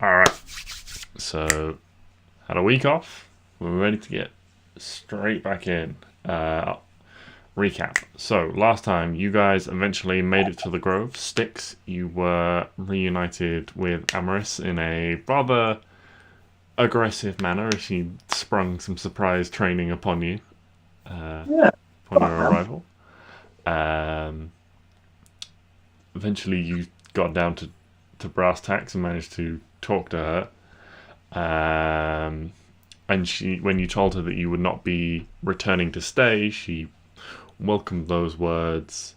Alright, so had a week off. We're ready to get straight back in. Recap. So, last time you guys eventually made it to the Grove. Stix, you were reunited with Amaris in a rather aggressive manner as she sprung some surprise training upon you Yeah. upon your arrival. Eventually, you got down to brass tacks and managed to talk to her. And she, when you told her that you would not be returning to stay, she welcomed those words,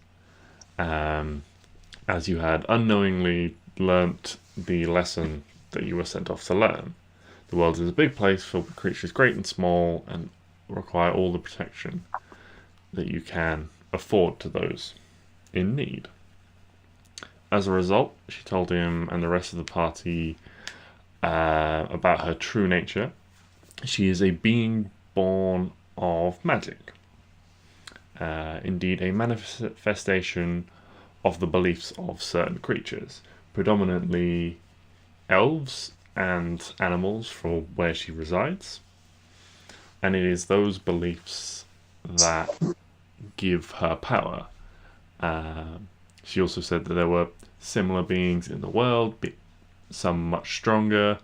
as you had unknowingly learnt the lesson that you were sent off to learn. The world is a big place filled with creatures great and small, and require all the protection that you can afford to those in need. As a result, she told him and the rest of the party about her true nature. She is a being born of magic. Indeed, a manifestation of the beliefs of certain creatures, predominantly elves and animals for where she resides. And it is those beliefs that give her power. She also said that there were similar beings in the world, some much stronger,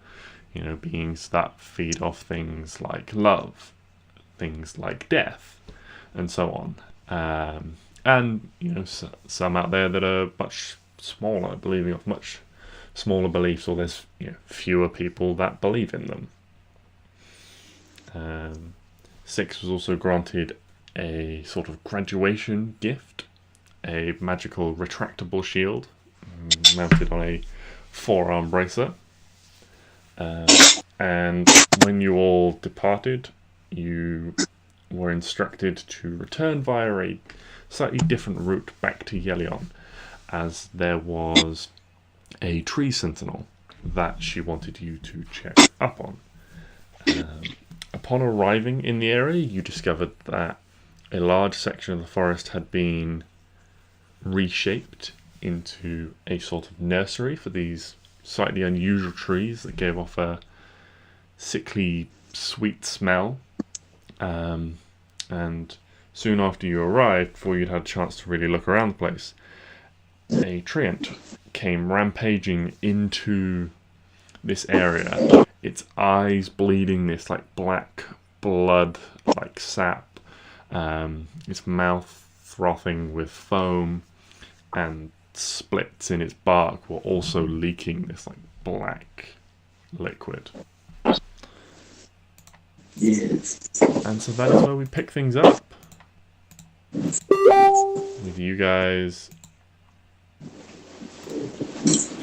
beings that feed off things like love, things like death, and so on. And some out there that are much smaller, believing of much smaller beliefs, or there's fewer people that believe in them. Stix was also granted a sort of graduation gift, a magical retractable shield mounted on a forearm bracer. And when you all departed, you were instructed to return via a slightly different route back to Yelion, as there was a tree sentinel that she wanted you to check up on. Upon arriving in the area, you discovered that a large section of the forest had been reshaped into a sort of nursery for these slightly unusual trees that gave off a sickly sweet smell. And soon after you arrived, before you'd had a chance to really look around the place, a treant came rampaging into this area, its eyes bleeding this like black blood like sap, its mouth frothing with foam, and splits in its bark were also leaking this like black liquid. Yes. And so that is where we pick things up, with you guys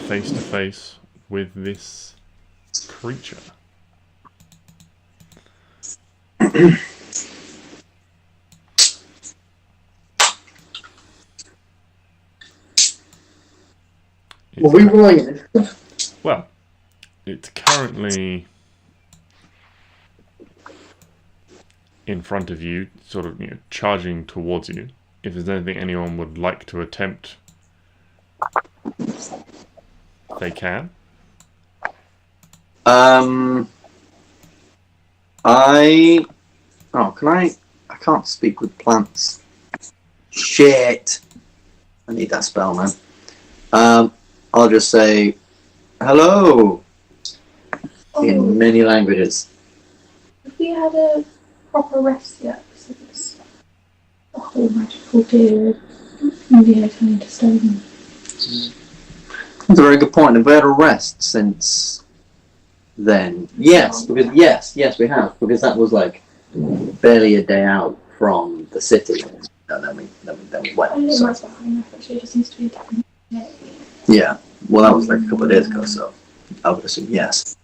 face to face with this creature. Well, we rolling it. Well, it's currently in front of you, sort of charging towards you. If there's anything anyone would like to attempt, they can. I can't speak with plants. Shit. I need that spell, man. I'll just say hello in many languages. Have we had a proper rest yet since the whole magical period? Maybe I need to stay in. That's a very good point. Have we had a rest since then? Yes, because yes, we have, because that was like barely a day out from the city. And then we went. I think So. that's fine enough. Actually, it just needs to be a different day. Yeah, well, that was like a couple of days ago, so I would assume yes.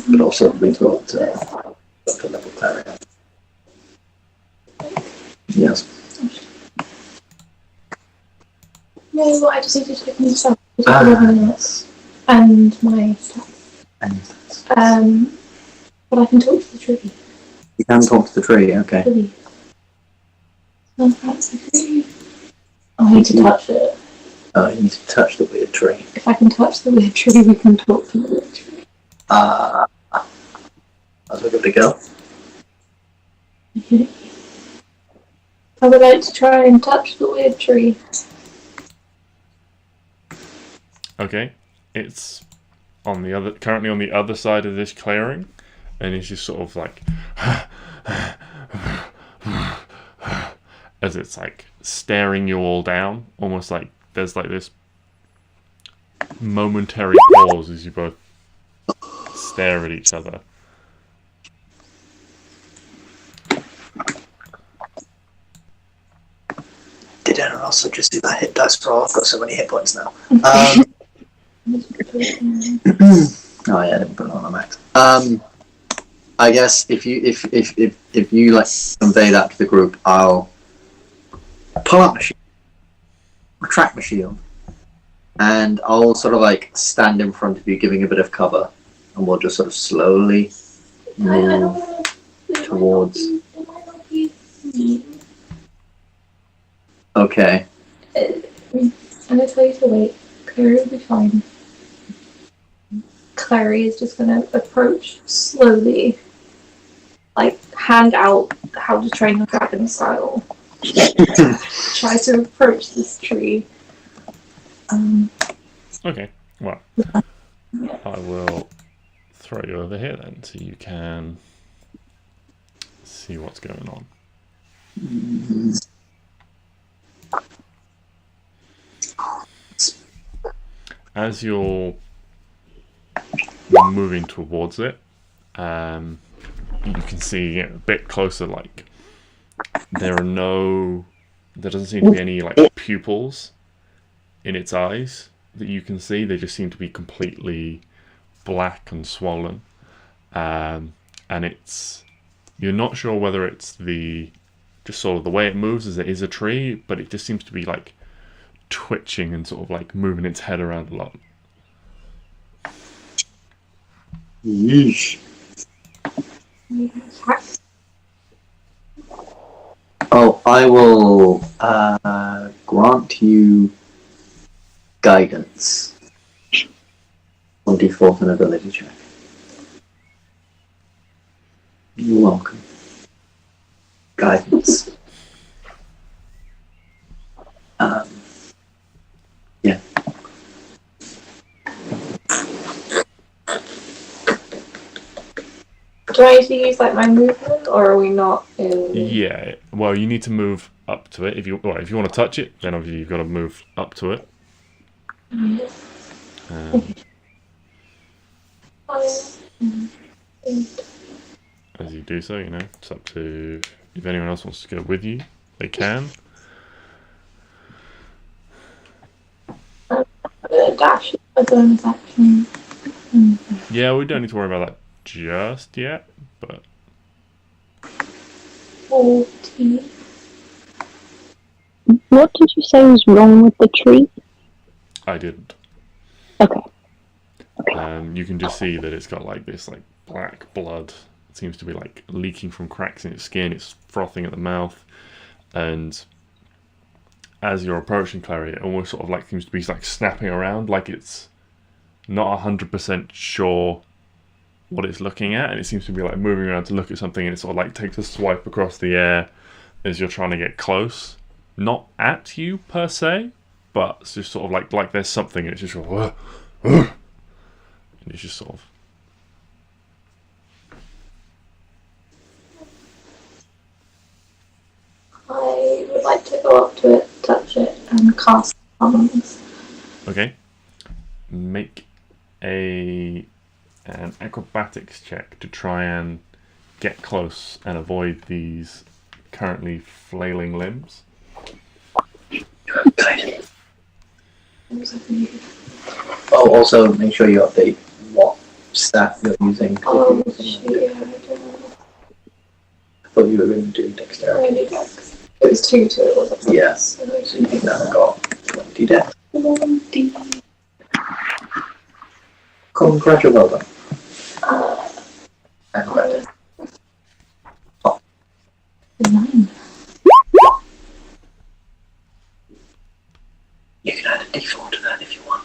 But also, we got to level Klari. Yes. No, what I just needed to get myself was 11 minutes and my stuff. But I can talk to the tree. You can talk to the tree, okay. Please. Oh, that's the tree. Oh, I need to touch it. Oh, you need to touch the weird tree. If I can touch the weird tree, we can talk to the weird tree. As we go to go. Okay. I would like to try and touch the weird tree. Okay, it's currently on the other side of this clearing, and it's just sort of like as it's like staring you all down, almost like there's like this momentary pause as you both stare at each other. Did anyone also just do that hit dice roll? I've got so many hit points now. Oh yeah, I didn't put it on the max. I guess if you like convey that to the group, I'll pull out my shield, retract my shield, and I'll sort of like stand in front of you, giving a bit of cover, and we'll just sort of slowly move towards. Okay. I'm gonna tell you to wait. Clary will be fine. Clary is just gonna approach slowly, like hand out how to train the dragon style. Try to approach this tree. Okay, well, Yeah. I will throw you over here then, so you can see what's going on. As you're moving towards it, you can see a bit closer, like there doesn't seem to be any like pupils in its eyes that you can see. They just seem to be completely black and swollen, and you're not sure whether it's just sort of the way it moves as it is a tree, but it just seems to be like twitching and sort of like moving its head around a lot. Yeesh. Oh, I will grant you guidance. 24th an ability check. You're welcome. Guidance. Yeah. Do I need to use like my movement, or are we not in? Yeah, well, you need to move up to it. If you want to touch it, then obviously you've got to move up to it. As you do so, it's up to if anyone else wants to go with you, they can. Dash a bonus action. Yeah, we don't need to worry about that just yet, but 14. What did you say was wrong with the tree? I didn't. Okay. You can just see that it's got like this like black blood. It seems to be like leaking from cracks in its skin. It's frothing at the mouth, and as you're approaching Clary, it almost sort of like seems to be like snapping around, like it's not 100% sure what it's looking at, and it seems to be like moving around to look at something, and it sort of like takes a swipe across the air as you're trying to get close. Not at you per se, but it's just sort of like there's something, and it's just sort of, and it's just sort of. I would like to go up to it, touch it, and cast summons. Okay. Make an acrobatics check to try and get close and avoid these currently flailing limbs. Oh, also make sure you update what stat you're using. Oh, shit, yeah, I don't know. I thought you were going to do dexterity. I need dex. It was 2 to it, wasn't it? Yeah. So you've now got 20 dex. 1d. Congratulations. And credit. 9. You can add a d4 to that if you want.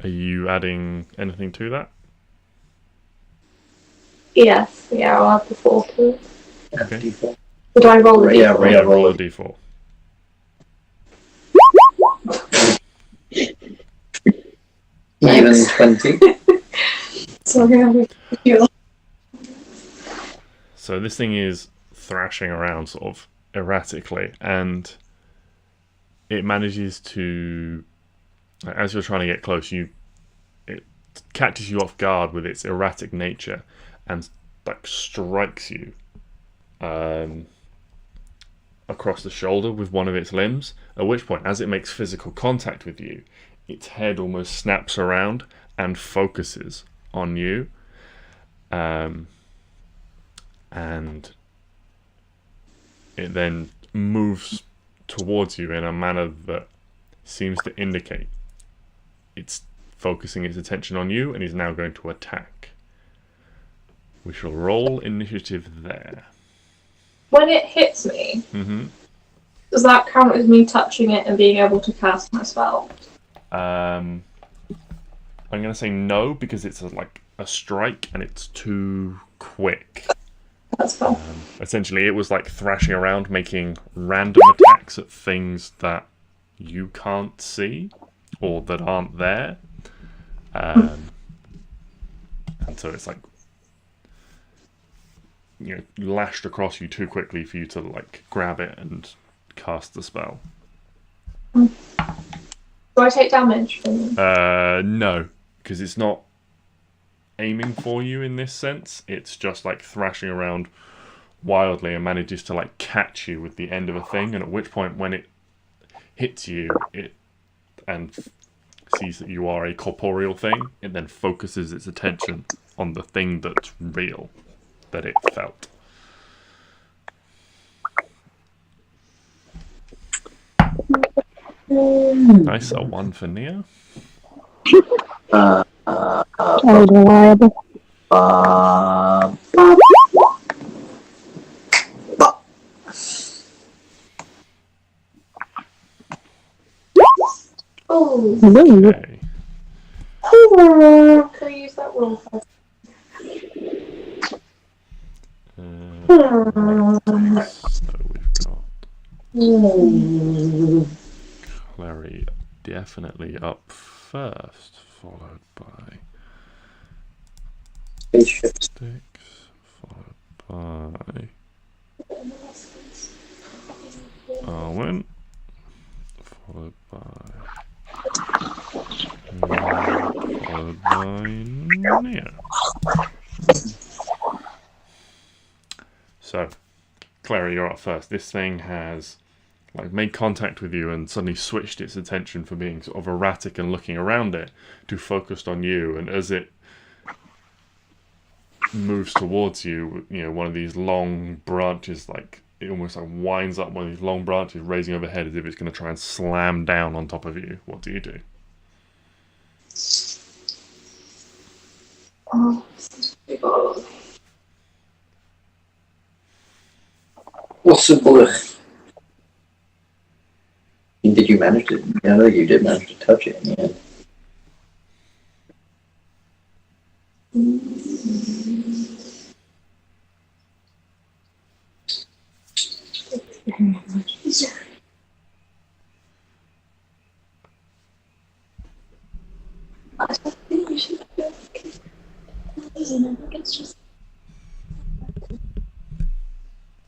Are you adding anything to that? Yes, yeah, I'll add the 4 to it. Okay. D4. Would I roll a Yeah, d4? Yeah, roll a d4. Even 20. So I'm gonna have to So this thing is thrashing around sort of erratically, and it manages to, as you're trying to get close, it catches you off guard with its erratic nature and like strikes you across the shoulder with one of its limbs, at which point, as it makes physical contact with you, its head almost snaps around and focuses on you. And it then moves towards you in a manner that seems to indicate it's focusing its attention on you and is now going to attack. We shall roll initiative there. When it hits me, does that count as me touching it and being able to cast my spell? I'm going to say no, because it's like a strike and it's too quick. That's fine. Essentially, it was like thrashing around, making random attacks at things that you can't see or that aren't there. And so it's like, lashed across you too quickly for you to like grab it and cast the spell. Do I take damage from it? No, because it's not aiming for you in this sense. It's just like thrashing around wildly and manages to like catch you with the end of a thing, and at which point when it hits you and sees that you are a corporeal thing, it then focuses its attention on the thing that's real, that it felt. Nice, a 1 for Neo. Reliable. Oh, Okay. can I use that roll? So we've got Klari definitely up first, followed by Stix, followed by Arwen, followed by Neo. So, Klari, you're up first. This thing has like made contact with you and suddenly switched its attention from being sort of erratic and looking around it to focused on you. And as it moves towards you, one of these long branches, like it almost like winds up one of these long branches, raising overhead as if it's going to try and slam down on top of you. What do you do? Oh, this is big old. What's the bullet? Did you manage to? I know you did manage to touch it in the end. I think we should go. It's just.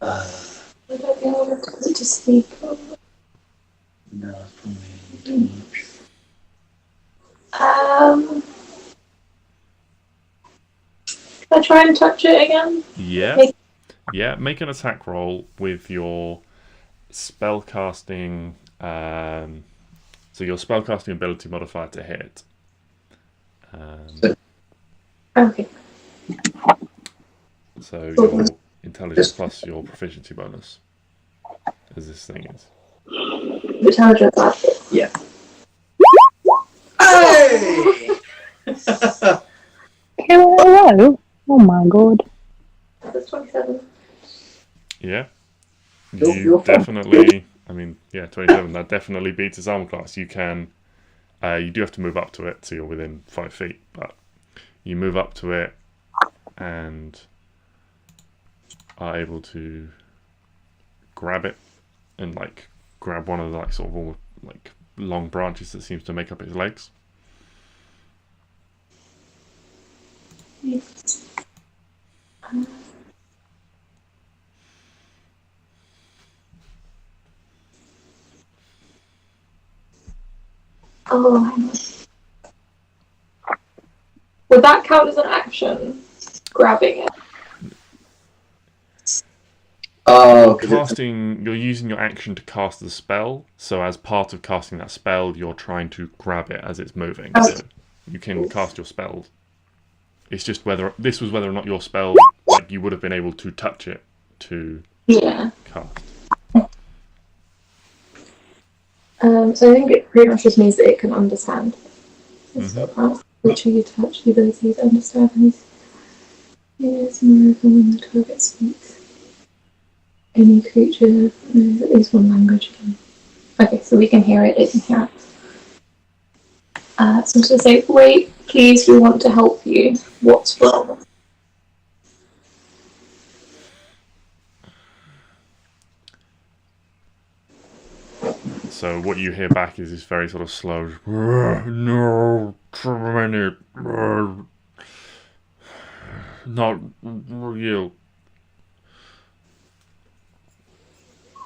Would I be able to sleep? No, probably too much. Can I try and touch it again? Yeah, make an attack roll with your spellcasting. So your spellcasting ability modifier to hit. Okay. So your intelligence plus your proficiency bonus, as this thing is. Intelligence left. Yeah. Hey! Hello. Oh my god. That's 27. Yeah. You're You fine. definitely. 27. That definitely beats its armor class. You can You do have to move up to it, so you're within 5 feet. But you move up to it and are able to grab it and like grab one of the like sort of all like long branches that seems to make up its legs. Yes. Oh, hang on. Would that count as an action? Grabbing it? Oh, 'cause You're using your action to cast the spell, so as part of casting that spell, you're trying to grab it as it's moving. Oh. So you can cast your spell. It's just whether or not your spell, like you would have been able to touch it to Yeah. cast. So I think it pretty much just means that it can understand. Mhm. Literally, you touch the ability to understand these. It is more of when the target speaks. Any creature knows at least one language. Okay, so we can hear it, it can hear it. So I'm just going to say, wait, please, we want to help you. What's wrong? So what you hear back is this very sort of slow, no, minute, not real.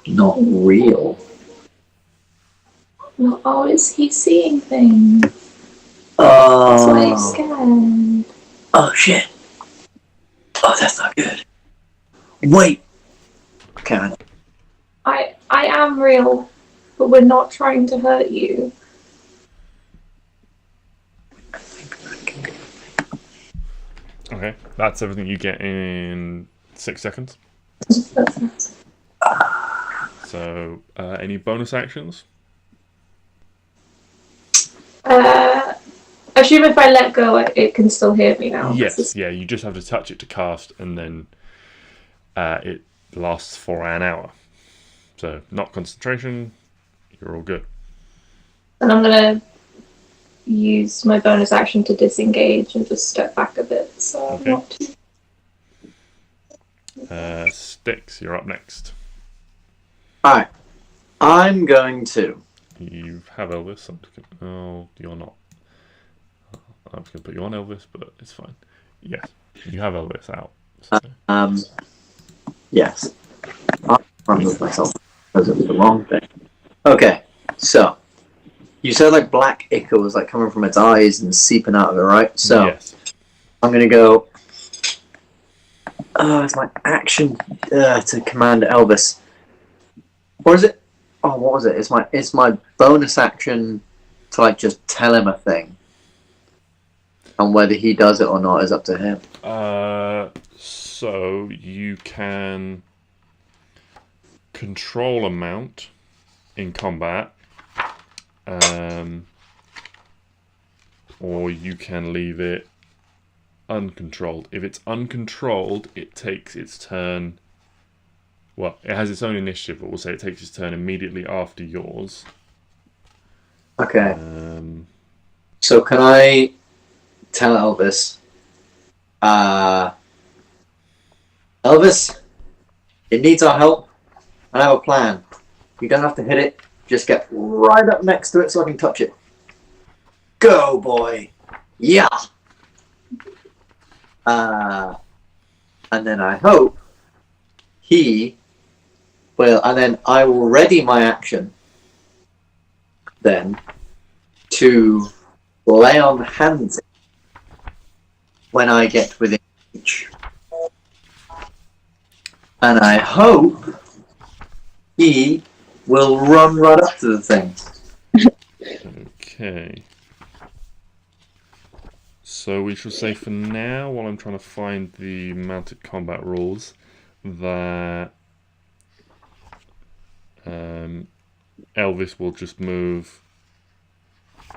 not real. Well, oh, is he seeing things? That's why he's Oh, scared. oh shit. Oh, that's not good. Wait. Okay. I am real, but we're not trying to hurt you. Okay, that's everything you get in 6 seconds. That's So, any bonus actions? I assume if I let go, it can still hear me now. Yes, yeah, you just have to touch it to cast, and then it lasts for an hour. So, not concentration, you're all good. And I'm going to use my bonus action to disengage and just step back a bit. So Okay. not too. Stix, you're up next. Alright. I'm going to. You have Elvis. Oh, you're not. I was going to put you on Elvis, but it's fine. Yes, you have Elvis out. So. Yes. I'll remove myself because it was the wrong thing. Okay, so. You said like black ichor was like coming from its eyes and seeping out of it, right? So Yes. I'm gonna go. It's my action to command Elvis. Or is it? Oh, what was it? It's my bonus action to like just tell him a thing, and whether he does it or not is up to him. So you can control a mount in combat. Or you can leave it uncontrolled. If it's uncontrolled, it takes its turn. Well, it has its own initiative, but we'll say it takes its turn immediately after yours. Okay. So can I tell Elvis? Elvis, it needs our help. I have a plan. You don't have to hit it. Just get right up next to it so I can touch it. Go, boy. Yeah. And then I hope he will, and then I will ready my action then to lay on hands when I get within reach. And I hope he will run right up to the thing. Okay. So we shall say for now, while I'm trying to find the mounted combat rules, that Elvis will just move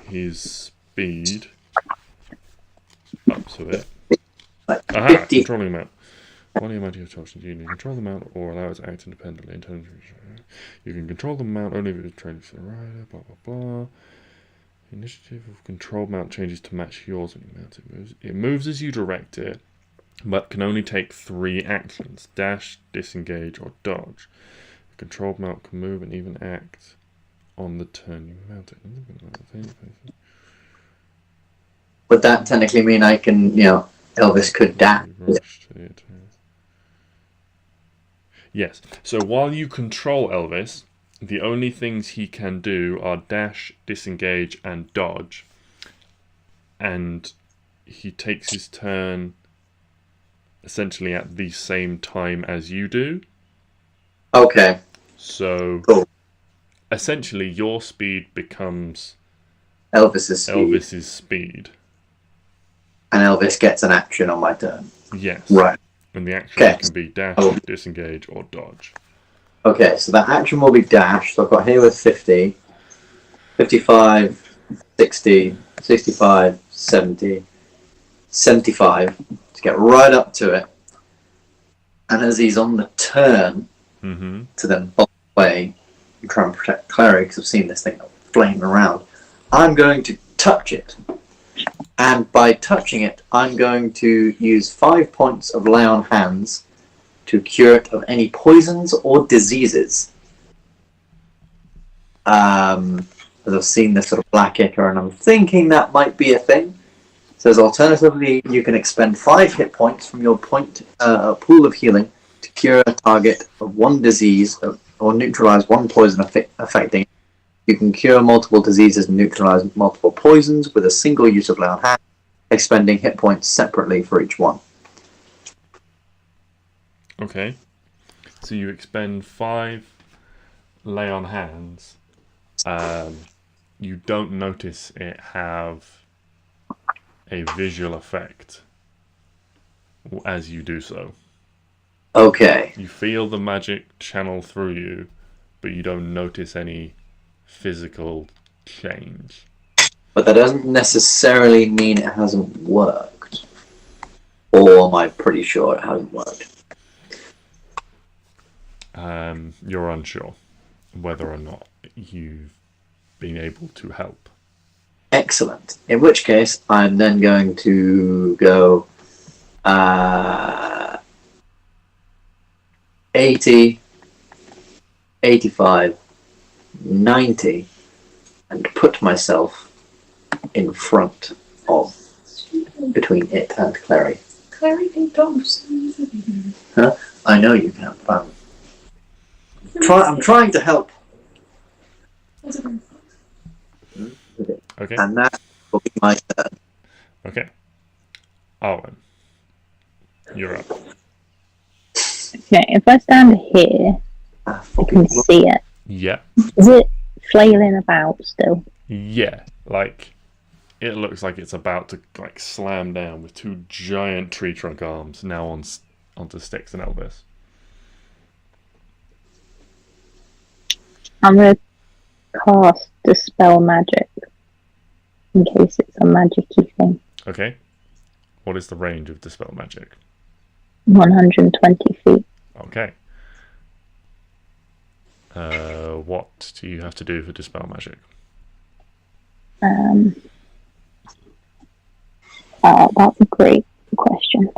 his speed up to it. Like Aha! 50. Controlling the mount. One amount of charge you can control the mount or allow it to act independently. You can control the mount only if it's trained for the rider, blah blah blah. Initiative of control mount changes to match yours when you mount it. It moves as you direct it, but can only take 3 actions: dash, disengage, or dodge. The control mount can move and even act on the turn you mount it. Would that technically mean I can, Elvis could dash? Yes. So while you control Elvis, the only things he can do are dash, disengage, and dodge. And he takes his turn essentially at the same time as you do. Okay. So Cool. Essentially your speed becomes Elvis's speed. And Elvis gets an action on my turn. Yes. Right. And the action can be dash, disengage, or dodge. Okay, so that action will be dash. So I've got here with 50, 55, 60, 65, 70, 75 to get right up to it. And as he's on the turn to then bolt away and try and protect Klari, because I've seen this thing flaming around, I'm going to touch it. And by touching it, I'm going to use 5 points of lay on hands to cure it of any poisons or diseases. As I've seen this sort of black ichor, and I'm thinking that might be a thing. It says, alternatively, you can expend 5 hit points from your pool of healing to cure a target of 1 disease or neutralize 1 poison affecting it. You can cure multiple diseases and neutralize multiple poisons with a single use of lay on hand, expending hit points separately for each one. Okay. So you expend 5 lay on hands. You don't notice it have a visual effect as you do so. Okay. You feel the magic channel through you, but you don't notice any physical change. But that doesn't necessarily mean it hasn't worked. Or am I pretty sure it hasn't worked? You're unsure whether or not you've been able to help. Excellent. In which case, I'm then going to go 80, 85, 90, and put myself in front of, between it and Klari. Klari can dodge. Huh? I know you can, but I'm trying to help. Okay. And that will be my turn. Okay. Arwen, you're up. Okay, if I stand here, I can see it. Yeah. Is it flailing about still? Yeah. Like, it looks like it's about to slam down with 2 giant tree trunk arms now onto Stix and Elvis. I'm going to cast Dispel Magic in case it's a magic-y thing. Okay. What is the range of Dispel Magic? 120 feet. Okay. What do you have to do for Dispel Magic? That's a great question.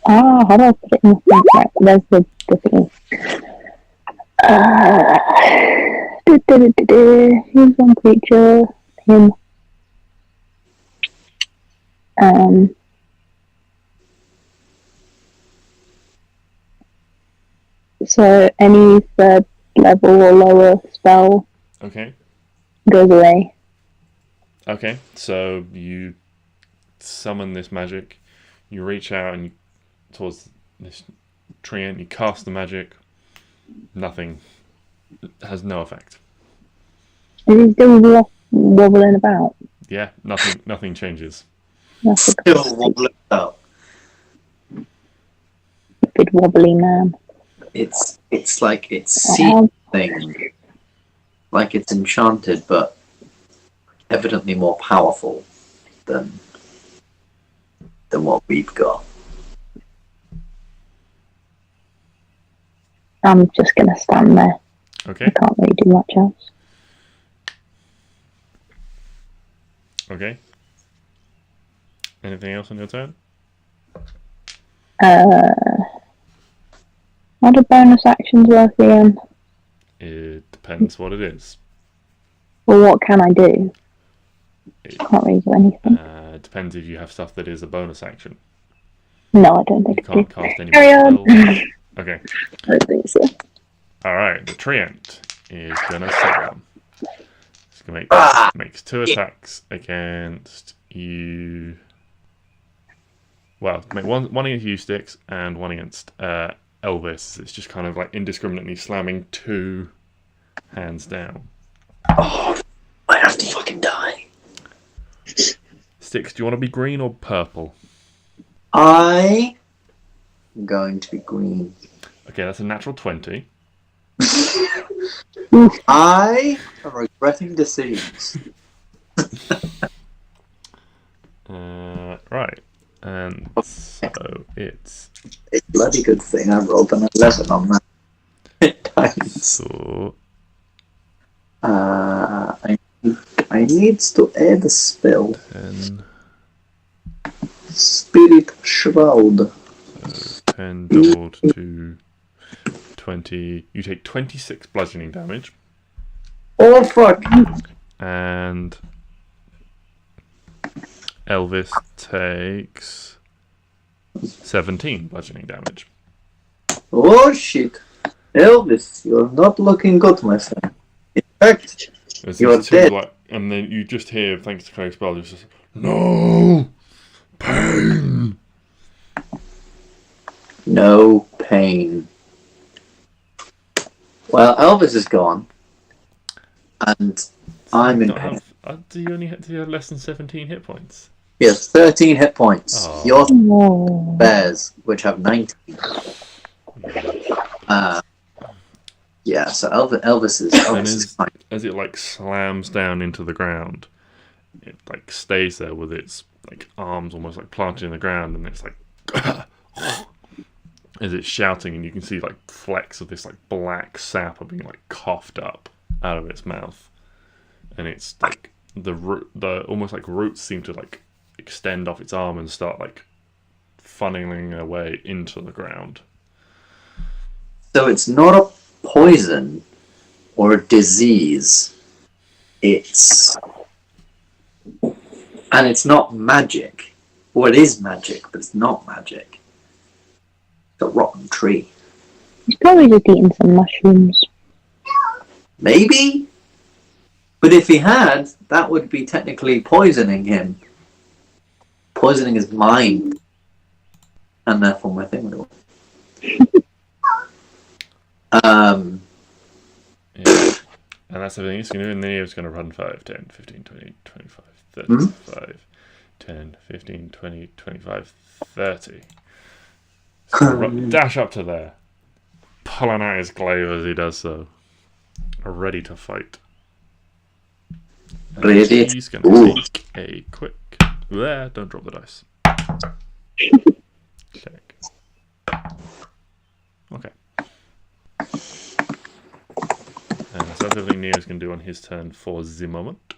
How do I put it in the front? Right, there's the thing. Here's one creature. Him. So any 3rd level or lower spell goes away. Okay, so you summon this magic, you reach out and towards this tree and you cast the magic. Nothing. It has no effect. Is he still wobbling about? Yeah, nothing changes. Still wobbling about. Big wobbly man. It's like it's seething, like it's enchanted, but evidently more powerful than what we've got. I'm just going to stand there. Okay. I can't really do much else. Okay. Anything else on your turn? What do bonus actions work again? It depends what it is. Well, what can I do? I can't really do anything. It depends if you have stuff that is a bonus action. No, I don't think You I do. can't cast any Carry more on. spells. Okay. I don't think so. Alright, the Treant is gonna summon. It's gonna makes 2 attacks against you. Well, make one against you, Stix, and one against Elvis. It's just kind of like indiscriminately slamming 2 hands down. Oh, I have to fucking die. Stix, do you want to be green or purple? I'm going to be green. Okay, that's a natural 20. I am regretting decisions. Right. And so it's It's a bloody good thing I rolled an 11 on that. so I need to add a spell. 10, Spirit Shroud. 10 doubled to 20. You take 26 bludgeoning damage. Oh fuck! And Elvis takes 17 bludgeoning damage. Oh shit! Elvis, you're not looking good, my friend. In fact, There's you're these two, dead. like, and then you just hear, thanks to Clary's spell, there's just no pain. No pain. Well, Elvis is gone, and I'm in pain. Do you only have less than 17 hit points? He has 13 hit points. Oh. Your No. bears, which have 19. Yeah, so Elvis is fine. As it like slams down into the ground, it like stays there with its like arms almost like planted in the ground, and it's like as it's shouting, and you can see like flecks of this like black sap are being like coughed up out of its mouth, and it's like the almost like roots seem to like extend off its arm and start like funneling their way into the ground. So it's not a poison or a disease. It's not magic. Well, it is magic, but it's not magic. It's a rotten tree. He's probably just eating some mushrooms. Maybe? But if he had, that would be technically poisoning him. Poisoning his mind. And therefore my thing would work. Yeah. And that's everything it's going to do, and then it's going to run 5, 10, 15, 20, 25, 35, 10, 15, 20, 25, 30. So dash up to there, pulling out his glaive as he does so, ready to fight. And Ready. he's going to take a quick... There, don't drop the dice. Check. Okay. And so that's everything Neo's going to do on his turn for the moment.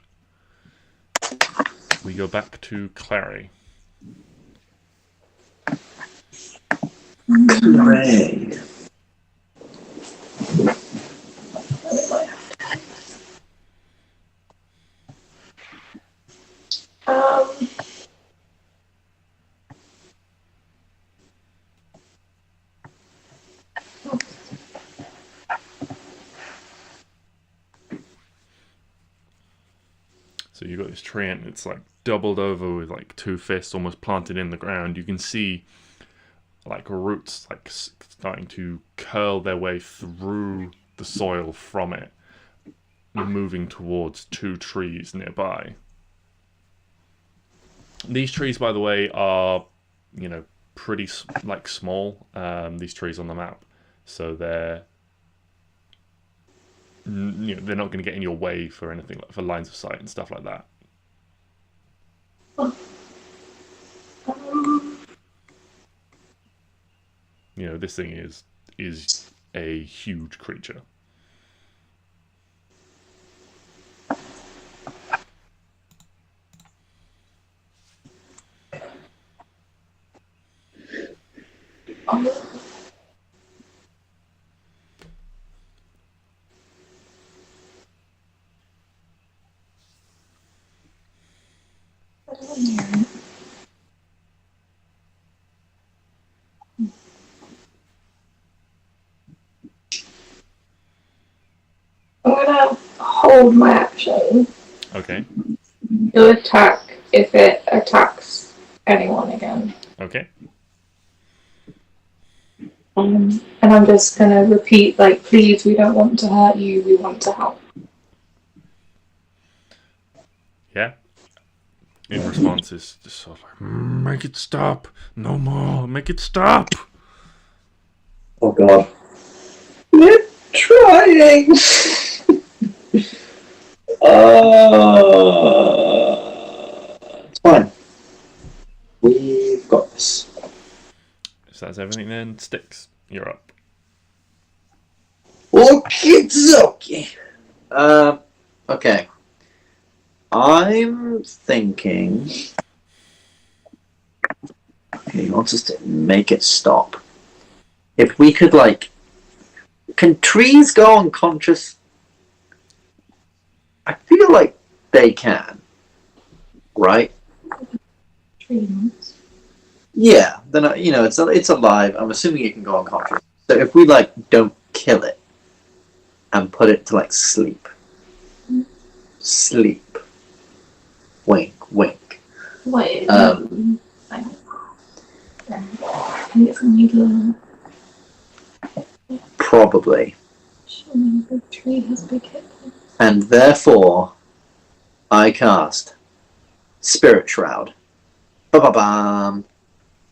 We go back to Klari. Hooray. So you've got this tree and it's like doubled over with like 2 fists almost planted in the ground. You can see like roots like starting to curl their way through the soil from it, moving towards 2 trees nearby. These trees, by the way, are, you know, pretty like small. These trees on the map, so they're they're not going to get in your way for anything like for lines of sight and stuff like that. You know, this thing is a huge creature. I'm gonna hold my action Okay. to attack if it attacks anyone again. Okay. And I'm just gonna repeat, like, please, we don't want to hurt you, we want to help. Yeah. In response, it's just sort of like, make it stop. No more. Make it stop. Oh god. We're trying! It's fine. We've got this. So that's everything then. Stix, you're up. Okie okay. I'm thinking. He wants us to make it stop. If we could, like. Can trees go unconscious? I feel like they can. Right? 3 months. Yeah. Then, it's alive. I'm assuming it can go unconscious. So if we, like, don't kill it and put it to, like, sleep. Sleep. Wink, wink. Wait, hang on. Can I get some needle? Probably. Surely the tree has big hit points. And therefore, I cast Spirit Shroud. Ba-ba-bam.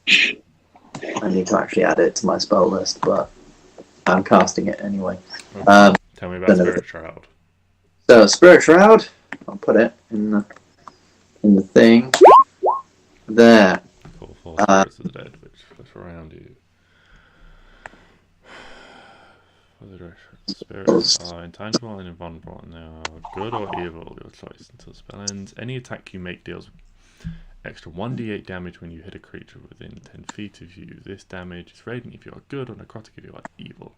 I need to actually add it to my spell list, but I'm casting it anyway. Okay. Tell me about Spirit Shroud. So, Spirit Shroud, I'll put it in the thing. There. Call for spirits of the dead, which flush around you. For the direction, spirits are intangible and invulnerable, and they are good or evil, your choice. Until the spell ends, any attack you make deals extra 1d8 damage when you hit a creature within 10 feet of you. This damage is radiant if you are good or necrotic if you are evil.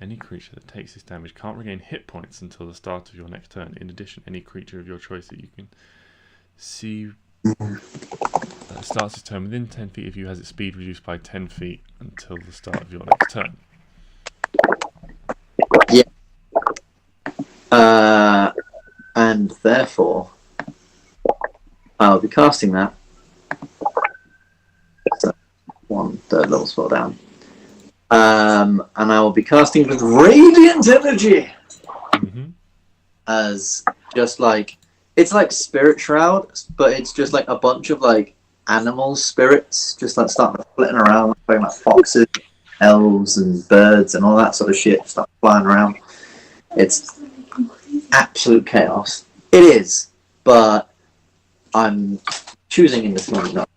Any creature that takes this damage can't regain hit points until the start of your next turn. In addition, any creature of your choice that you can see starts its turn within 10 feet of you has its speed reduced by 10 feet until the start of your next turn. Yeah. And therefore, I'll be casting that. So, 1/3 level spell down. And I will be casting with Radiant Energy! As just like, it's like Spirit Shroud, but it's just like a bunch of like animal spirits, just like starting flitting around, like foxes, elves, and birds, and all that sort of shit, start flying around. It's absolute chaos. It is, but I'm choosing in this moment not.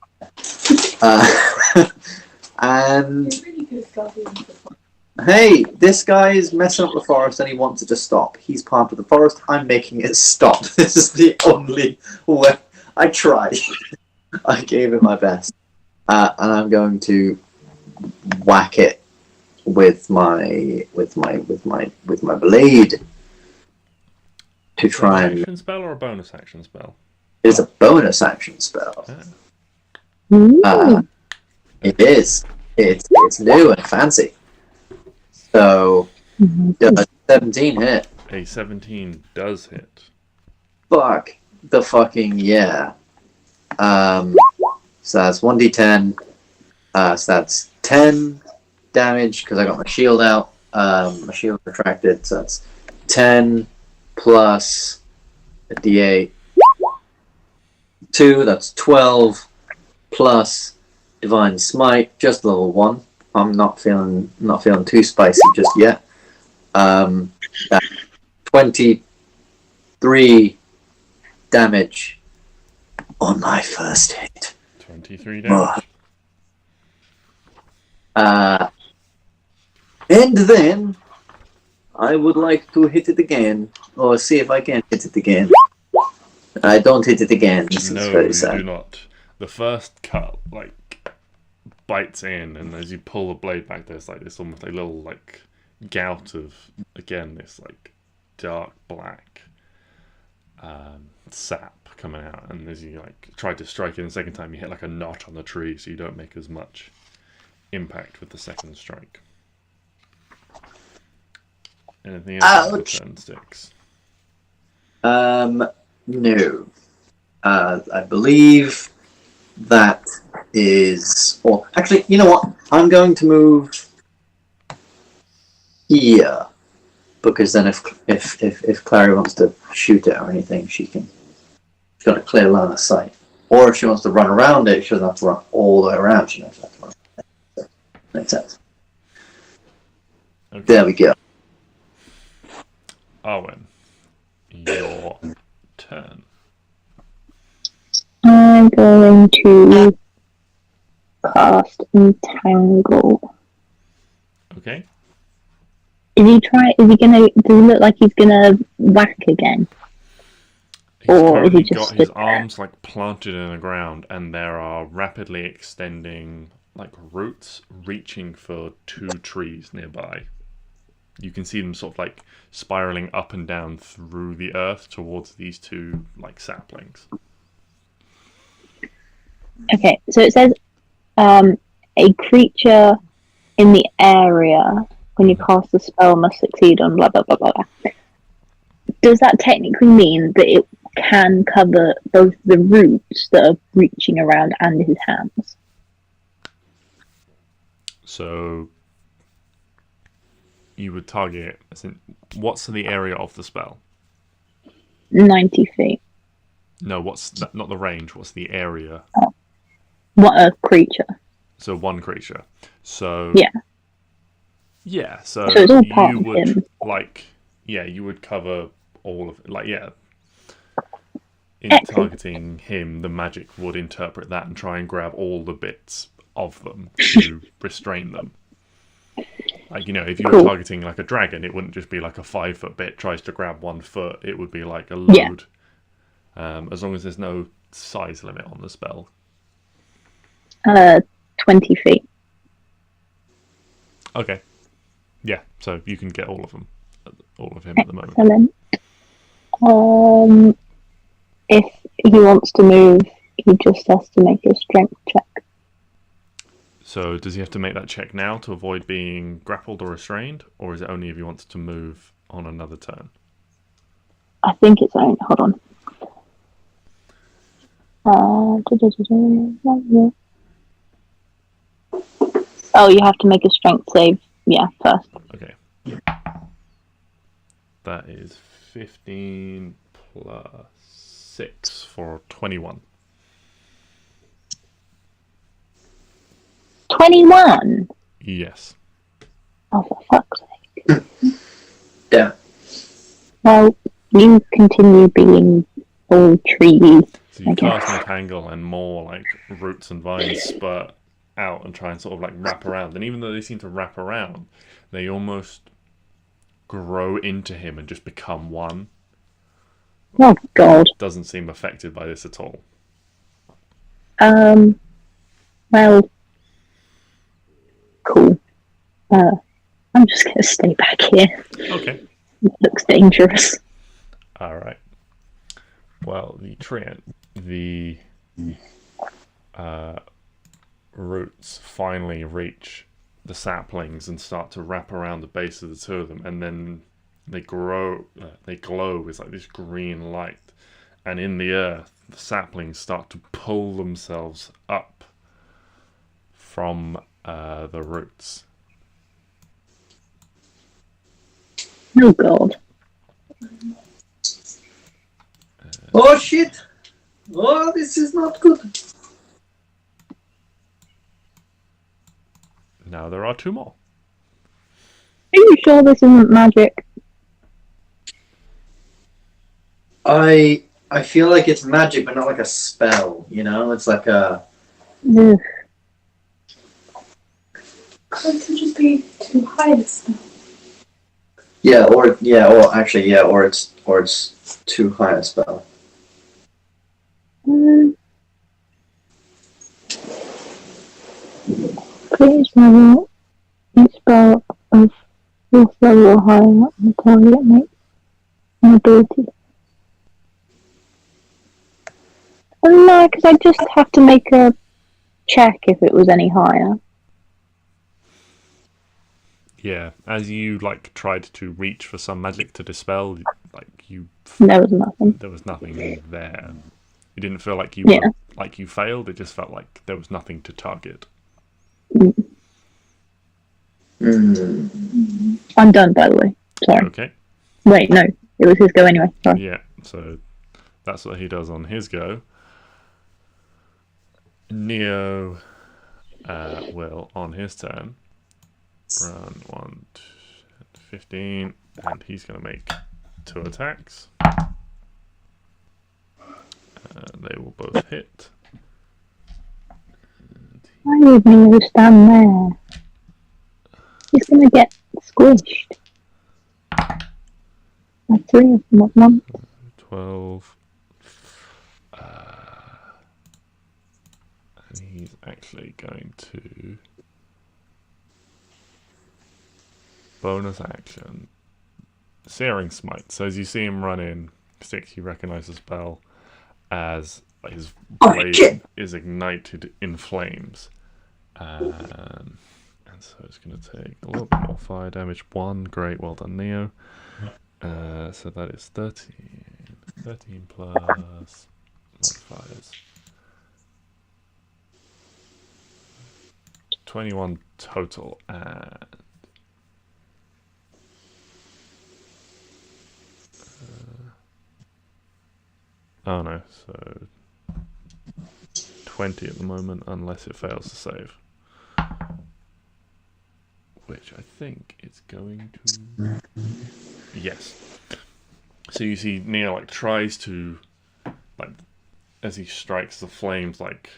And hey, this guy is messing up the forest and he wants it to stop. He's part of the forest. I'm making it stop. This is the only way. I tried. I gave it my best, and I'm going to whack it with my blade to try and. Action spell or a bonus action spell? It's a bonus action spell. Ah. It is. It's new and fancy. So, does 17 hit? A 17 does hit. Fuck the fucking yeah. So that's 1d10. So that's 10 damage because I got my shield out. My shield retracted, so that's 10 plus a d8. 2, that's 12 plus Divine Smite, just level 1. I'm not feeling too spicy just yet. That's 23 damage on my first hit. 23 damage. And then I would like to hit it again, or see if I can hit it again. I don't hit it again. This is very sad. No, you do not. The first cut, like, bites in, and as you pull the blade back, there's like this almost like little like gout of, again, this like dark black sap coming out, and as you like try to strike it the second time, you hit like a knot on the tree, so you don't make as much impact with the second strike. Anything else on the turn, Stix? No. I believe that is. Or actually, you know what? I'm going to move here because then if Klari wants to shoot it or anything, she's got a clear line of sight. Or if she wants to run around it, she doesn't have to run all the way around. She knows how to run. So, makes sense. Okay. There we go. Arwen, your turn. I'm going to cast Entangle. Okay. Does he look like he's gonna whack again? He's Or is he currently just got his stood there? arms like planted in the ground, and there are rapidly extending like roots reaching for 2 trees nearby. You can see them sort of like spiraling up and down through the earth towards these 2 like saplings. Okay, so it says a creature in the area when you cast the spell must succeed on blah blah blah blah blah. Does that technically mean that it can cover both the roots that are reaching around and his hands? So you would target. What's the area of the spell? 90 feet. No, not the range? What's the area? What a creature. So 1 creature. So Yeah. Yeah. So it's all part you of would him. you would cover all of it. In Excellent. targeting him, the magic would interpret that and try and grab all the bits of them to restrain them. Like, if you were targeting like a dragon, it wouldn't just be like a 5-foot bit tries to grab 1 foot. It would be like a load. Yeah. As long as there's no size limit on the spell. 20 feet. Okay. Yeah, so you can get all of him at the moment. Excellent. If he wants to move, he just has to make a strength check. So does he have to make that check now to avoid being grappled or restrained, or is it only if he wants to move on another turn? I think it's only. Hold on. Oh, you have to make a strength save. Yeah, first. Okay. That is 15 plus 6 for 21. 21? Yes. Oh, for fuck's sake. Yeah. Well, you continue being all treey. So you cast Entangle and more like roots and vines spurt out and try and sort of like wrap around. And even though they seem to wrap around, they almost grow into him and just become one. Oh, God. Doesn't seem affected by this at all. Well, cool. I'm just going to stay back here. Okay. It looks dangerous. All right. Well, the roots finally reach the saplings and start to wrap around the base of the 2 of them, and then they glow with like this green light, and in the earth the saplings start to pull themselves up from the roots. Oh, God. Oh shit! Oh, this is not good. Now there are 2 more. Are you sure this isn't magic? I feel like it's magic, but not like a spell. It's like a. Ugh. Could it just be too high to spell? or it's too high a spell. Please level each spell of this level or higher the target makes an ability. Well, no, because I just have to make a check if it was any higher. Yeah, as you like tried to reach for some magic to dispel, like There was nothing. there was nothing there. It didn't feel like you Yeah. were, like you failed. It just felt like there was nothing to target. I'm done, by the way. Sorry. Okay. Wait, no. It was his go anyway. Sorry. Yeah. So that's what he does on his go. Neo will on his turn run 1, 15, and he's going to make 2 attacks. They will both hit. Why need me to stand there? He's gonna get squished. Like 3 of them at once. 12. And he's actually going to bonus action Searing Smite. So as you see him run in, Stix, you recognize the spell as his blade is ignited in flames. And so it's going to take a little bit more fire damage. 1, great, well done, Neo. So that is 13. 13 plus modifiers. 21 total, and oh no, so 20 at the moment, unless it fails to save. Which I think it's going to... Yes. So you see Neo like tries to, like, as he strikes, the flames like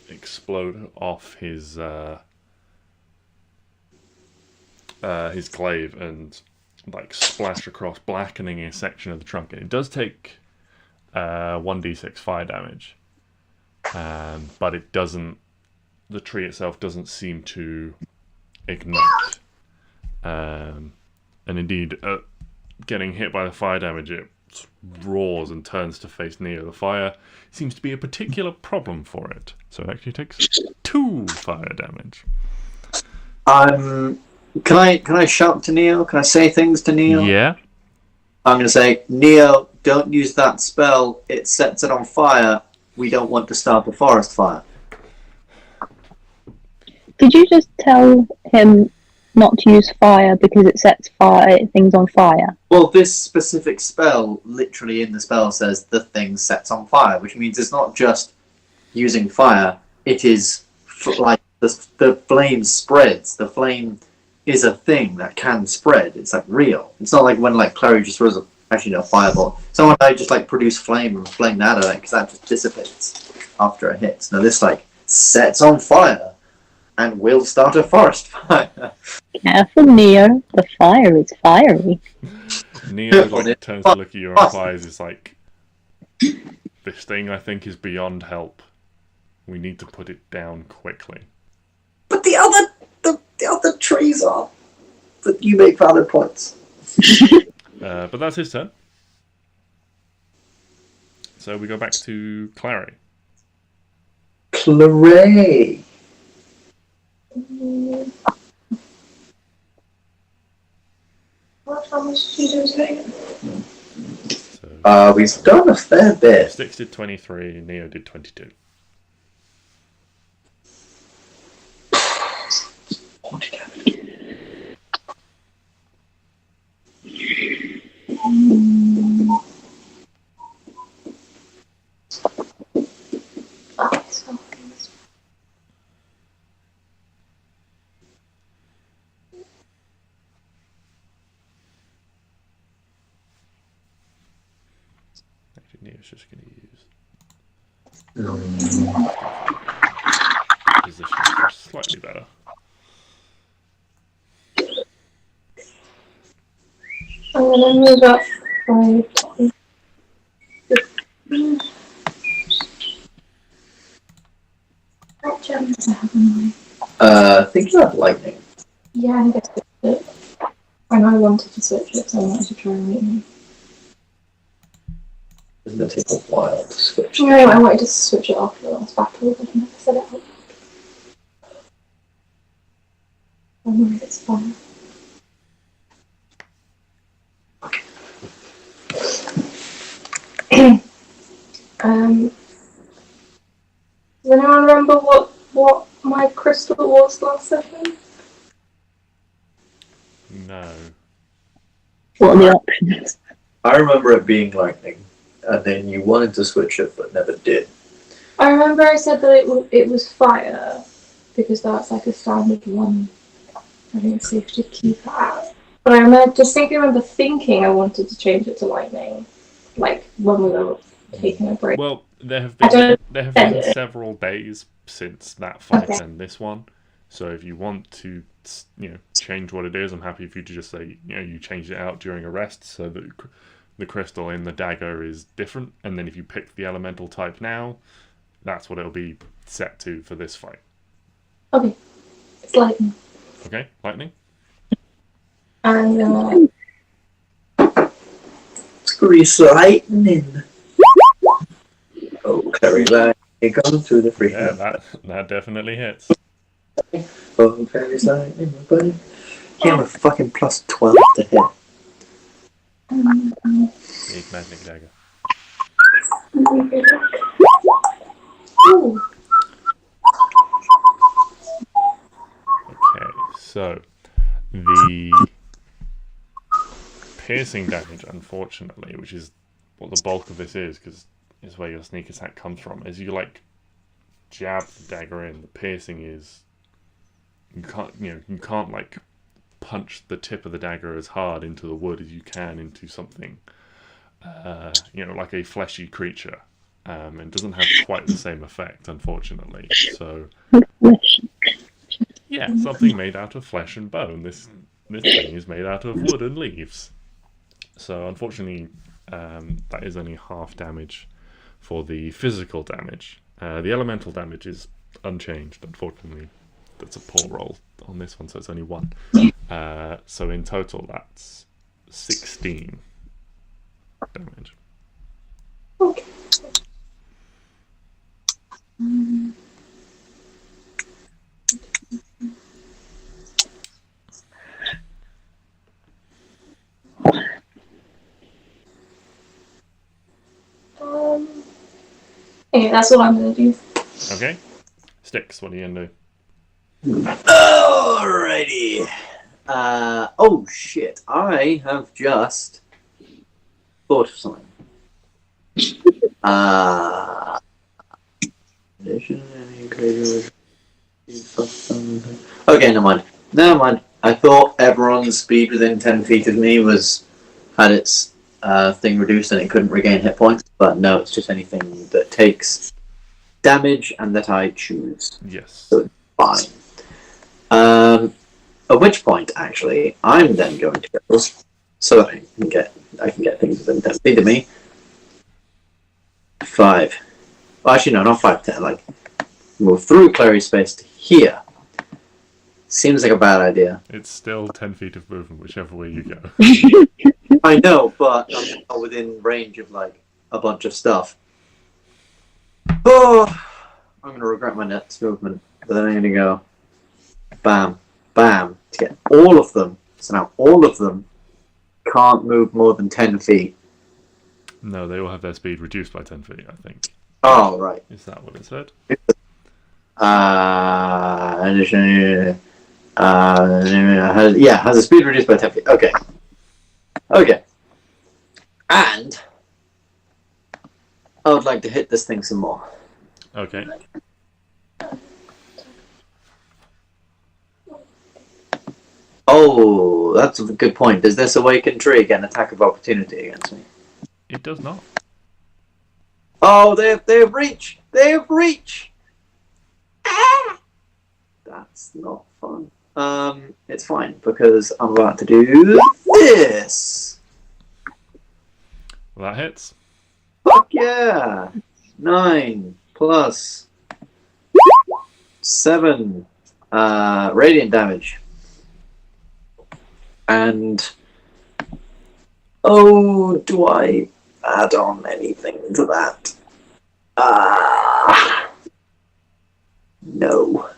explode off his glaive and like splash across, blackening a section of the trunk. And it does take 1d6 fire damage, but it doesn't. The tree itself doesn't seem to ignite, and indeed, getting hit by the fire damage, it roars and turns to face Neo. The fire seems to be a particular problem for it, so it actually takes 2 fire damage. Can I shout to Neo? Can I say things to Neo? Yeah. I'm going to say, Neo, don't use that spell. It sets it on fire. We don't want to start a forest fire. Did you just tell him not to use fire because it sets things on fire? Well, this specific spell, literally in the spell, says the thing sets on fire, which means it's not just using fire. It is like the flame spreads. The flame is a thing that can spread. It's like real. It's not like when like Klari just throws a fireball. Someone might just like produce flame and fling that at it because that just dissipates after it hits. Now this like sets on fire and will start a forest fire. Careful, Neo. The fire is fiery. Neo like turns to look at you and replies, "It's like this thing I think is beyond help. We need to put it down quickly." But the other trees are. But you make valid points. But that's his turn. So we go back to Klari. Klari. How much did you do today? So We've done a fair bit. Stix did 23, Neo did 22. Actually, Neo's just going to use position slightly better. I'm gonna move up 5. What gems does it have in I think you have lightning. Yeah, I think I switched it. And I wanted to switch it, so I wanted to try lightning. gonna take a while to switch. No, I wanted to switch it off for the last battle, but I never said it out. I'm worried it's fine. Does anyone remember what my crystal was last session? No. What are the options? I remember it being lightning, and then you wanted to switch it but never did. I remember I said that it was fire, because that's like a standard one. I think it's safe to keep it at. But I distinctly remember thinking I wanted to change it to lightning, like when we were taking a break. Well, there have been several days since that fight and this one. So if you want to, change what it is, I'm happy for you to just say, you changed it out during a rest, so that the crystal in the dagger is different. And then if you pick the elemental type now, that's what it'll be set to for this fight. Okay, it's lightning. Okay, lightning. And Grease lightning. Oh, Clary lightning gone through the free. Yeah, that definitely hits. Oh, Clary's lightning, my buddy. Yeah, I'm a fucking plus 12 to hit. Big magic dagger. ooh, Okay, so the piercing damage, unfortunately, which is what the bulk of this is, because it's where your sneak attack comes from, is you jab the dagger in. The piercing is you can't like punch the tip of the dagger as hard into the wood as you can into something like a fleshy creature, and doesn't have quite the same effect, unfortunately. So yeah, something made out of flesh and bone. This thing is made out of wood and leaves. So unfortunately, that is only half damage for the physical damage. The elemental damage is unchanged, unfortunately. That's a poor roll on this one, so it's only 1. So in total, that's 16 damage. okay. Okay, that's all I'm gonna do. Okay. Stix, what are you going to do? Alrighty. Oh shit, I have just thought of something. Okay, never mind. I thought everyone's speed within 10 feet of me had its thing reduced and it couldn't regain hit points, but no, it's just anything that takes damage and that I choose. Yes. So it's fine. At which point, actually, I'm then going to go so that I can get things within 10 feet of me. 5. Well, actually, no, not 5, 10. Like, move through Clary's space to here. Seems like a bad idea. It's still 10 feet of movement, whichever way you go. I know, but I'm not within range of, like, a bunch of stuff. Oh, I'm going to regret my next movement. But then I'm going to go bam, bam, to get all of them. So now all of them can't move more than 10 feet. No, they all have their speed reduced by 10 feet, I think. Oh, right. Is that what it said? Has a speed reduced by 10 feet. Okay. And I would like to hit this thing some more. Okay. Oh, that's a good point. Does this awakened tree get an attack of opportunity against me? It does not. Oh, they have reach! They have reach! Ah! That's not fun. It's fine, because I'm about to do this! Well, that hits. Fuck yeah! 9 plus 7 radiant damage. And do I add on anything to that. Ah, no.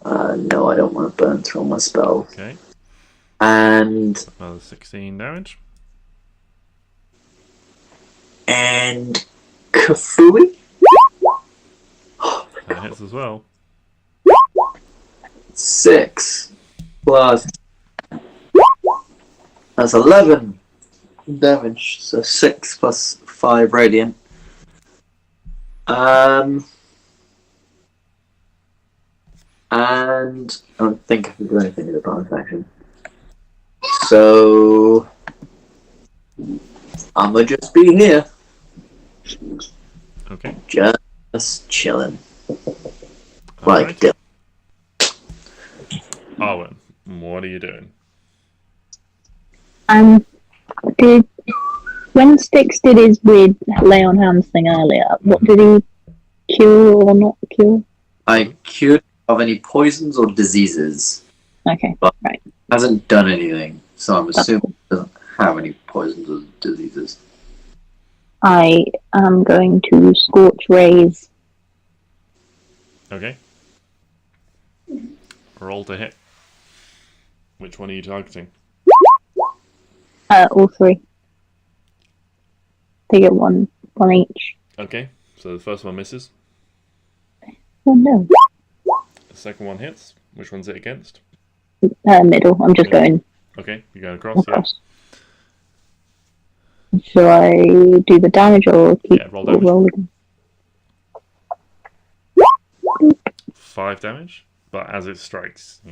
No, I don't want to burn through all my spells. Okay. And Another 16 damage. Kafui? That hits as well. 6 plus. That's 11 damage. So 6 plus 5 radiant. And I don't think I can do anything with the bonus action. So I'ma just be here. Okay. Just chilling. Alright. Like this. Arwen, what are you doing? When Stix did his weird lay on hands thing earlier, what did he cure or not cure? I cured of any poisons or diseases. Okay, But- right. Hasn't done anything, so I'm assuming it doesn't have any poisons or diseases. I am going to Scorch Rays. Okay. Roll to hit. Which one are you targeting? All three. They get one each. Okay, so the first one misses. Oh no. The second one hits. Which one's it against? Middle. I'm just going Okay, you're going across, yeah. across. Should I do the damage or keep Yeah, roll damage. rolling? 5 damage, but as it strikes,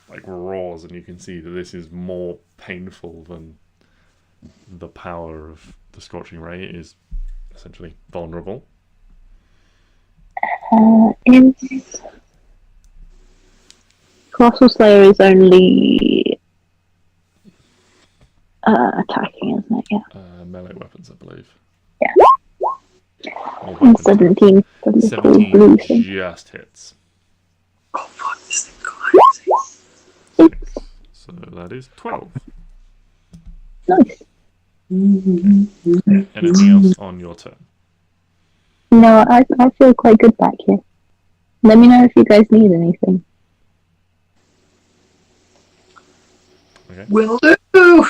like roars, and you can see that this is more painful than the power of the Scorching Ray. It is essentially vulnerable. Is Colossal Slayer is only attacking, isn't it? Yeah. Melee weapons, I believe. Yeah. Or And weapons. 17 for the little 17 blue thing. just hits. Oh fuck, this thing crazy. So that is 12. Nice. Anything else on your turn? No, I feel quite good back here. Let me know if you guys need anything. Okay. Will do!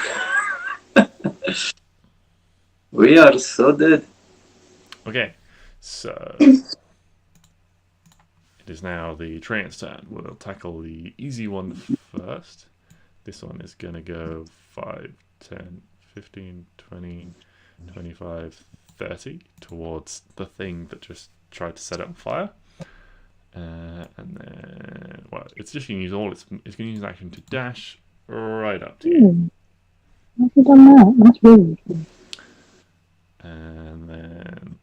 We are so dead. Okay, so it is now the train's turn. We'll tackle the easy one first. This one is going to go 5, 10, 15, 20, 25, 30 towards the thing that just tried to set it on fire. And then, well, it's just going to use it's going to use an action to dash right up to you. Have you done that? That's really good. And then,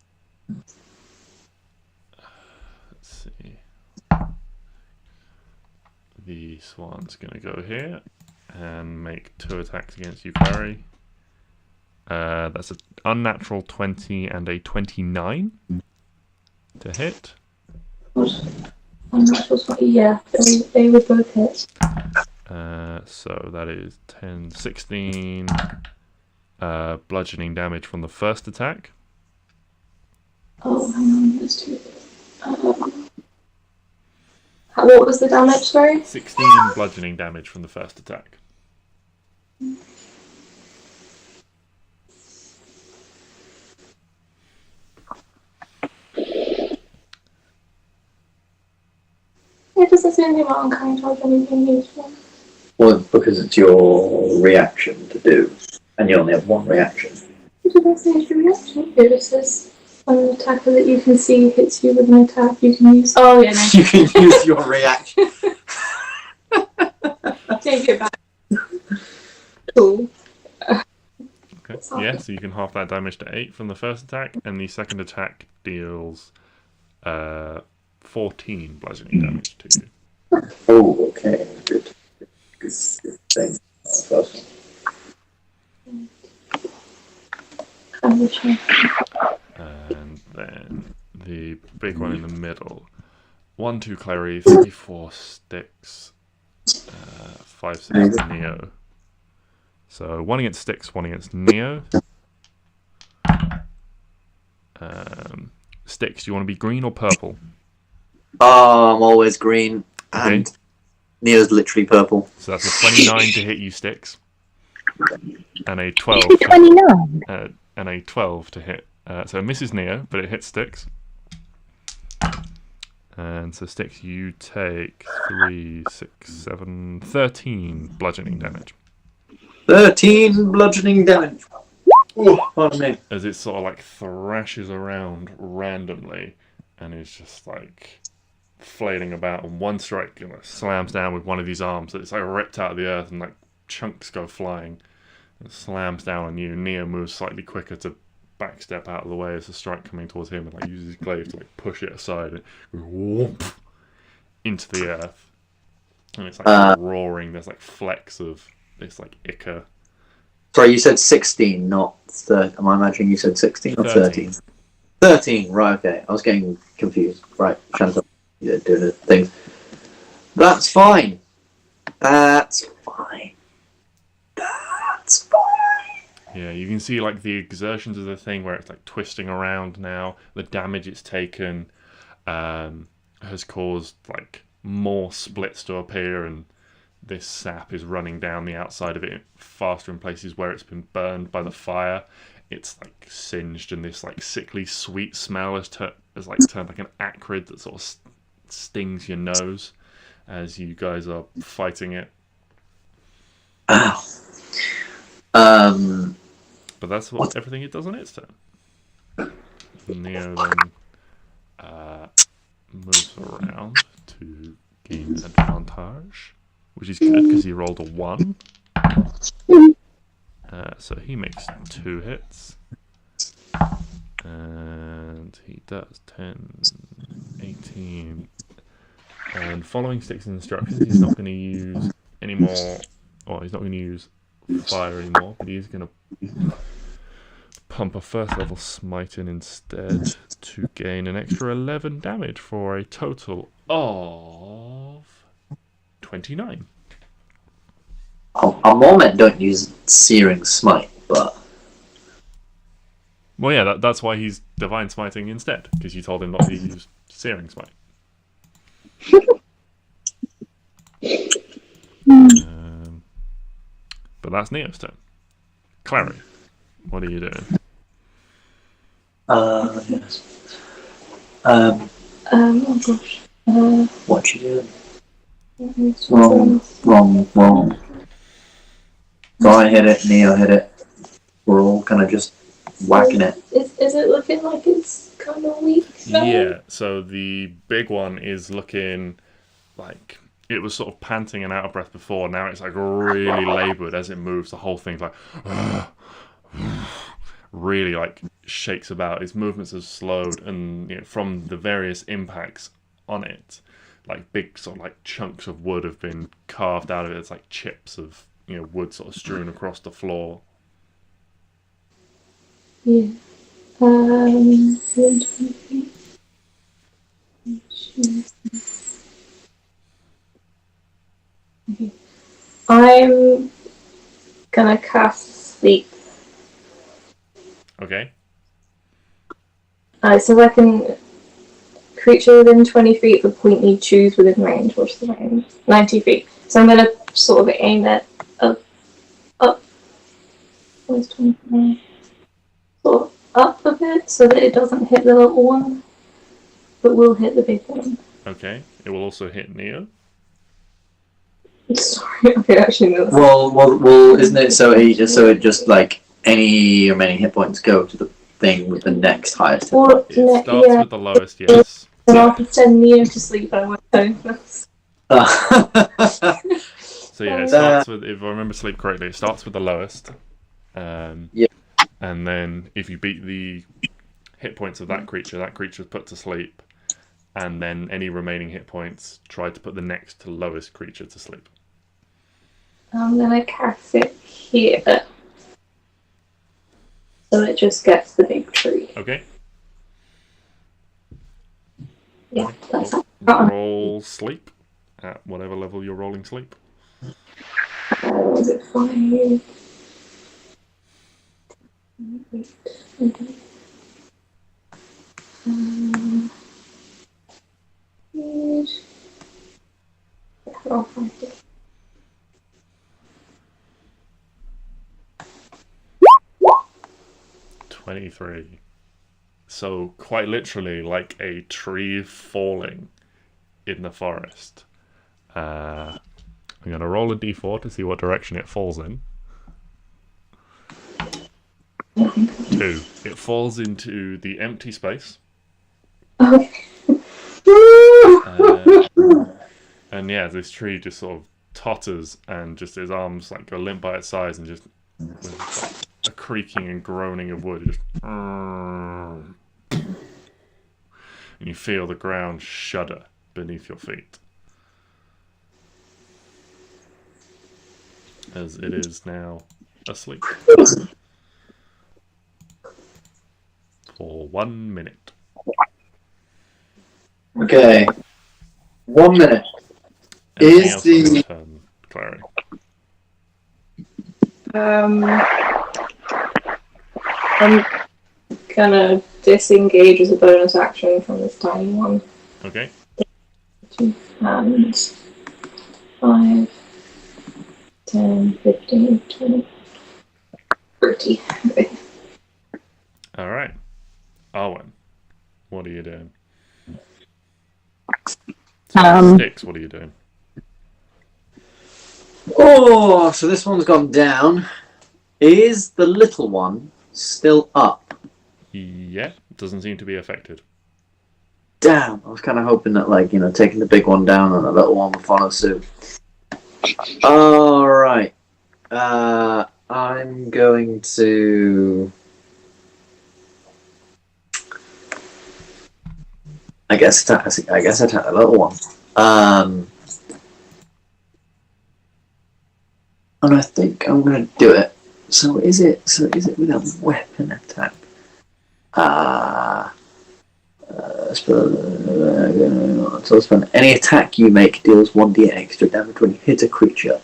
let's see. The swan's going to go here and make 2 attacks against you, Klari. That's an unnatural 20 and a 29 to hit. Yeah, they would both hit. So that is 10, 16 bludgeoning damage from the first attack. Oh, hang on, there's 2. What was the damage, sorry? 16 bludgeoning damage from the first attack. It doesn't say anything about unkind charge or anything useful. Well, because it's your reaction to do, and you only have one reaction. What did I say is your reaction? It just says when an attacker that you can see hits you with an attack, you can use. Oh, yeah, no. You can use your reaction. Take it back. Cool. Okay. Yeah, so you can half that damage to 8 from the first attack, and the second attack deals 14 bludgeoning damage to you. Oh, okay, good. Good thing. First And then the big one in the middle. 1, 2 Klari, 3, 4 Stix, 5, 6 Neo. So 1 against Stix, 1 against Neo. Stix, do you want to be green or purple? Oh, I'm always green, and Neo's literally purple. So that's a 29 to hit you, Stix, and a 12. 29. And a 12 to hit. So it misses Neo, but it hits Stix. And so Stix, you take 3, 6, 7, 13 bludgeoning damage. 13 bludgeoning damage. Oh, pardon me. As it sort of like thrashes around randomly and is just like flailing about, and one strike slams down with one of these arms that it's like ripped out of the earth and like chunks go flying. It slams down on you. Neo moves slightly quicker to backstep out of the way as the strike coming towards him, and like uses his glaive to like push it aside and whoomp into the earth. And it's like roaring. There's like flecks of this like ichor. Sorry, you said 16, not 30. Am I imagining you said 16 or 13? 13, right, okay. I was getting confused. Right, Chantal, you're doing a thing. That's fine. That's fine. That's fine. Yeah, you can see like the exertions of the thing where it's like twisting around now. The damage it's taken has caused like more splits to appear, and this sap is running down the outside of it faster in places where it's been burned by the fire. It's like singed, and this like sickly sweet smell has turned like an acrid that sort of stings your nose as you guys are fighting it. Ow. But that's everything it does on its turn. Neo then moves around to gain advantage, which is good because he rolled a 1. So he makes 2 hits. And he does 10, 18. And following Stix's instructions, he's not going to use any more. Well, he's not going to use fire anymore, but he's going to pump a first level smite in instead to gain an extra 11 damage for a total of 29. Our Mormet don't use Searing Smite, but... Well, yeah, that's why he's Divine Smiting instead, because you told him not to use Searing Smite. But that's Neo's turn. Klari, what are you doing? Yes. Oh gosh. What you doing? Wrong. So I hit it, Neo hit it. We're all kind of just whacking it. Is it looking like it's kind of weak now? Yeah, so the big one is looking like it was sort of panting and out of breath before. Now it's like really laboured as it moves. The whole thing's like really like shakes about. Its movements have slowed, and from the various impacts on it, like big sort of like chunks of wood have been carved out of it. It's like chips of wood sort of strewn across the floor. Yeah. 120. Okay. I'm gonna cast Sleep. Okay. So I can creature within 20 feet of the point you choose within range. What's the range? 90 feet. So I'm gonna sort of aim it up. Where's 25? Sort of up a bit so that it doesn't hit the little one, but will hit the big one. Okay. It will also hit Neo. Sorry, okay, actually no. Well, isn't it so it just like any remaining hit points go to the thing with the next highest hit point? It starts with the lowest, yes. And I'll send Neo to sleep. I won't know. So yeah, it starts with, if I remember sleep correctly, it starts with the lowest. Yeah. And then if you beat the hit points of that creature's put to sleep. And then any remaining hit points, try to put the next to lowest creature to sleep. I'm gonna cast it here. So it just gets the big tree. Okay. Yeah, that's Roll sleep at whatever level you're rolling sleep. Was it 5? I'll find it. "23." So quite literally, like a tree falling in the forest. I'm gonna roll a d4 to see what direction it falls in. 2. It falls into the empty space. Okay. And yeah, this tree just sort of totters and just his arms like go limp by its sides and just with like a creaking and groaning of wood. Just, and you feel the ground shudder beneath your feet. As it is now asleep. For 1 minute. Okay. 1 minute. Anything Is else on your the turn, Clary? I'm gonna disengage as a bonus action from this tiny one. Okay. 2 hands. 5, 10, 15, 20, 30. Okay. Alright. Arwen, what are you doing? Stix, what are you doing? Oh, so this one's gone down. Is the little one still up? Yeah, doesn't seem to be affected. Damn, I was kind of hoping that, like, you know, taking the big one down and the little one would follow suit. Alright. I'm going to... I guess attack the little one. And I think I'm going to do it. So is it with a weapon attack? So spend any attack you make deals 1d extra damage when you hit a creature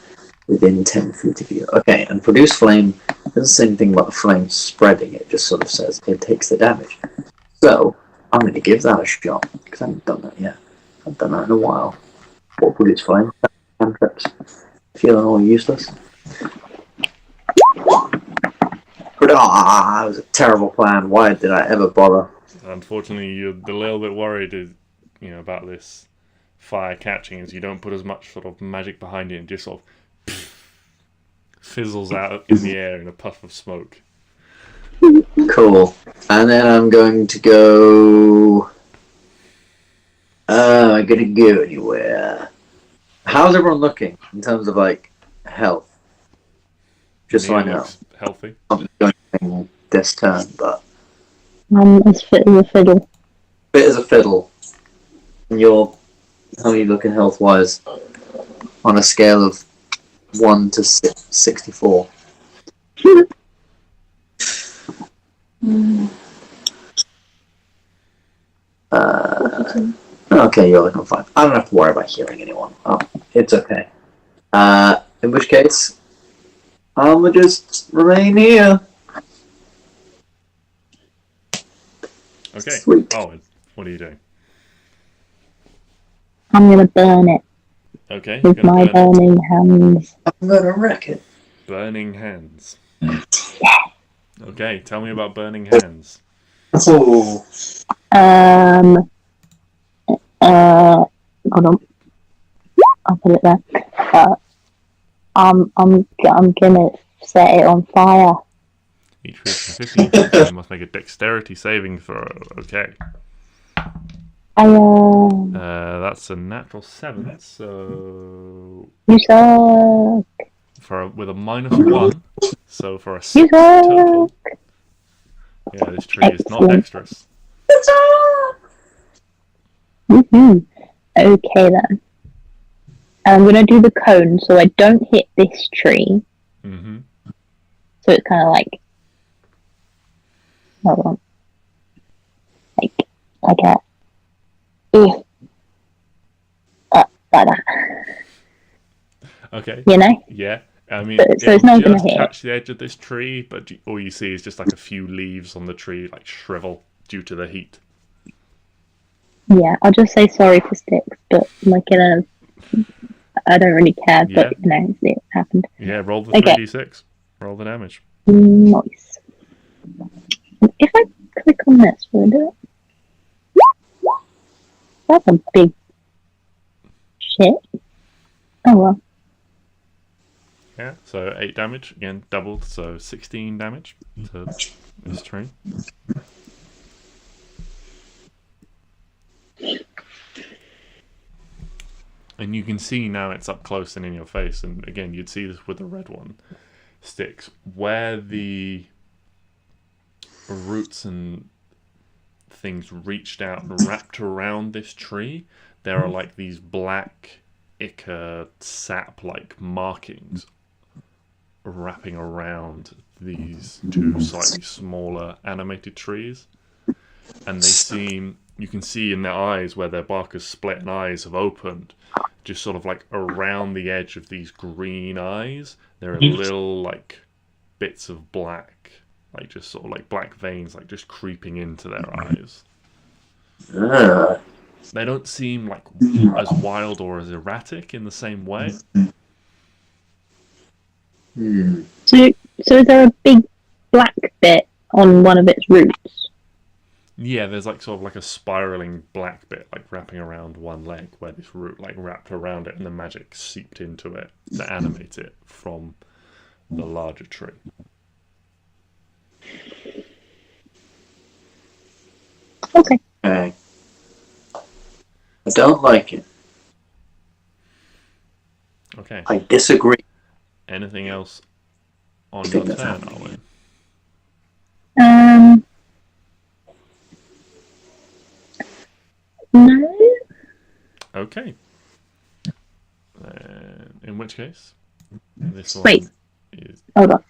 within 10 feet of you. Okay, and produce flame doesn't say anything about the flame spreading, it just sort of says it takes the damage. So, I'm going to give that a shot, because I haven't done that yet. I haven't done that in a while. What produce flame? Cantrips. Feeling all useless. But, that was a terrible plan. Why did I ever bother? Unfortunately, you're a little bit worried, about this fire catching, as you don't put as much sort of magic behind it, and just sort of fizzles out in the air in a puff of smoke. Cool. And then I'm going to go... I'm going to go anywhere. How's everyone looking in terms of, like, health? Just so I Neo know. looks healthy. I'm not doing this turn, but... As fit as a fiddle. Fit as a fiddle. And you're... How are you looking health-wise? On a scale of 1 to 64. Okay, you're looking fine. I don't have to worry about healing anyone. Oh, it's okay. In which case, I'll just remain here. Okay. Sweet. Arwen, what are you doing? I'm gonna burn it Okay. with my burning hands. I'm gonna wreck it. Burning hands. Okay, tell me about burning hands. Oh. Hold on. I'll put it there. I'm gonna set it on fire. Each creature 15 feet must make a dexterity saving throw. Okay. That's a natural 7, so You suck. with a -1, so for a 6 You suck. total. Yeah, this tree is not Excellent. dexterous. Woohoo. Okay then. I'm gonna do the cone so I don't hit this tree. Mm-hmm. So it's kind of like, hold on, like a, like that. Okay. You know. Yeah. I mean, So it's not it'll gonna just hit. touch the edge of this tree, but all you see is just like a few leaves on the tree like shrivel due to the heat. Yeah, I'll just say sorry for Stix, but like I don't really care, Yeah. but it happened. Yeah, roll the Okay. 3d6. Roll the damage. Nice. If I click on this, will it do it? That's a big shit. Oh well. Yeah, so 8 damage. Again, doubled, so 16 damage to this tree. And you can see now it's up close and in your face. And again, you'd see this with the red one. Stix. Where the roots and things reached out and wrapped around this tree, there are like these black ichor sap-like markings wrapping around these two slightly smaller animated trees. And they seem, you can see in their eyes where their bark has split and eyes have opened, just sort of like around the edge of these green eyes, there are little like bits of black, like just sort of like black veins, like just creeping into their eyes. They don't seem like as wild or as erratic in the same way. So is there a big black bit on one of its roots? Yeah, there's like sort of like a spiraling black bit like wrapping around one leg where this root like wrapped around it and the magic seeped into it to animate it from the larger tree. Okay. Okay. I don't like it. Okay. I disagree. Anything else on your turn, Arwen? No. Okay. In which case, this one Wait. is... Hold on.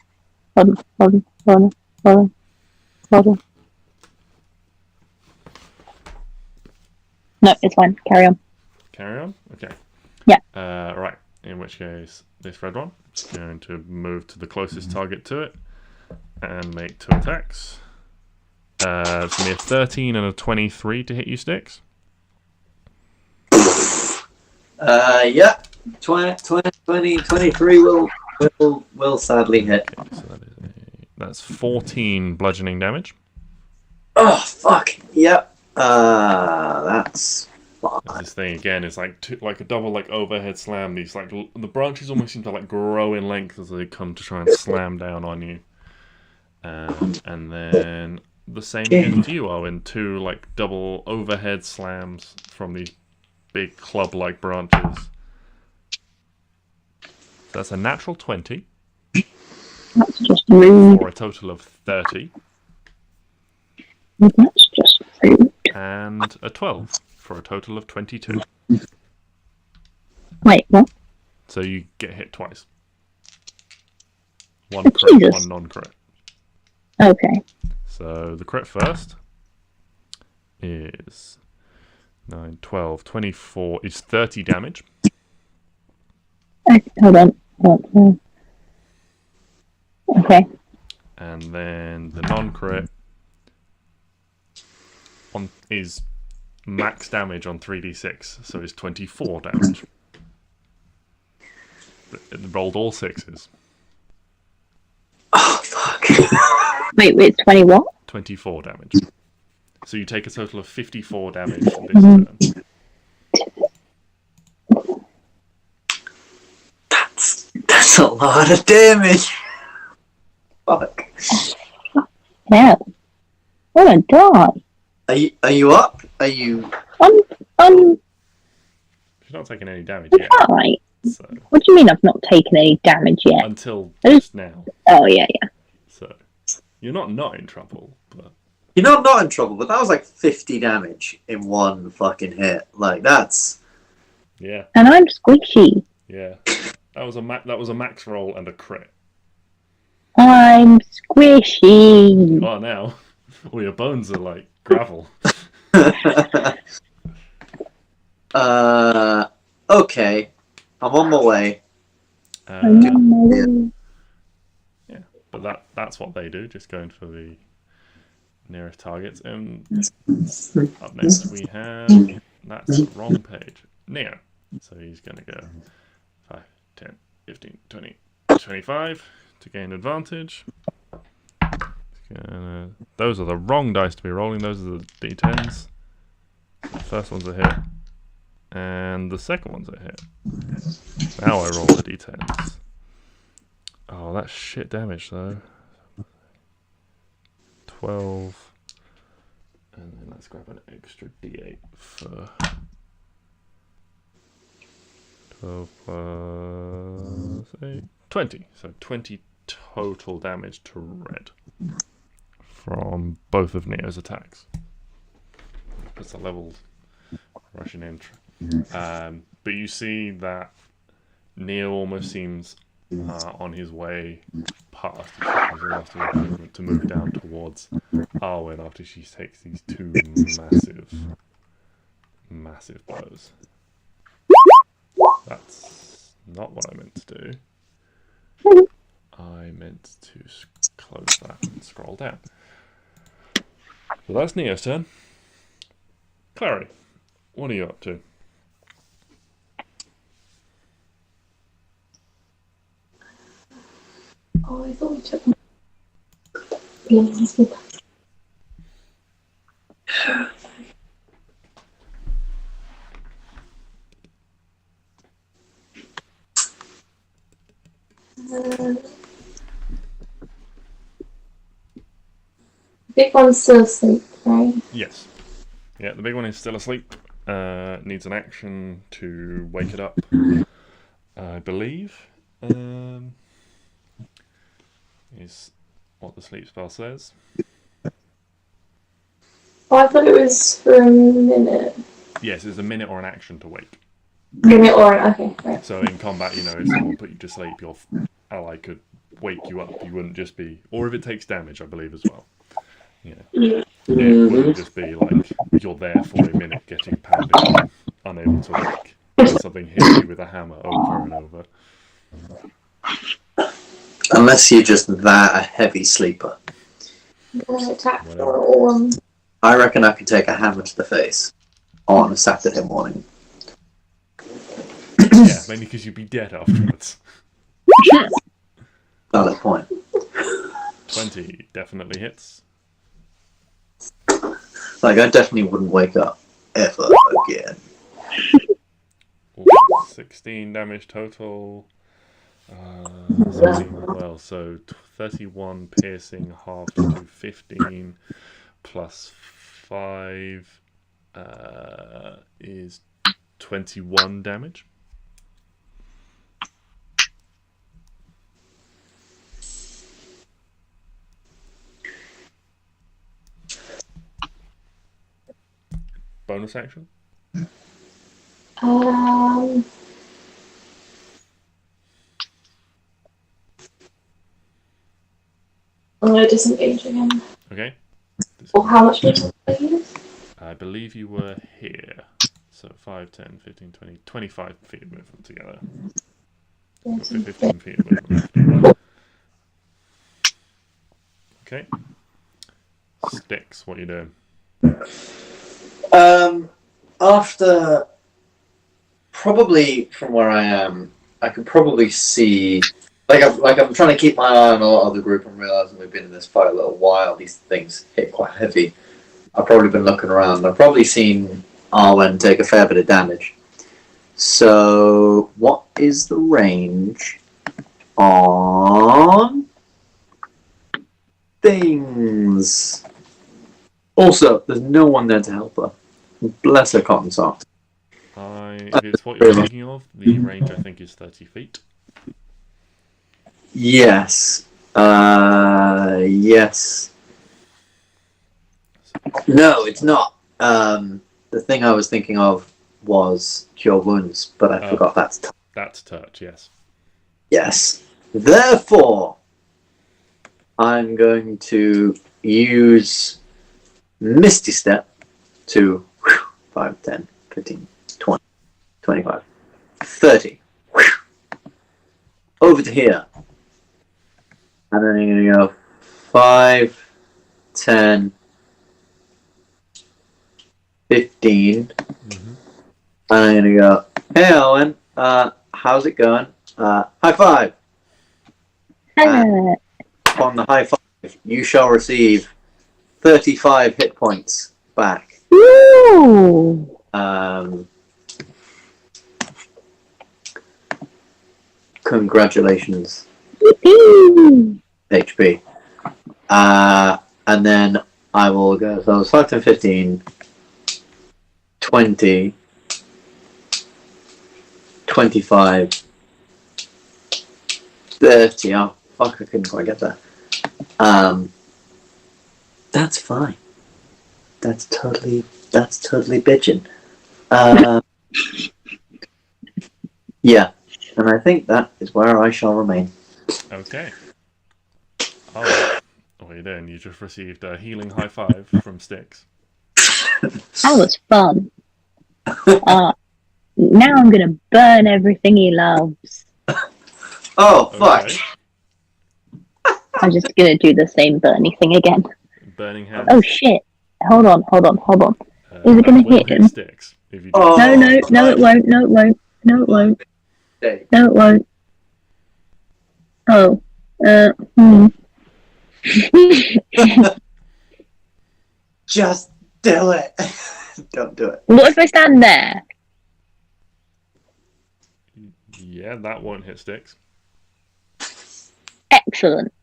No, it's fine. Carry on. Carry on? Okay. Yeah. Right. In which case, this red one is going to move to the closest target to it and make 2 attacks. It's going to be a 13 and a 23 to hit you, Stix. Yeah. 23 will sadly hit. Okay, so that's 14 bludgeoning damage. Oh, fuck. Yep. That's fine. This thing again is like a double like overhead slam. These like the branches almost seem to like grow in length as they come to try and slam down on you. And then the same again to you, Arwen. 2 like double overhead slams from these big club-like branches. So that's a natural 20 That's just rude. for a total of 30, That's just rude. and a 12 for a total of 22. Wait, what? So you get hit twice. One crit, Jesus. one non-crit. Okay. So the crit first is 9, 12, 24 is 30 damage. Hold on. Okay. And then the non-crit is max damage on 3d6, so it's 24 damage. It rolled all 6s. Oh, fuck. Wait, it's 20 what? 24 damage. So you take a total of 54 damage this turn. That's a lot of damage. Fuck. Yeah. I wanna die. Are you up? Are you? She's not taking any damage I'm yet. fine. So, What do you mean I've not taken any damage yet? until just now. Oh, yeah. So you're not in trouble, but You're not in trouble, but that was like 50 damage in one fucking hit. Like that's. yeah. And I'm squishy. Yeah, that was a max roll and a crit. I'm squishy. Oh, now all your bones are like gravel. Okay, I'm on my way. Yeah, but that's what they do. Just going for the nearest targets. Up next we have, that's the wrong page, Neo. So he's going to go 5, 10, 15, 20, 25 to gain advantage. Those are the wrong dice to be rolling. Those are the d10s. The first one's a hit. And the second one's a hit. Now I roll the d10s. Oh, that's shit damage though. 12. And then let's grab an extra d8 for 12 plus 8. 20. So 20 total damage to red from both of Neo's attacks. That's a leveled Russian entry. But you see that Neo almost seems on his way past his last movement to move down towards Arwen after she takes these two massive blows. That's not what I meant to do. I meant to close that and scroll down. So that's Neo's turn. Klari, what are you up to? Oh, I thought we took my lines with that. Big one's still asleep, right? Yes. Yeah, the big one is still asleep. Needs an action to wake it up, I believe. Is what the sleep spell says. Oh, I thought it was for a minute. Yes, it's a minute or an action to wake. Minute or okay, right. So in combat, if someone put you to sleep, your ally could wake you up. You wouldn't just be, or if it takes damage, I believe as well. It wouldn't just be like you're there for a minute getting pounded, unable to wake. Something hits you with a hammer over and over. Unless you're just that a heavy sleeper. Attack Whatever. or I reckon I could take a hammer to the face on a Saturday morning. Yeah, mainly because you'd be dead afterwards. Valid point. 20 definitely hits. Like, I definitely wouldn't wake up ever again. 16 damage total. 16 well, so 31 piercing, halved to 15, plus 5 is 21 damage. Bonus action? I'm going to disengage again. Okay. Or how much did I use? I believe you were here. So 5, 10, 15, 20, 25 feet of movement together. 15 feet of movement. Okay. Stix, what are you doing? After, probably from where I am, I could probably see, I'm trying to keep my eye on a lot of the group and realising we've been in this fight a little while. These things hit quite heavy. I've probably been looking around. I've probably seen Arwen take a fair bit of damage. So, what is the range on things? Also, there's no one there to help her. Bless her cotton socks. If it's what you're thinking of, the range I think is 30 feet. Yes. Yes. No, it's not. The thing I was thinking of was Cure Wounds, but I forgot that's That's touch, yes. Yes. Therefore, I'm going to use Misty Step to 5, 10, 15, 20, 25, 30. Over to here. And then I'm going to go 5, 10, 15. Mhm. And I'm gonna go, hey Owen, how's it going? High five! Upon the high five, you shall receive 35 hit points back. Ooh. Congratulations, Yippee. HP. And then I will go, so it's 5, 10, 15, 20, 25, 30. Oh, fuck, I couldn't quite get that. That's fine. That's totally bitchin'. Yeah, and I think that is where I shall remain. Okay. Oh, what are you doing? You just received a healing high five from Stix. That was fun. Now I'm gonna burn everything he loves. Oh, fuck. Okay. I'm just gonna do the same burning thing again. Burning hands. Oh shit! Hold on. Is it gonna will hit him? Stix if you do. Oh. No, it won't. No, it won't. No, it won't. Okay. No, it won't. Oh. Just do it. Don't do it. What if I stand there? Yeah, that won't hit Stix. Excellent.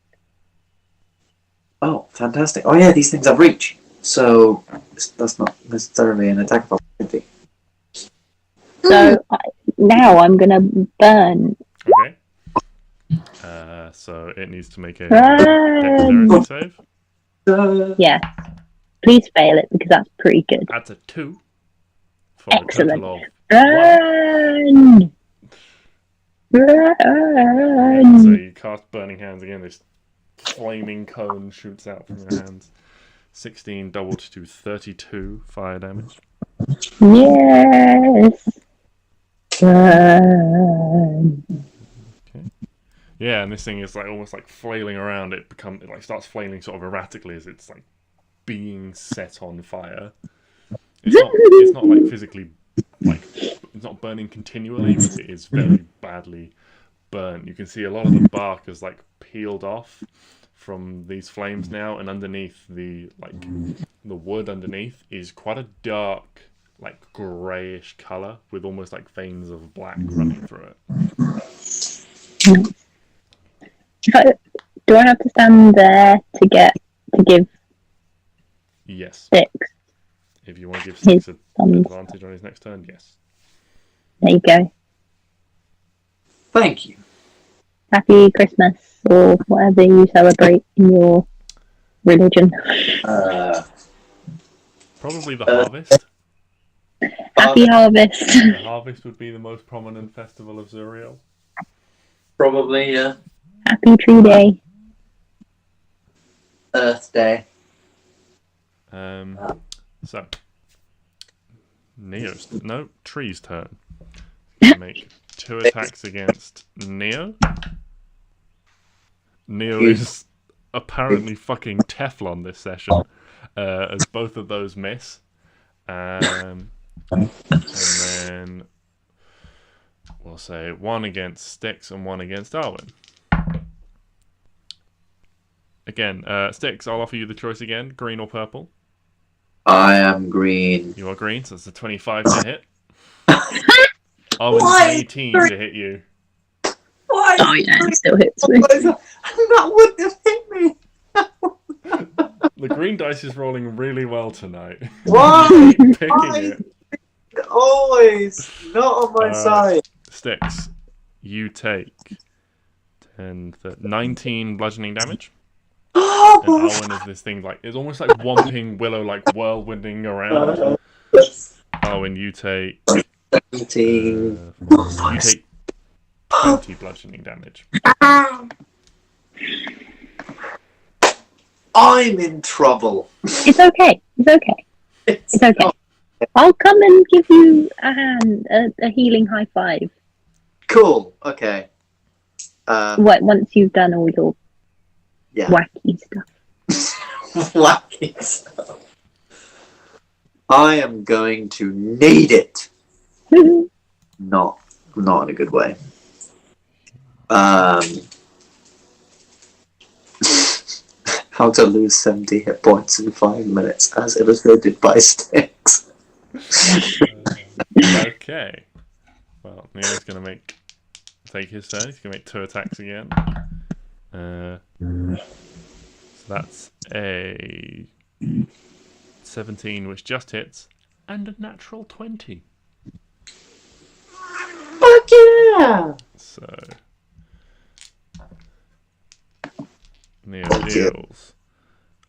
Oh, fantastic. Oh yeah, these things have reach. So that's not necessarily an attack of opportunity. So now I'm gonna burn. Okay. So it needs to make a dexterity save. Yeah. Please fail it because that's pretty good. That's a 2 for Excellent. a total of Burn! Burn! So you cast Burning Hands again. This flaming cone shoots out from your hands. 16 doubled to 32 fire damage. Yes. Burn. Okay. Yeah, and this thing is like almost like flailing around. It like starts flailing sort of erratically as it's like being set on fire. It's not like physically like it's not burning continually, but it is very badly burnt. You can see a lot of the bark is like peeled off from these flames now, and underneath the wood underneath is quite a dark, like greyish colour with almost like veins of black running through it. Do I have to stand there to give Yes. Stix? If you want to give Stix an advantage on his next turn, yes. There you go. Thank you. Happy Christmas or whatever you celebrate in your religion. Probably the harvest. Happy harvest. The harvest would be the most prominent festival of Zuriel. Probably, yeah. Happy Tree Day. Earth Day. So Tree's turn. Make 2 attacks against Neo. Neo is apparently fucking Teflon this session, as both of those miss. And then we'll say 1 against Stix and 1 against Arwen. Again, Stix, I'll offer you the choice again, green or purple. I am green. You are green, so it's a 25 to hit. Arwen's 18 to hit you. Why? Oh yeah, it still hits me. That wouldn't have hit me. The green dice is rolling really well tonight. Why? Picking Why? it. Always not on my side. Stix, you take 19 bludgeoning damage. Oh, And Arwen is this thing like it's almost like Whomping Willow, like whirlwinding around. Arwen, you take 17. you take 20 bludgeoning damage. I'm in trouble. It's okay. It's okay. I'll come and give you a hand, a healing high five. Cool. Okay. Once you've done all your Yeah. wacky stuff. Wacky stuff. I am going to need it. Not in a good way. How to lose 70 hit points in 5 minutes, as illustrated by Stix. Okay. Well, Neo's going to take his turn. He's going to make 2 attacks again. So that's a 17, which just hits, and a natural 20. Fuck yeah! So Neo deals.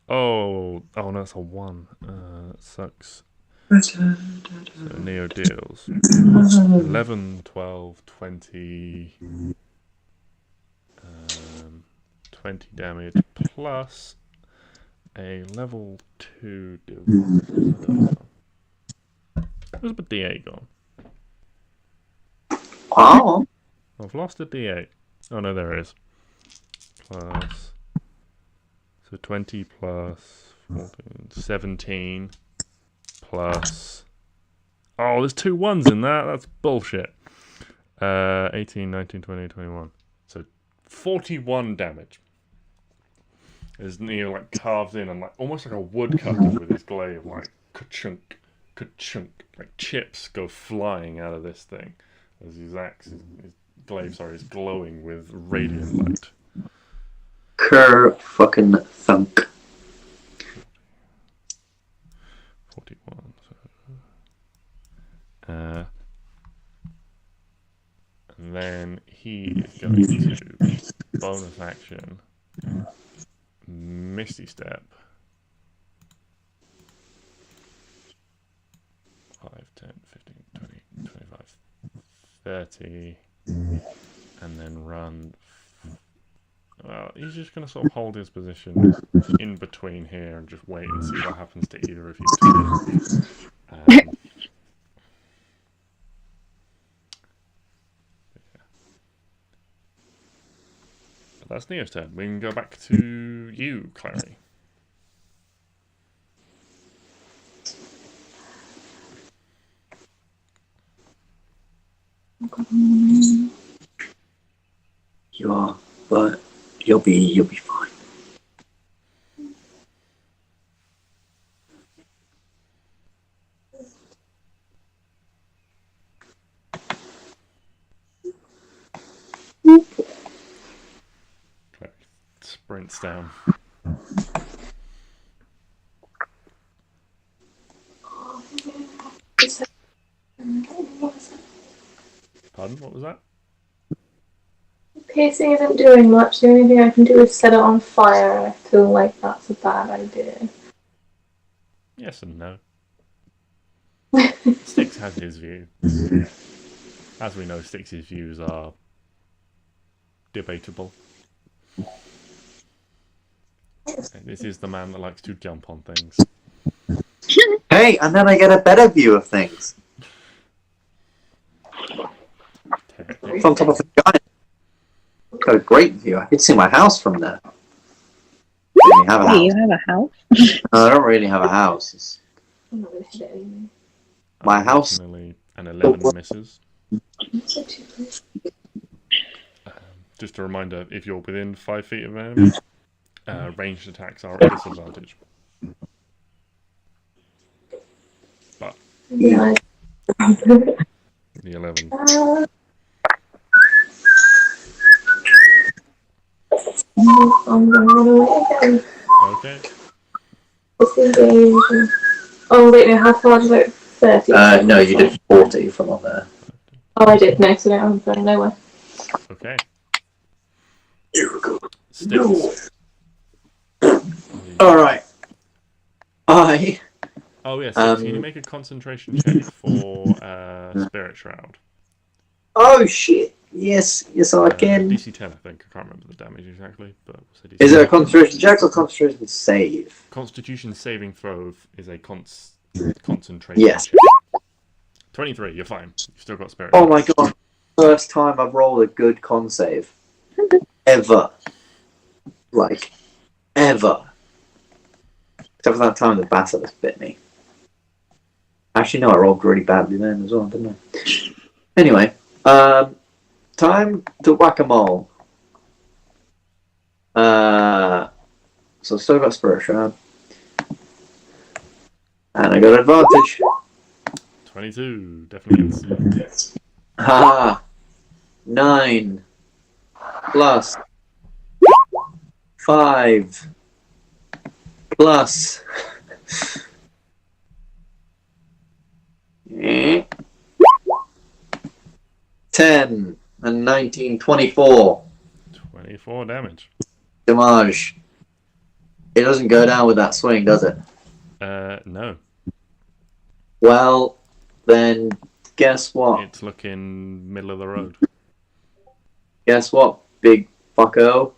Oh no, it's a 1. That sucks. So Neo deals 11, 12, 20, 20 damage plus a level 2 deal. Where's my D8 gone? Oh. I've lost a D8. Oh no, there it is. Plus. So 20 plus 14, 17 plus. Oh, there's 2 1s in that. That's bullshit. 18, 19, 20, 21. So 41 damage. As Neo like carves in and like almost like a woodcutter with his glaive, like ka-chunk, ka-chunk, like chips go flying out of this thing as his glaive is glowing with radiant light. Fucking thunk. 41. And then he is going to bonus action Misty Step. 5, 10, 15, 20, 25, 30. And then run. Well, he's just going to sort of hold his position in between here and just wait and see what happens to either of you two. But that's Neo's turn. We can go back to you, Klari. You are, but you'll be fine. Klari sprints down. Pardon, what was that? Piercing isn't doing much. The only thing I can do is set it on fire. I feel like that's a bad idea. Yes and no. Stix has his view. As we know, Stix's views are debatable. This is the man that likes to jump on things. Hey, and then I get a better view of things. It's on top of a giant. Got a great view. I can see my house from there. Really have a house. You have a house? No, I don't really have a house. I'm not going to hit it anyway. My house. Unfortunately, an 11 misses. Just a reminder, if you're within 5 feet of an enemy, ranged attacks are at disadvantage. But Yeah. the 11. I'm going to run away again. Okay. Disengage. Oh, wait, no, how far did it? 30? No, you did 40 from on there. Oh, I did. No, so I'm going nowhere. Okay. Here we go. Stix. Alright. Oh yes, can you make a concentration check for Spirit Shroud? Oh shit! Yes, I can. DC 10, I think. I can't remember the damage exactly, but we'll say DC Is it 10. a concentration check or concentration save? Constitution saving throw is a concentration Yes. check. 23, you're fine. You've still got Spirit. Oh my god. First time I've rolled a good con save. Ever. Like, ever. Except for that time the basilisk bit me. Actually, no, I rolled really badly then as well, didn't I? Anyway, time to whack-a-mole. So still got Spirit Shroud. And I got advantage. 22, definitely hits. Haha. 9 plus 5 plus 10 and 19, 24 24 damage. damage. It doesn't go down with that swing, does it? No. Well, then guess what? It's looking middle of the road. Guess what, big fucko?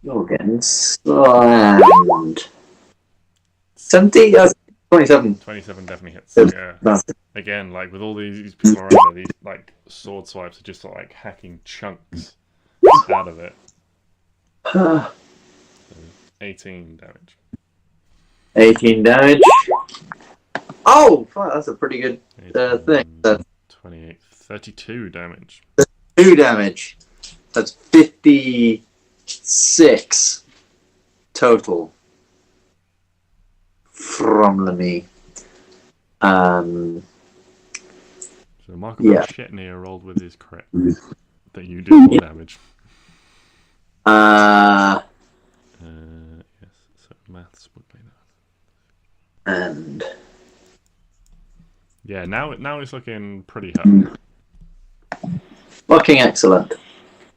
You're getting slammed. 70? 27. 27 definitely hits. Yes. Yeah. No. Again, like with all these people around there, these like sword swipes are just like hacking chunks out of it. 18 damage. 18 damage. Oh, fuck, that's a pretty good thing. That's 28, 32 damage. 2 damage. That's 56 total from me. So Michael Yeah. Shetner rolled with his crit that you did more damage. Yes, so maths would be that. And Yeah, now it's looking pretty hurt. fucking excellent.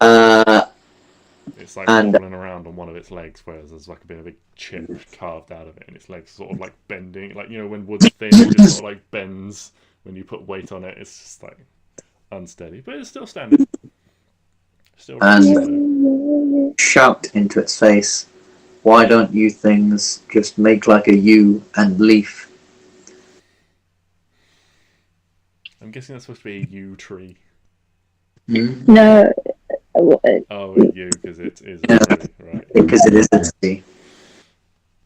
It's like And- wobbling around on one of its legs, whereas there's like a bit of a chip carved out of it, and its legs sort of like bending, like you know when wood's thin, it just sort of like bends when you put weight on it. It's just like unsteady, but it's still standing. Still. And- shout into its face, why don't you things just make like a U and leaf? I'm guessing that's supposed to be a yew tree. No. Oh, a yew because it is a tree, right? Because it is a tree.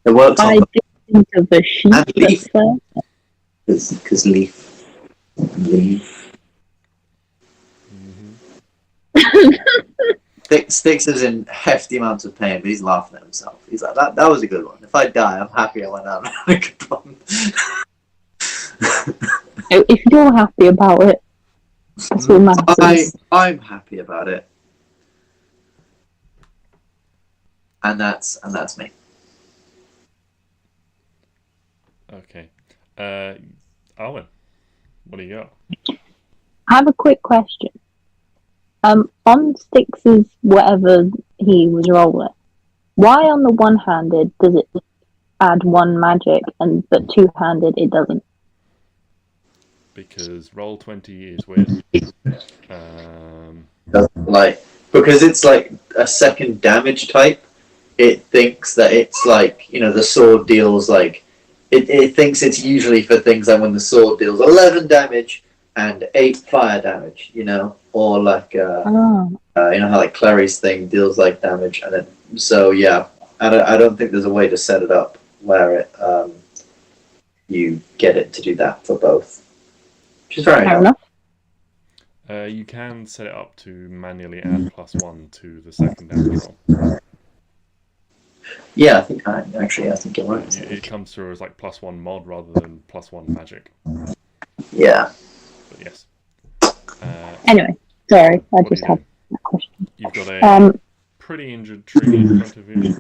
It works I on did think of a sheep And at leaf. first. because leaf. Leaf. Stix is in hefty amounts of pain, but he's laughing at himself. He's like, that was a good one. If I die, I'm happy I went out and had a good one. If you're happy about it, that's what matters. I'm happy about it. And that's me. Okay. Arwen, what do you got? I have a quick question. On Stix's whatever he was rolling, why on the one-handed does it add 1 magic, but two-handed it doesn't? Because roll 20 is weird. Because it's like a second damage type, it thinks that it's like, the sword deals like, it thinks it's usually for things like when the sword deals 11 damage and 8 fire damage, or like, Oh. how like Clary's thing deals like damage, and then, so yeah, I don't think there's a way to set it up where it, you get it to do that for both. Which is very Fair nice. enough. You can set it up to manually add +1 to the second damage roll. Yeah, I think you're right. It comes through as like +1 mod rather than +1 magic. Yeah. But yes. Anyway, sorry, I What just do have a question. You've got a pretty injured tree in front of you.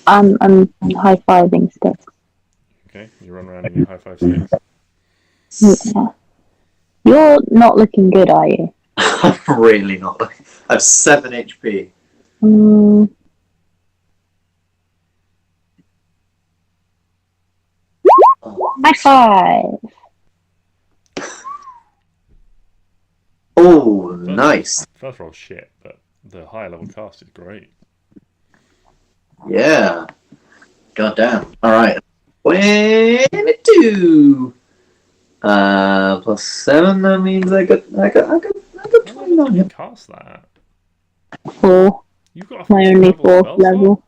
I'm high-fiving Stix. Okay, you run around and you high-five Stix. Yeah. You're not looking good, are you? I'm really not. I have 7 HP. High five! Oh, nice. First roll shit, but the higher level cast is great. Yeah. Goddamn. Alright. 22. Plus 7, that means I got How 29. did you cast that? 4. You've got a My only level 4th spell level.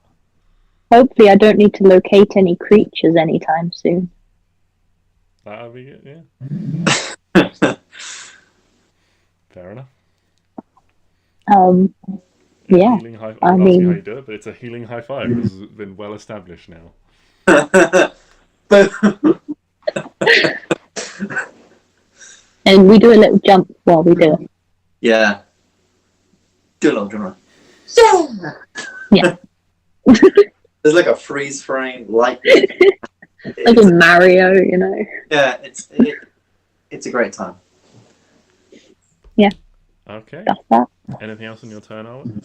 Hopefully, I don't need to locate any creatures anytime soon. That'll be it, yeah. Fair enough. Yeah. Healing high. I I'll see how mean- you do it, but it's a healing high five. This has been well established now. And we do a little jump while we do it. Yeah. Do a little drum. Yeah. There's like a freeze frame, like Like a Mario, you know. yeah, it's a great time. Okay. That's that. Anything else on your turn, Arwen?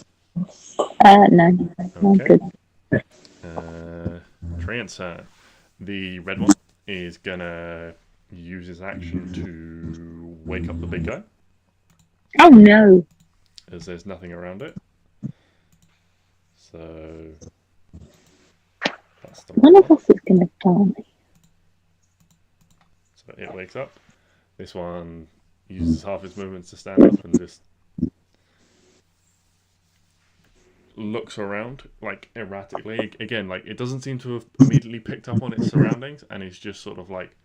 No. I'm Okay. good. Treant's turn. The red one is gonna use his action to wake up the big guy, Oh no. as there's nothing around it. So that's the One one. of us is gonna die. So it wakes up. This one uses half its movements to stand up and just looks around like erratically. Again, like it doesn't seem to have immediately picked up on its surroundings, and it's just sort of like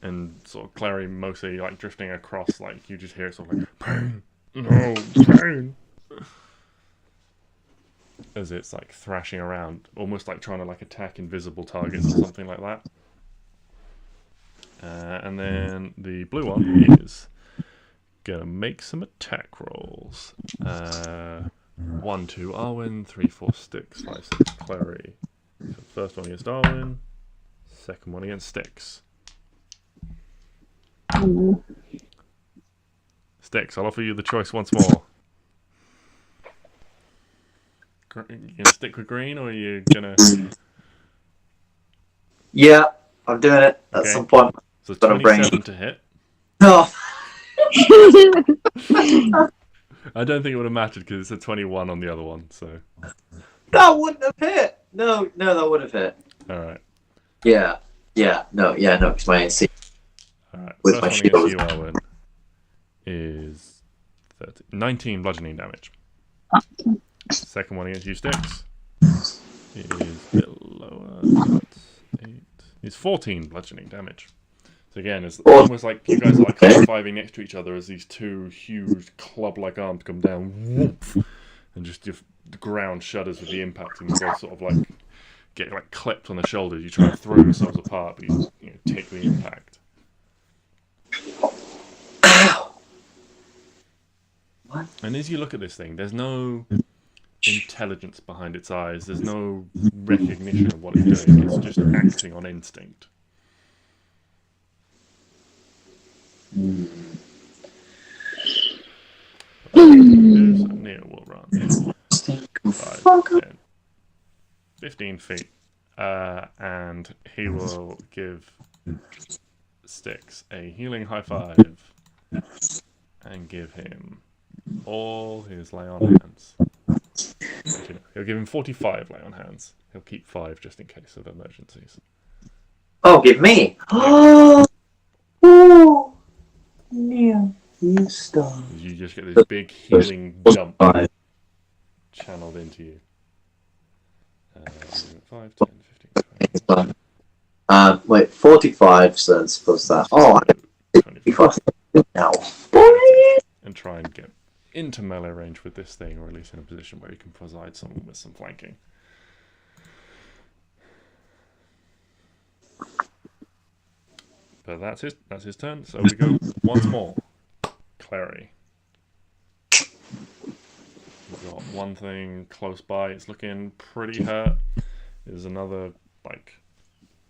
and sort of Klari mostly like drifting across, like you just hear it sort of like pain, no pain, as it's like thrashing around, almost like trying to like attack invisible targets or something like that. And then the blue one is gonna make some attack rolls. 1, 2 Arwen, 3, 4 Stix, 5, 6 Klari. So first one against Arwen, second one against Stix. Stix, I'll offer you the choice once more. You gonna stick with green, or are you gonna? Yeah, I'm doing it at Okay. some point. So But I'm 27 to hit. No. I don't think it would have mattered because it's a 21 on the other one. So That wouldn't have hit. No, that would have hit. all right, Yeah, no, because my AC. all right. With First my one shield. against you, Arwen, is 19 bludgeoning damage. Second one against you, Stix, is a bit lower. That's 8. It's 14 bludgeoning damage. So again, it's almost like you guys are like high-fiving next to each other as these two huge club-like arms come down, whoop, and just the ground shudders with the impact, and you both sort of like get like clipped on the shoulders. You try to throw yourselves apart, but you take the impact. Ow! What? And as you look at this thing, there's no intelligence behind its eyes. There's no recognition of what it's doing. It's just acting on instinct. So Neo will run 5, 10, 15 feet, and he will give Stix a healing high five and give him all his lay on hands. Actually, no, he'll give him 45 lay on hands. He'll keep 5 just in case of emergencies. Oh, give me. Oh, yeah. You star. You just get this big healing jump channeled into you. 5, 10, 15, 20. Wait, 45 cents plus that. Oh, I 25. now. And try and get into melee range with this thing, or at least in a position where you can provide someone with some flanking. But that's his turn. So we go once more. Klari. We've got one thing close by. It's looking pretty hurt. There's another like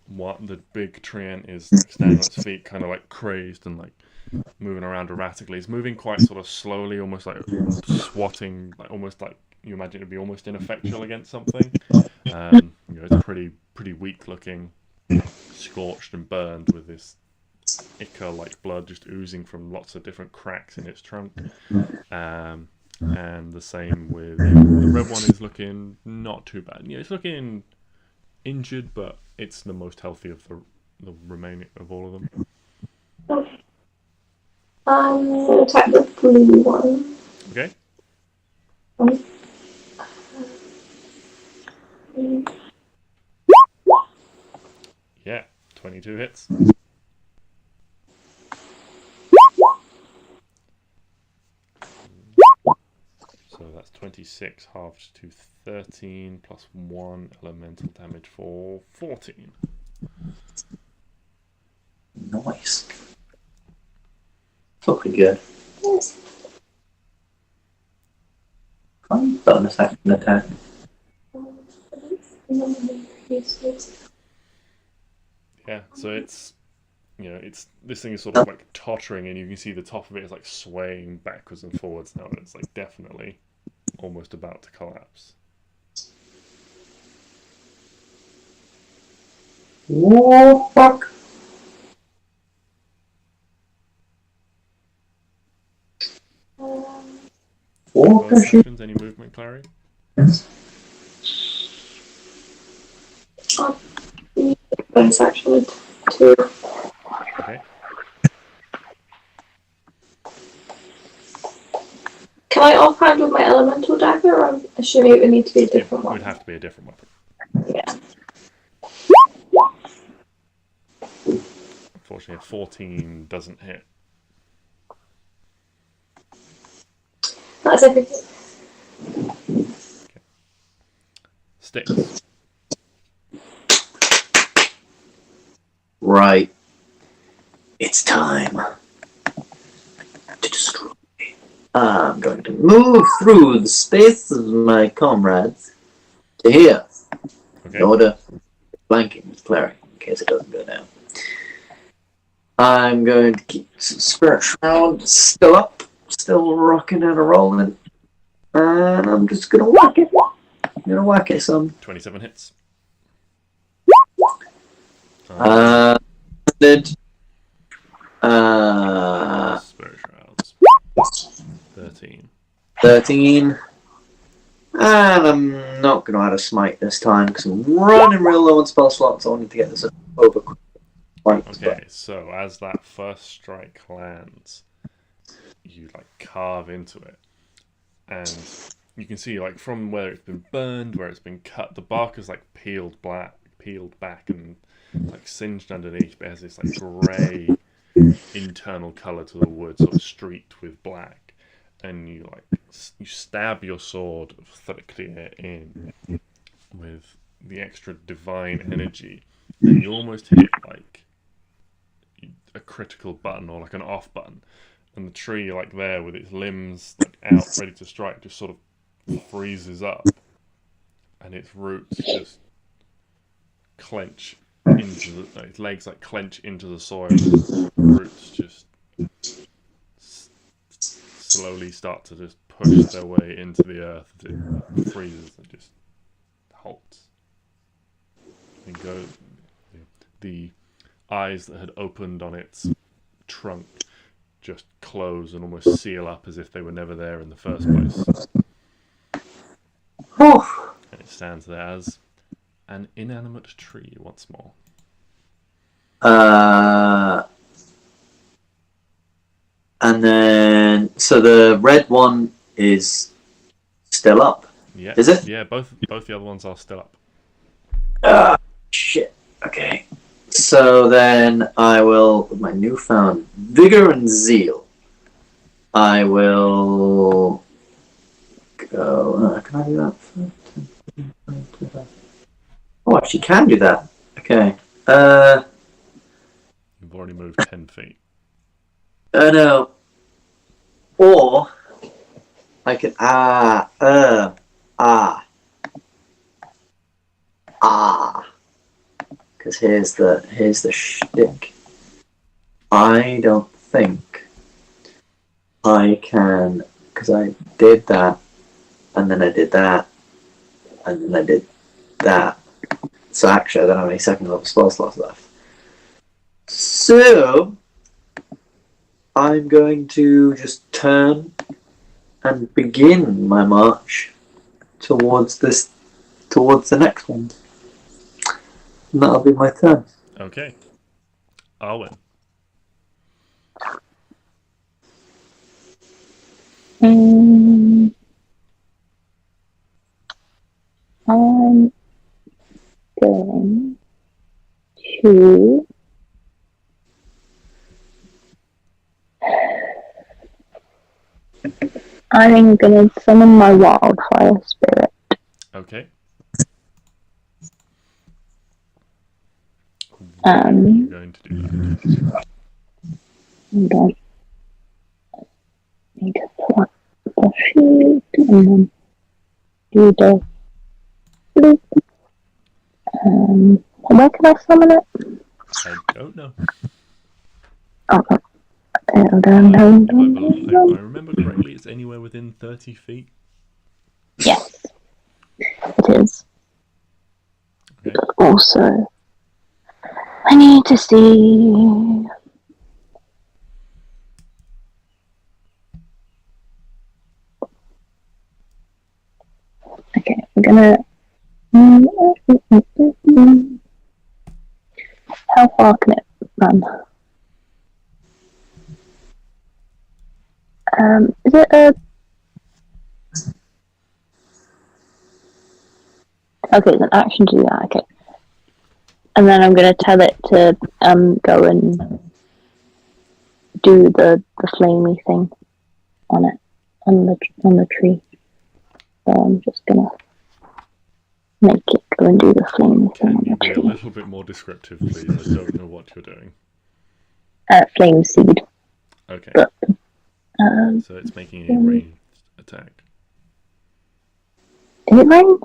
what the big treant is standing on its feet, kind of like crazed and like moving around erratically. It's moving quite sort of slowly, almost like swatting, like almost like you imagine it'd be almost ineffectual against something. It's pretty weak looking, scorched and burned with this ichor like blood just oozing from lots of different cracks in its trunk. And the same with the red one is looking not too bad. It's looking injured, but it's the most healthy of the remaining of all of them. I'm gonna attack the blue one. 22 hits. So that's 26 halved to 13 plus 1 elemental damage for 14. Nice. Looking good. Fine. Bonus action attack. Yeah, so it's, you know, it's, this thing is sort of like tottering, and you can see the top of it is like swaying backwards and forwards now, and it's like definitely almost about to collapse. Oh, fuck. Bonus actions, any movement, Klari? Bonus action 2. Okay. Can I offhand with my elemental dagger, or I'm assuming it would need to be a different It one? would have to be a different weapon. Yeah. Unfortunately, a 14 doesn't hit. That's everything. Stix. Right. It's time to destroy. I'm going to move through the space of my comrades to here. Okay. In order flanking with Klari, in case it doesn't go down. I'm going to keep Spirit Shroud still up, still rocking and rolling. And I'm just going to whack it. I'm going to whack it some. 27 hits. Did. Spirit Shrouds. 13. 13. And I'm not going to add a smite this time because I'm running real low on spell slots. I wanted to get this over quick. Okay, so as that first strike lands, you like carve into it, and you can see like from where it's been burned, where it's been cut, the bark is like peeled back, and like singed underneath, but it has this like grey internal colour to the wood, sort of streaked with black, and you stab your sword thickly in with the extra divine energy, and you almost hit like a critical button or like an off button, and the tree like there with its limbs like out ready to strike just sort of freezes up, and its roots just clench into the its legs like clench into the soil, and the roots just slowly start to just push their way into the earth as it freezes and just halts and goes. The eyes that had opened on its trunk just close and almost seal up as if they were never there in the first place. And it stands there as an inanimate tree once more. And then, so the red one is still up. Yeah. Is it? Yeah, both the other ones are still up. Shit. Okay. So then I will, with my newfound vigor and zeal, I will go. Can I do that? Oh, actually, can do that. Okay. You've already moved 10 feet. No. Or I can because here's the shtick. I don't think I can, because I did that, and then I did that, and then I did that. So actually, I don't have any second level spell slots left. So I'm going to just turn and begin my march towards the next one. And that'll be my turn. Okay. Arwen. I'm going to I'm gonna summon my wildfire spirit. Okay. Um, You're going to do that. Hold on. Need to put the sheet and then do the bloop. Where can I summon it? I don't know. Oh, If I remember correctly, it's anywhere within 30 feet. yes, it is. Okay. Also, I need to see. Okay, I'm gonna. How far can it run? Is it a? Okay, it's an action to do that. Okay, and then I'm gonna tell it to go and do the flamey thing on it on the tree. So I'm just gonna make it go and do the flamey thing Can on you the be a tree. little bit more descriptive, please? I don't know what you're doing. Flame seed. Okay. But, So it's making a ranged attack. is it ranged?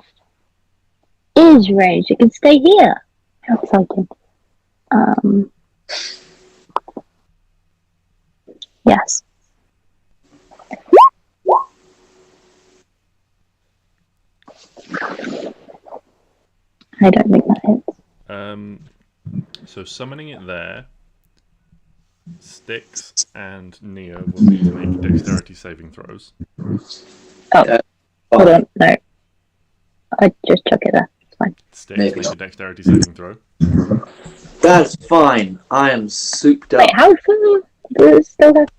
Is ranged. It can stay here. How exciting. Yes. I don't think that hits. So summoning it there, Stix and Neo will need to make dexterity saving throws. Oh, hold on. No. I just chuck it there. It's fine. Stix, Maybe make not. a dexterity saving throw. That's fine. I am souped up. Wait, how far does it still have?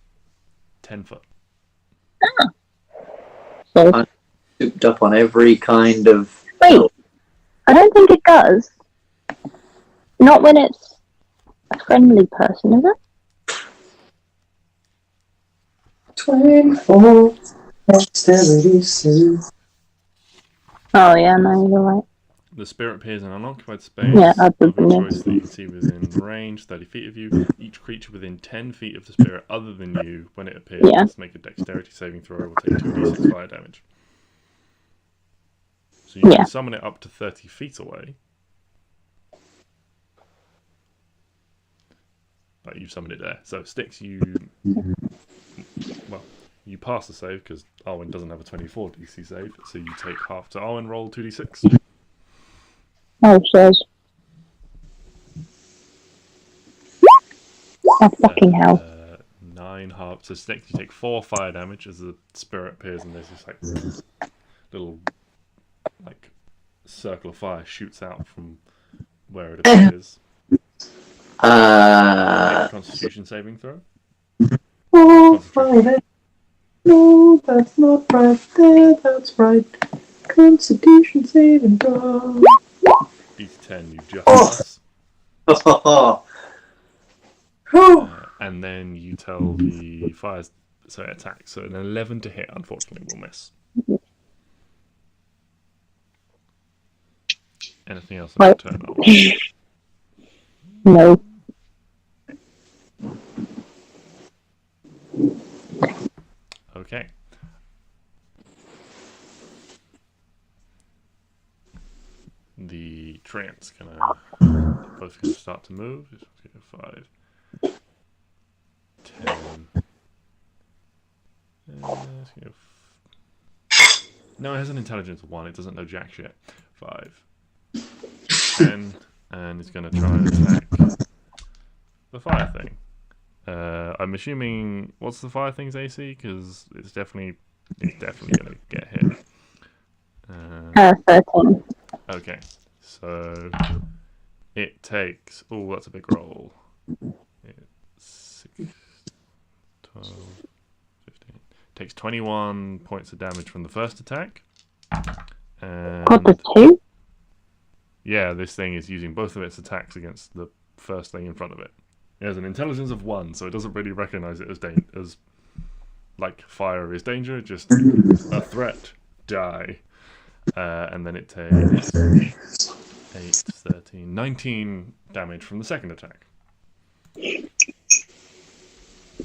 10 foot. So, Souped up on every kind of. wait, I don't think it does. Not when it's a friendly person, is it? 24 dexterity save. Oh yeah, no, you're right. The spirit appears in an unoccupied space Yeah, of your yeah. choice that you can see within range, 30 feet of you. Each creature within 10 feet of the spirit other than you, when it appears, Yeah. must make a dexterity saving throw or will take 2d6 fire damage. So you Yeah. can summon it up to 30 feet away. But you've summoned it there. So Stix, you pass the save because Arwen doesn't have a 24 DC save, so you take half to Arwen, roll 2d6. Oh, says. Oh, fucking hell. 9 half. So Stix, you take 4 fire damage as the spirit appears, and there's this like little like circle of fire shoots out from where it appears. Make a Constitution saving throw. Oh, fine. No, that's not right. That's right. Constitution saving throw. DC 10, you just pass. And then you tell the fire, so it attacks. So an 11 to hit, unfortunately, will miss. Anything else on your turn? No. Okay. The treants both gonna start to move. 5, 10. No, it has an intelligence of 1. It doesn't know jack shit. 5, 10, and it's gonna try and attack the fire thing. I'm assuming, what's the fire thing's AC? Because it's definitely gonna get hit. 13. Okay, so it takes. Oh, that's a big roll. It's 6, 12, 15. Takes 21 points of damage from the first attack. And What, the 2? yeah, this thing is using both of its attacks against the first thing in front of it. It has an intelligence of 1, so it doesn't really recognize it as like fire is danger, just a threat, die. And then it takes 8, 13, 19 damage from the second attack.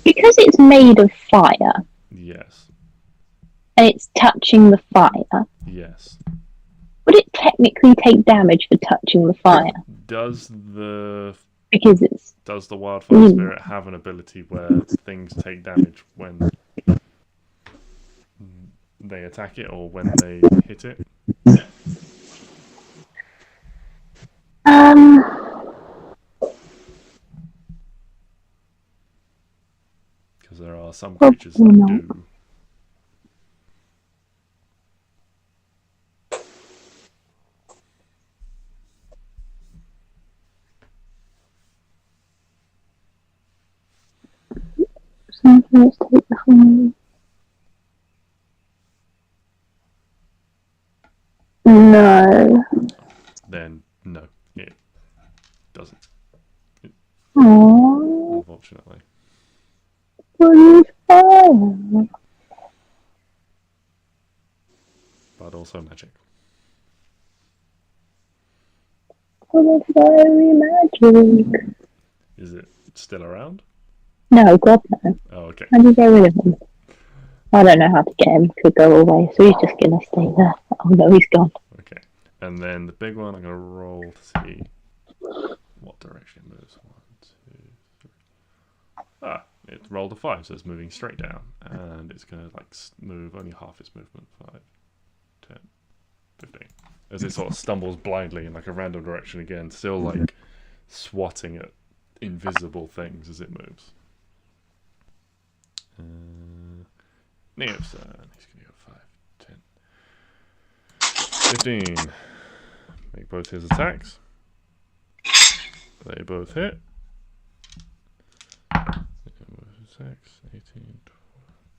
Because it's made of fire Yes. and it's touching the fire, Yes. would it technically take damage for touching the fire? Does the Mm. wildfire spirit have an ability where things take damage when they attack it or when they hit it? Because there are some creatures that no. do. Let's take the fire. No. Then no, it doesn't. Aww. Unfortunately. Fire. But also magic. Fiery magic. Is it still around? No, God no. Oh, okay. How do you get rid of him? I don't know how to get him to go away, so he's just gonna stay there. Oh no, he's gone. Okay. And then the big one, I'm going to roll to see what direction it moves. 1, 2, 3. Ah, it rolled a 5, so it's moving straight down. And it's going to like move only half its movement. 5, 10, 15. As it sort of stumbles blindly in like a random direction again, still like swatting at invisible things as it moves. Neo's turn. He's going to go 5, 10, 15. Make both his attacks. They both hit. 6, 18,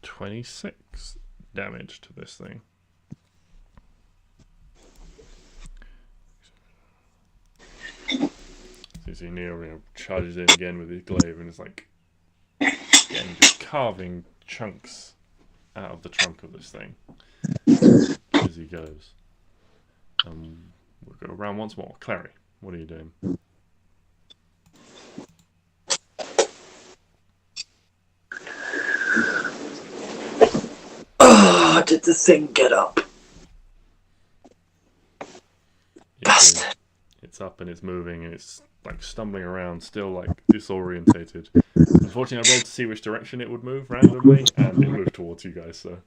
26 damage to this thing. So you see Neo charges in again with his glaive and is like again just carving chunks out of the trunk of this thing as he goes. We'll go around once more. Klari, what are you doing? Oh, did the thing get up? Bastard. It's up and it's moving and it's like stumbling around, still like disorientated. Unfortunately, I rolled to see which direction it would move randomly, and it moved towards you guys. So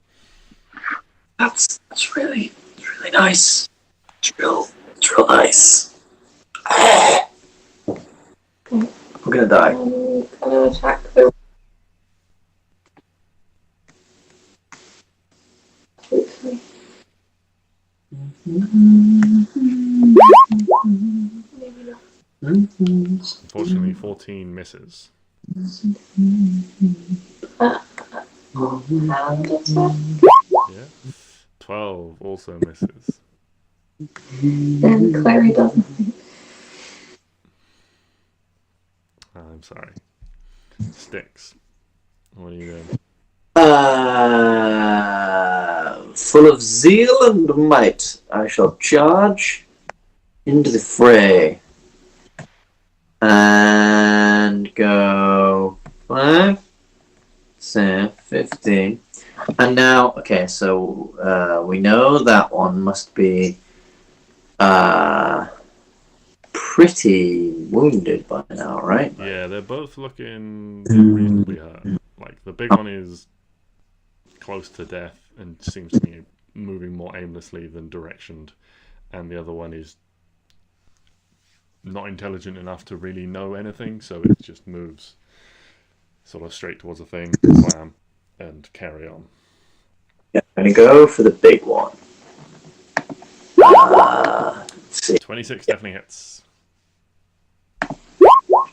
That's really nice. It's real nice. We're gonna die. I'm gonna attack the. Hopefully. Maybe not. unfortunately, 14 misses. Hand attack. Yeah, 12 also misses. Then Klari does nothing. I'm sorry. Stix, what are you doing? Full of zeal and might, I shall charge into the fray and go 5, 10, 15. And now, okay, so we know that one must be pretty wounded by now, right? Yeah, they're both looking reasonably hurt. Like the big one is close to death and seems to be moving more aimlessly than directioned, and the other one is not intelligent enough to really know anything, so it just moves sort of straight towards the thing, slam, and carry on. Yeah, I'm gonna go for the big one. Let's see. 26 definitely hits.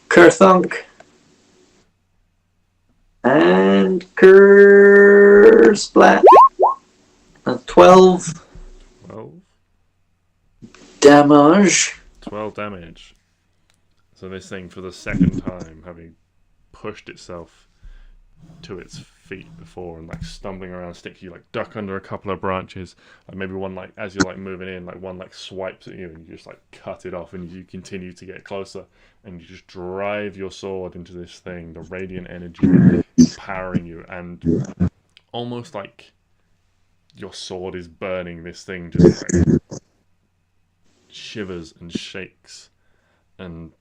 Kerthunk. And Kersplat. 12 12. damage. 12 damage. So this thing, for the second time, having pushed itself to its feet before and like stumbling around Stix. You like duck under a couple of branches, like maybe one like as you're like moving in, like one like swipes at you and you just like cut it off and you continue to get closer and you just drive your sword into this thing, the radiant energy empowering you, and almost like your sword is burning this thing, just like shivers and shakes, and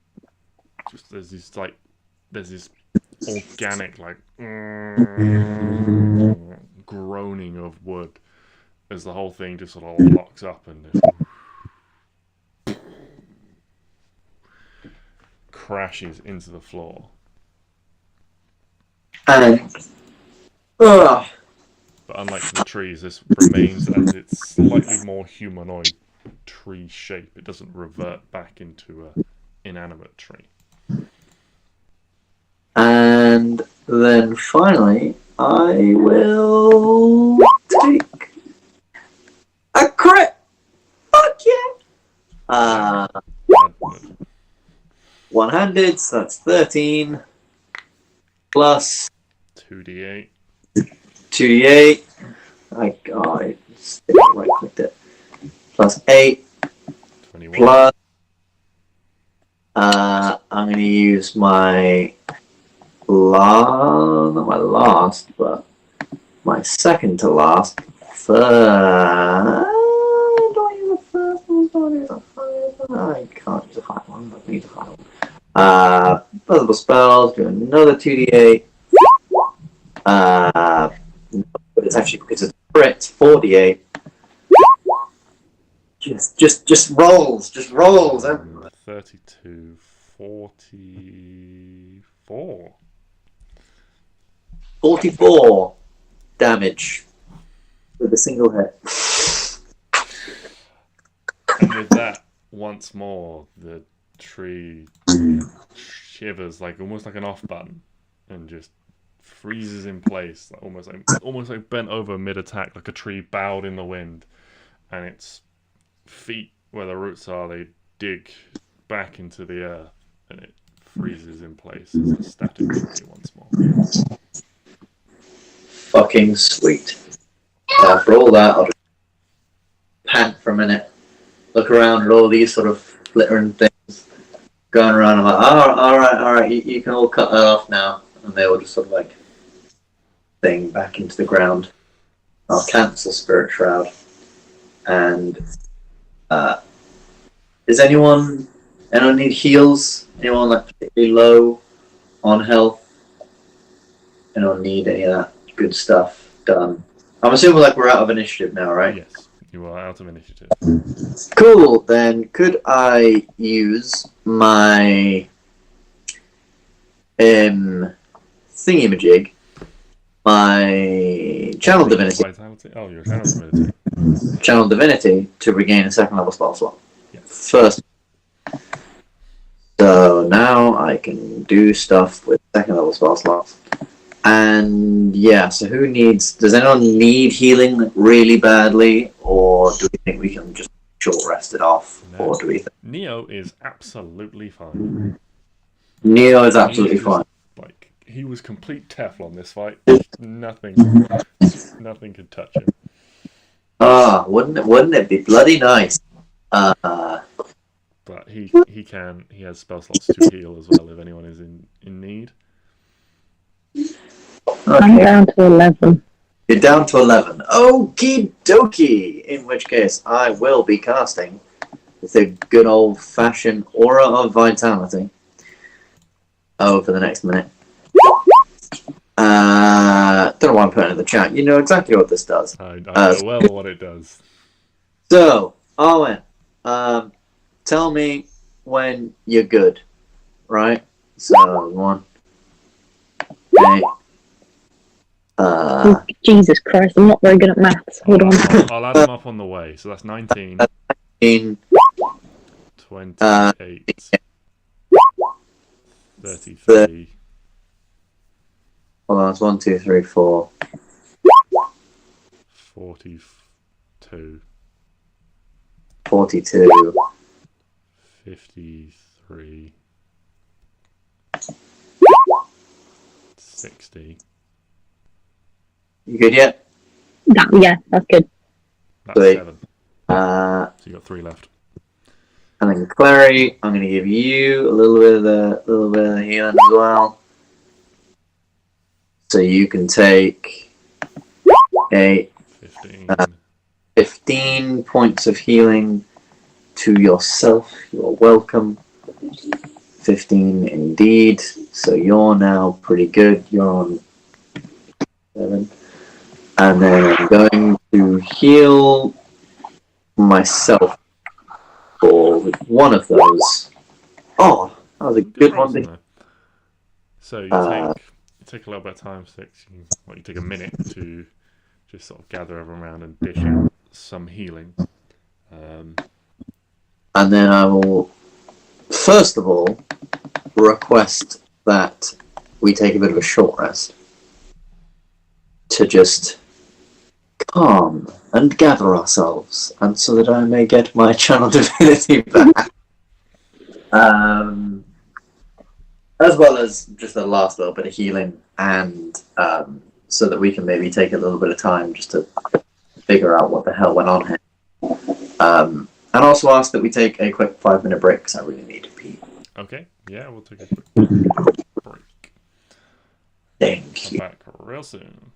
just there's this organic like groaning of wood as the whole thing just sort of locks up and just crashes into the floor. And But unlike the trees, this remains as its slightly more humanoid tree shape. It doesn't revert back into a inanimate tree. And then finally, I will take a crit. Fuck yeah! One-handed, so that's 13 plus 2d8. 2d8. I right-clicked it. Plus 8. 21. Plus. I'm going to use my not my last, but my second to last. Do I use the first one? Do I use a high one? I can't use a high one. I need a high one. Multiple spells. Do another 2d8. No, but it's actually because it's crit. 4d8. Just rolls. Just rolls. 32, 44. 44 damage with a single hit. And with that, once more, the tree shivers like almost like an off button and just freezes in place, like almost like bent over mid-attack, like a tree bowed in the wind, and its feet, where the roots are, they dig back into the earth, and it freezes in place as a static tree once more. Fucking sweet. For all that, I'll just pant for a minute, look around at all these sort of flittering things going around. I'm like, all right, you can all cut that off now. And they all just sort of like thing back into the ground. I'll cancel Spirit Shroud. And does anyone need heals? Anyone like particularly low on health? Anyone need any of that good stuff done? I'm assuming like we're out of initiative now, right? Yes, you are out of initiative. Cool. Then could I use my thingamajig, my channel divinity? Vitality? Oh, your channel divinity. Channel divinity to regain a second level spell slot. Yes. First. So now I can do stuff with second level spell slots. And yeah, so does anyone need healing like, really badly, or do we think we can just short rest it off? No. Or do we think Neo is absolutely fine. Neo is absolutely fine? Like, he was complete Teflon this fight. Nothing could touch him. Wouldn't it be bloody nice? But he has spell slots to heal as well if anyone is in need. I'm Okay. down to 11. You're down to 11. Okie dokie! In which case, I will be casting the good old-fashioned Aura of Vitality over the next minute. Don't know why I'm putting it in the chat. You know exactly what this does. I know well what it does. So, Arwen, tell me when you're good, right? So, 1. Okay. Oh, Jesus Christ, I'm not very good at maths. Hold on. I'll add them up on the way. So that's 19, In 28, 33, hold on, it's 1, 2, 3, 4. 42, 42. 53, 60, You good yet? Yeah, that's good. That's Sweet. 7. Uh, So you got 3 left. and then Clary, I'm going to give you a little bit of the healing as well. So you can take 15. 15 points of healing to yourself. You're welcome. 15 indeed. So you're now pretty good. You're on 7. And then I'm going to heal myself for one of those. Oh, that was a good one. There. So you take a little bit of time, Stix. You take a minute to just sort of gather everyone around and dish out some healing. And then I will, first of all, request that we take a bit of a short rest to just calm and gather ourselves, and so that I may get my channel divinity back. As well as just the last little bit of healing, and so that we can maybe take a little bit of time just to figure out what the hell went on here. And also ask that we take a quick 5-minute break because I really need to pee. Okay, yeah, we'll take a quick break. Thank you. Come back real soon.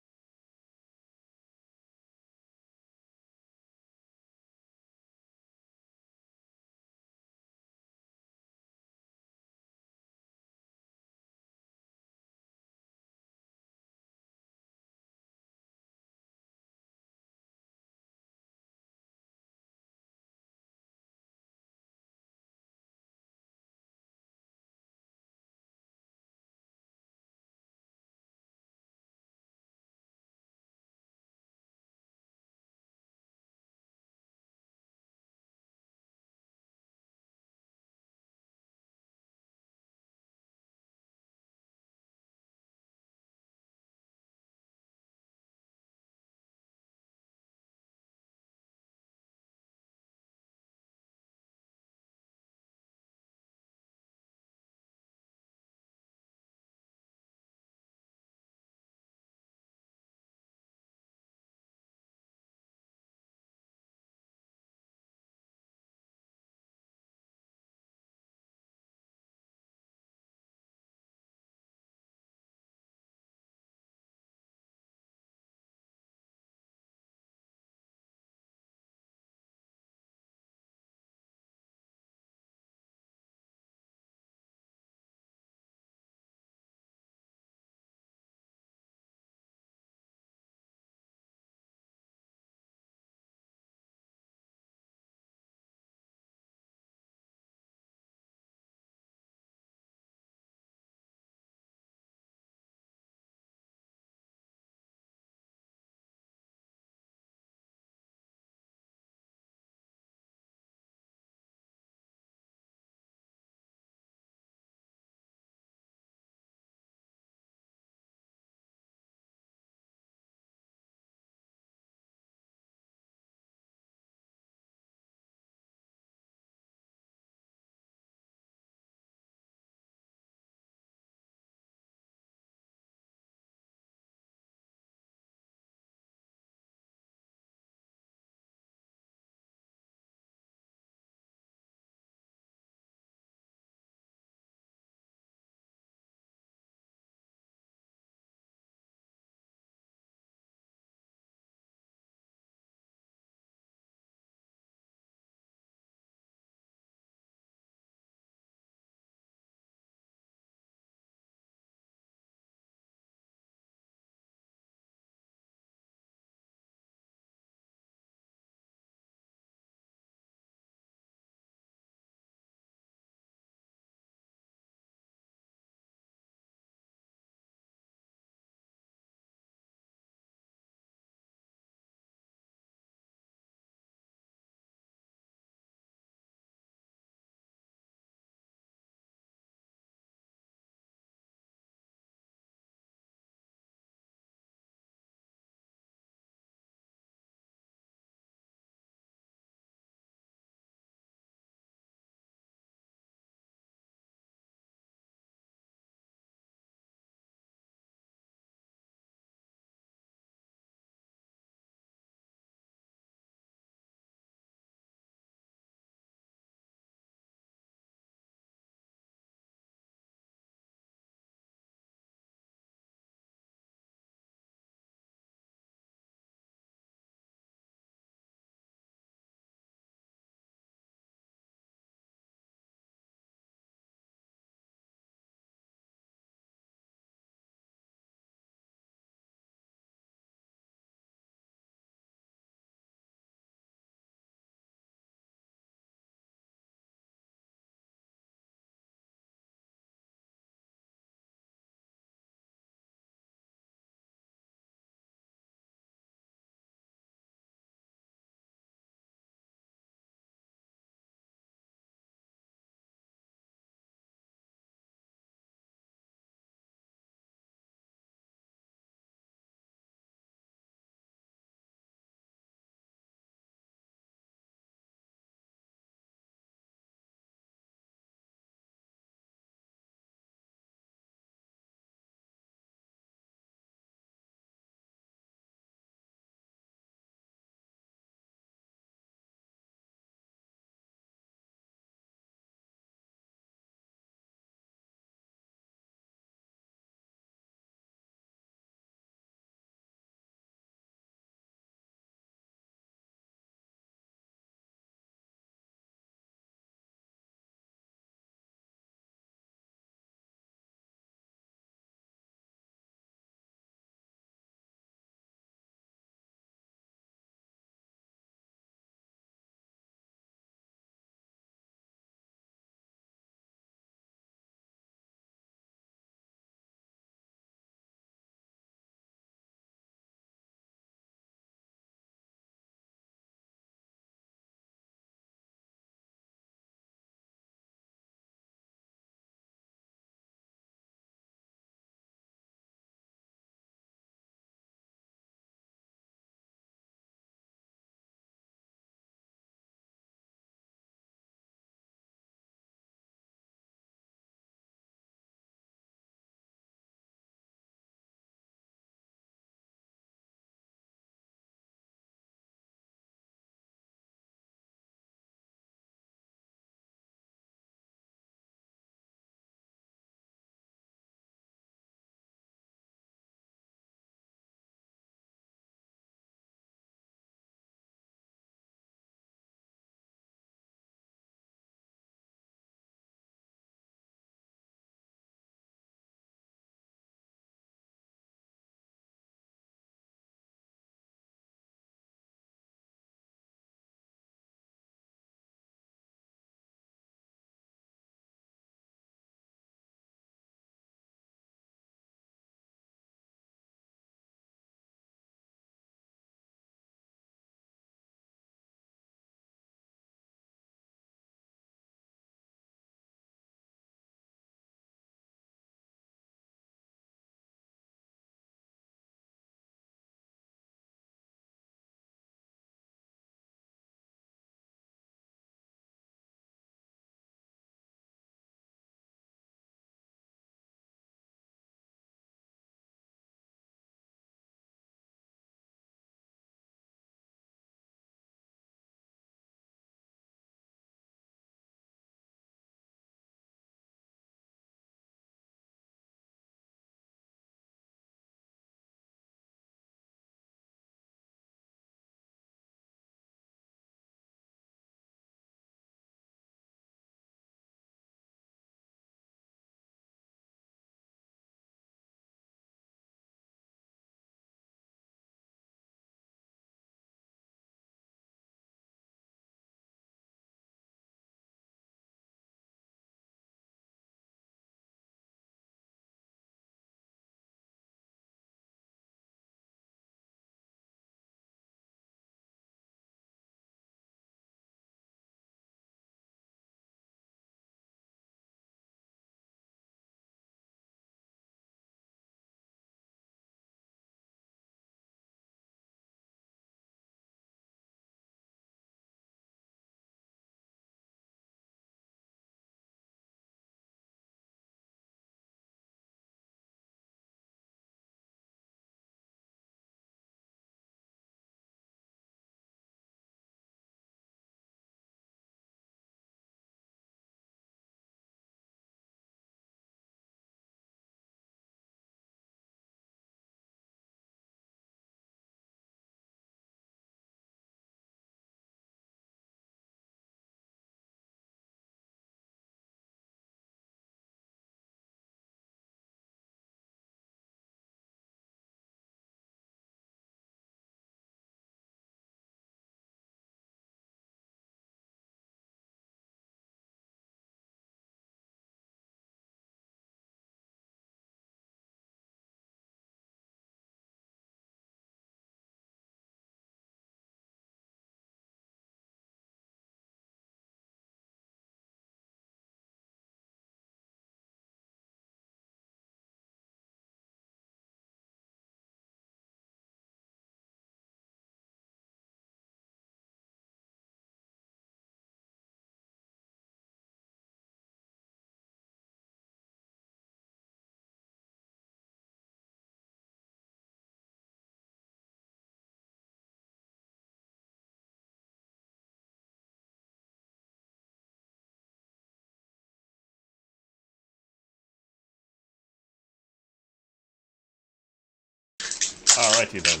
Alrighty then.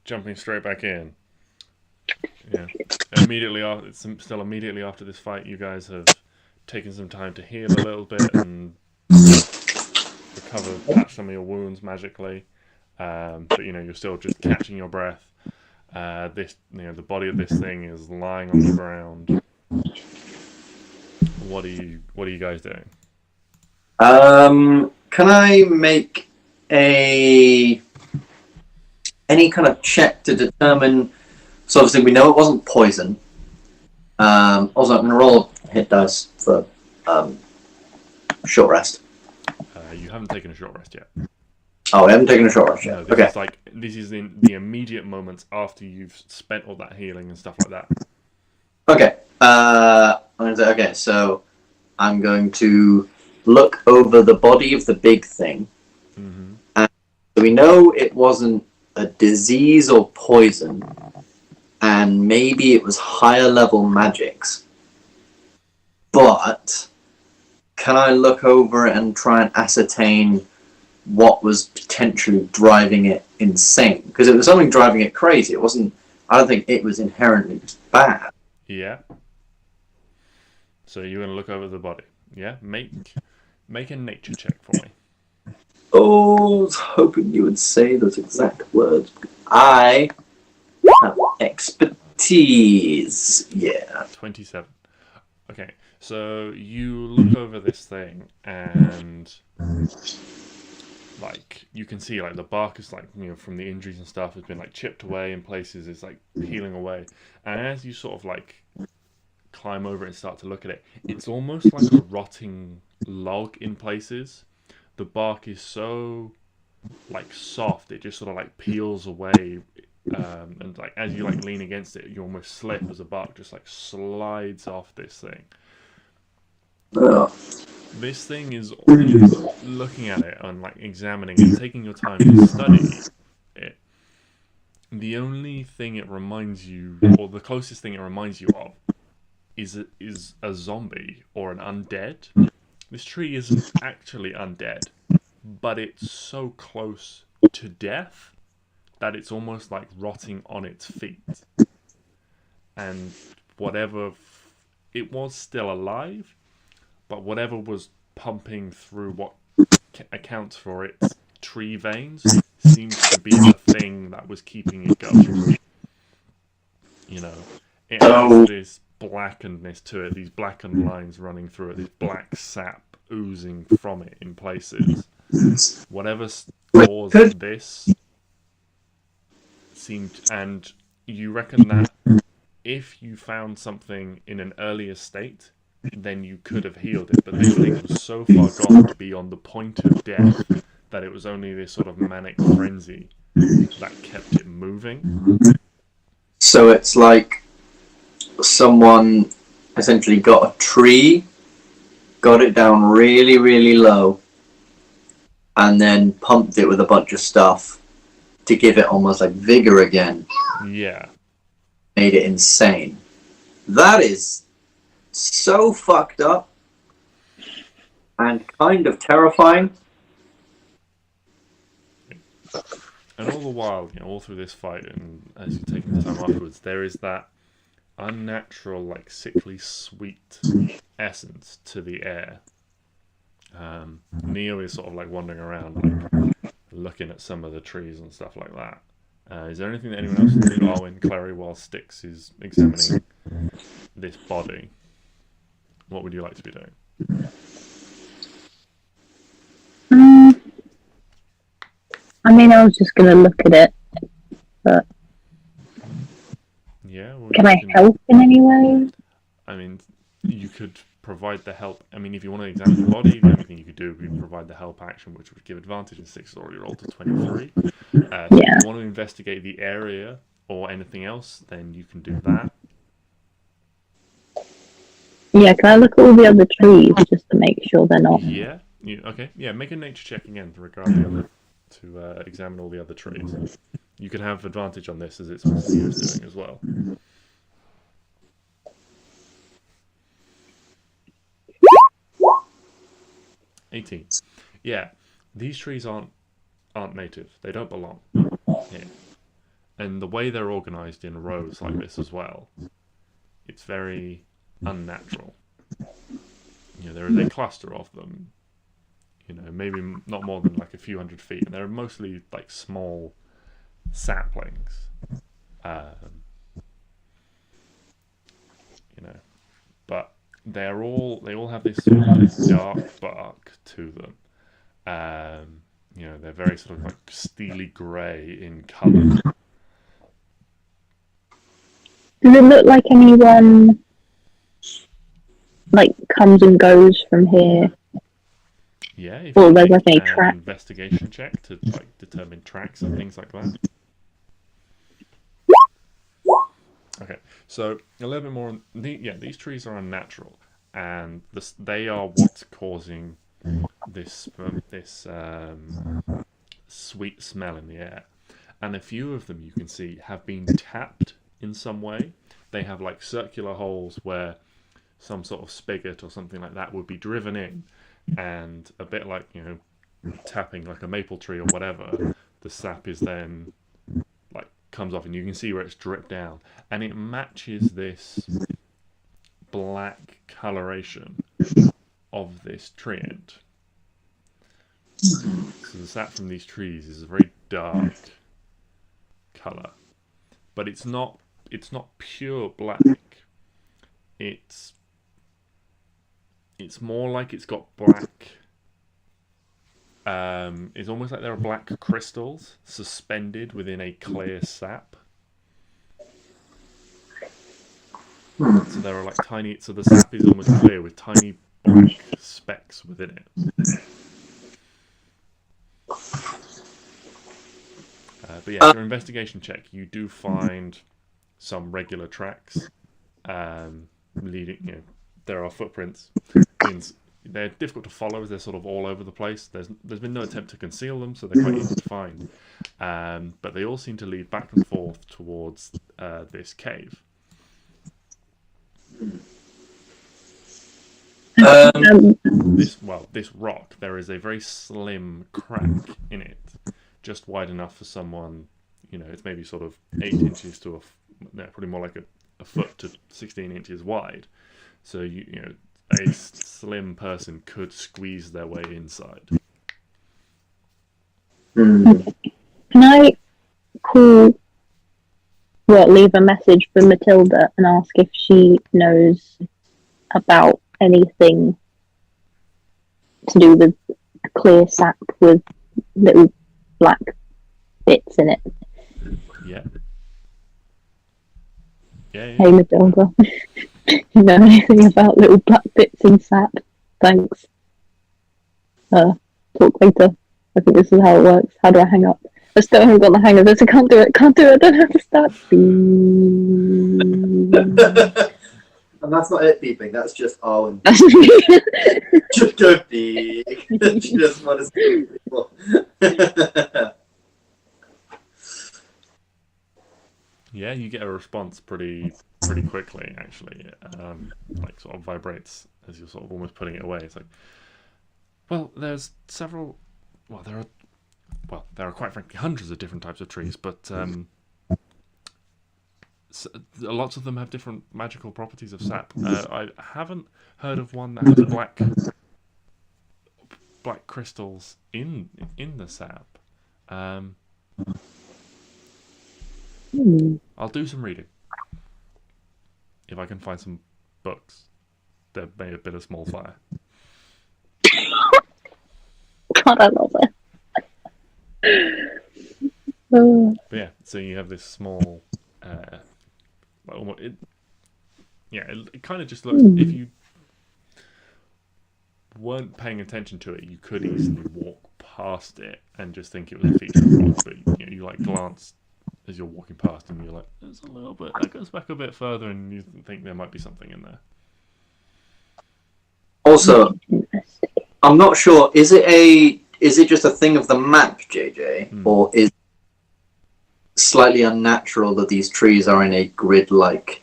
Jumping straight back in. Yeah. Immediately after, still immediately after this fight, you guys have taken some time to heal a little bit and recover, patch some of your wounds magically. But you're still just catching your breath. The body of this thing is lying on the ground. What are you guys doing? Can I make any kind of check to determine? So obviously we know it wasn't poison. Also, I'm going to roll a hit dice for short rest. You haven't taken a short rest yet. Oh, we haven't taken a short rest yet. No, this is in the immediate moments after you've spent all that healing and stuff like that. Okay. I'm going to say, okay, so I'm going to look over the body of the big thing. Mm-hmm. And we know it wasn't a disease or poison, and maybe it was higher level magics. But can I look over it and try and ascertain what was potentially driving it insane? Because it was something driving it crazy. It wasn't. I don't think it was inherently bad. Yeah. So you're going to look over the body. Yeah. Make a nature check for me. Oh, I was hoping you would say those exact words. I have expertise. Yeah. 27. Okay. So you look over this thing and you can see the bark is from the injuries and stuff has been chipped away in places. It's peeling away, and as you sort of climb over it and start to look at it, it's almost like a rotting log in places. The bark is so soft, it just sort of peels away, and as you lean against it, you almost slip as the bark just slides off this thing. Ugh. This thing is looking at it and examining it, taking your time to study it. The only thing it reminds you, or the closest thing it reminds you of, is a zombie or an undead. This tree isn't actually undead, but it's so close to death that it's almost rotting on its feet. And it was still alive, but whatever was pumping through what accounts for its tree veins seems to be the thing that was keeping it going. It has this blackenedness to it, these blackened lines running through it, this black sap oozing from it in places. Whatever caused this seemed, and you reckon that if you found something in an earlier state, then you could have healed it, but this thing was so far gone to be on the point of death that it was only this sort of manic frenzy that kept it moving. So it's like someone essentially got a tree, got it down really, really low, and then pumped it with a bunch of stuff to give it almost vigor again. Yeah. Made it insane. That is so fucked up and kind of terrifying. And all the while, all through this fight, and as you're taking the time afterwards, there is that unnatural, sickly sweet essence to the air. Neo is sort of wandering around, looking at some of the trees and stuff like that. Is there anything that anyone else can do, Arwen, Klari, while Stix is examining this body? What would you like to be doing? I was just going to look at it, but yeah. Can I help in any way? You could provide the help. If you want to examine the body, the only thing you could do would be provide the help action, which would give advantage, and Stix has already rolled to 23. So if you want to investigate the area or anything else, then you can do that. Yeah, can I look at all the other trees just to make sure they're not? Yeah. Okay. Yeah. Make a nature check again to examine all the other trees. You can have advantage on this as it's what Neo's doing as well. 18. Yeah. These trees aren't native. They don't belong. here. And the way they're organised in rows like this as well, it's very unnatural. You know, there is a cluster of them, you know, maybe not more than like a few 100 feet, and they're mostly like small saplings. You know, but they all have this sort of like dark bark to them. You know, they're very sort of like steely grey in colour. Does it look like anyone like comes and goes from here? Yeah, if Or you there's make like a an track. investigation check to like determine tracks and things like that. Okay, so a little bit more. These trees are unnatural, and they are what's causing this sweet smell in the air. And a few of them you can see have been tapped in some way. They have like circular holes where some sort of spigot or something like that would be driven in, and a bit like, you know, tapping like a maple tree or whatever, the sap is then like comes off, and you can see where it's dripped down, and it matches this black coloration of this tree end. So the sap from these trees is a very dark color, but it's not pure black. It's more like it's got black. It's almost like there are black crystals suspended within a clear sap. So there are like tiny. So the sap is almost clear with tiny black specks within it. But yeah, your investigation check, you do find some regular tracks leading. You know, there are footprints. They're difficult to follow as they're sort of all over the place. There's been no attempt to conceal them, so they're quite easy to find. But they all seem to lead back and forth towards this cave. This rock, there is a very slim crack in it, just wide enough for someone, you know, it's maybe sort of 8 inches to probably more like a foot to 16 inches wide. So you know, a slim person could squeeze their way inside. Can I leave a message for Matilda and ask if she knows about anything to do with clear sap with little black bits in it? Yeah. Hey Matilda, you know anything about little black bits in sap? Thanks. Talk later. I think this is how it works. How do I hang up? I still haven't got the hang of this. I can't do it. I don't have to start. And that's not it beeping, that's just Arwen. That's Just go beep. She doesn't want to see people. Yeah, you get a response pretty quickly, actually. Like sort of vibrates as you're sort of almost putting it away. It's like, well, there's several. Well, there are quite frankly hundreds of different types of trees, but lots of them have different magical properties of sap. I haven't heard of one that has black crystals in the sap. I'll do some reading if I can find some books that may have been a small fire. God, I love it. But yeah, so you have this small. It kind of just looks. If you weren't paying attention to it, you could easily walk past it and just think it was a feature of rock. But you like glance as you're walking past, and you're like, "There's a little bit that goes back a bit further," and you think there might be something in there. Also, I'm not sure. Is it just a thing of the map, JJ, or is it slightly unnatural that these trees are in a grid-like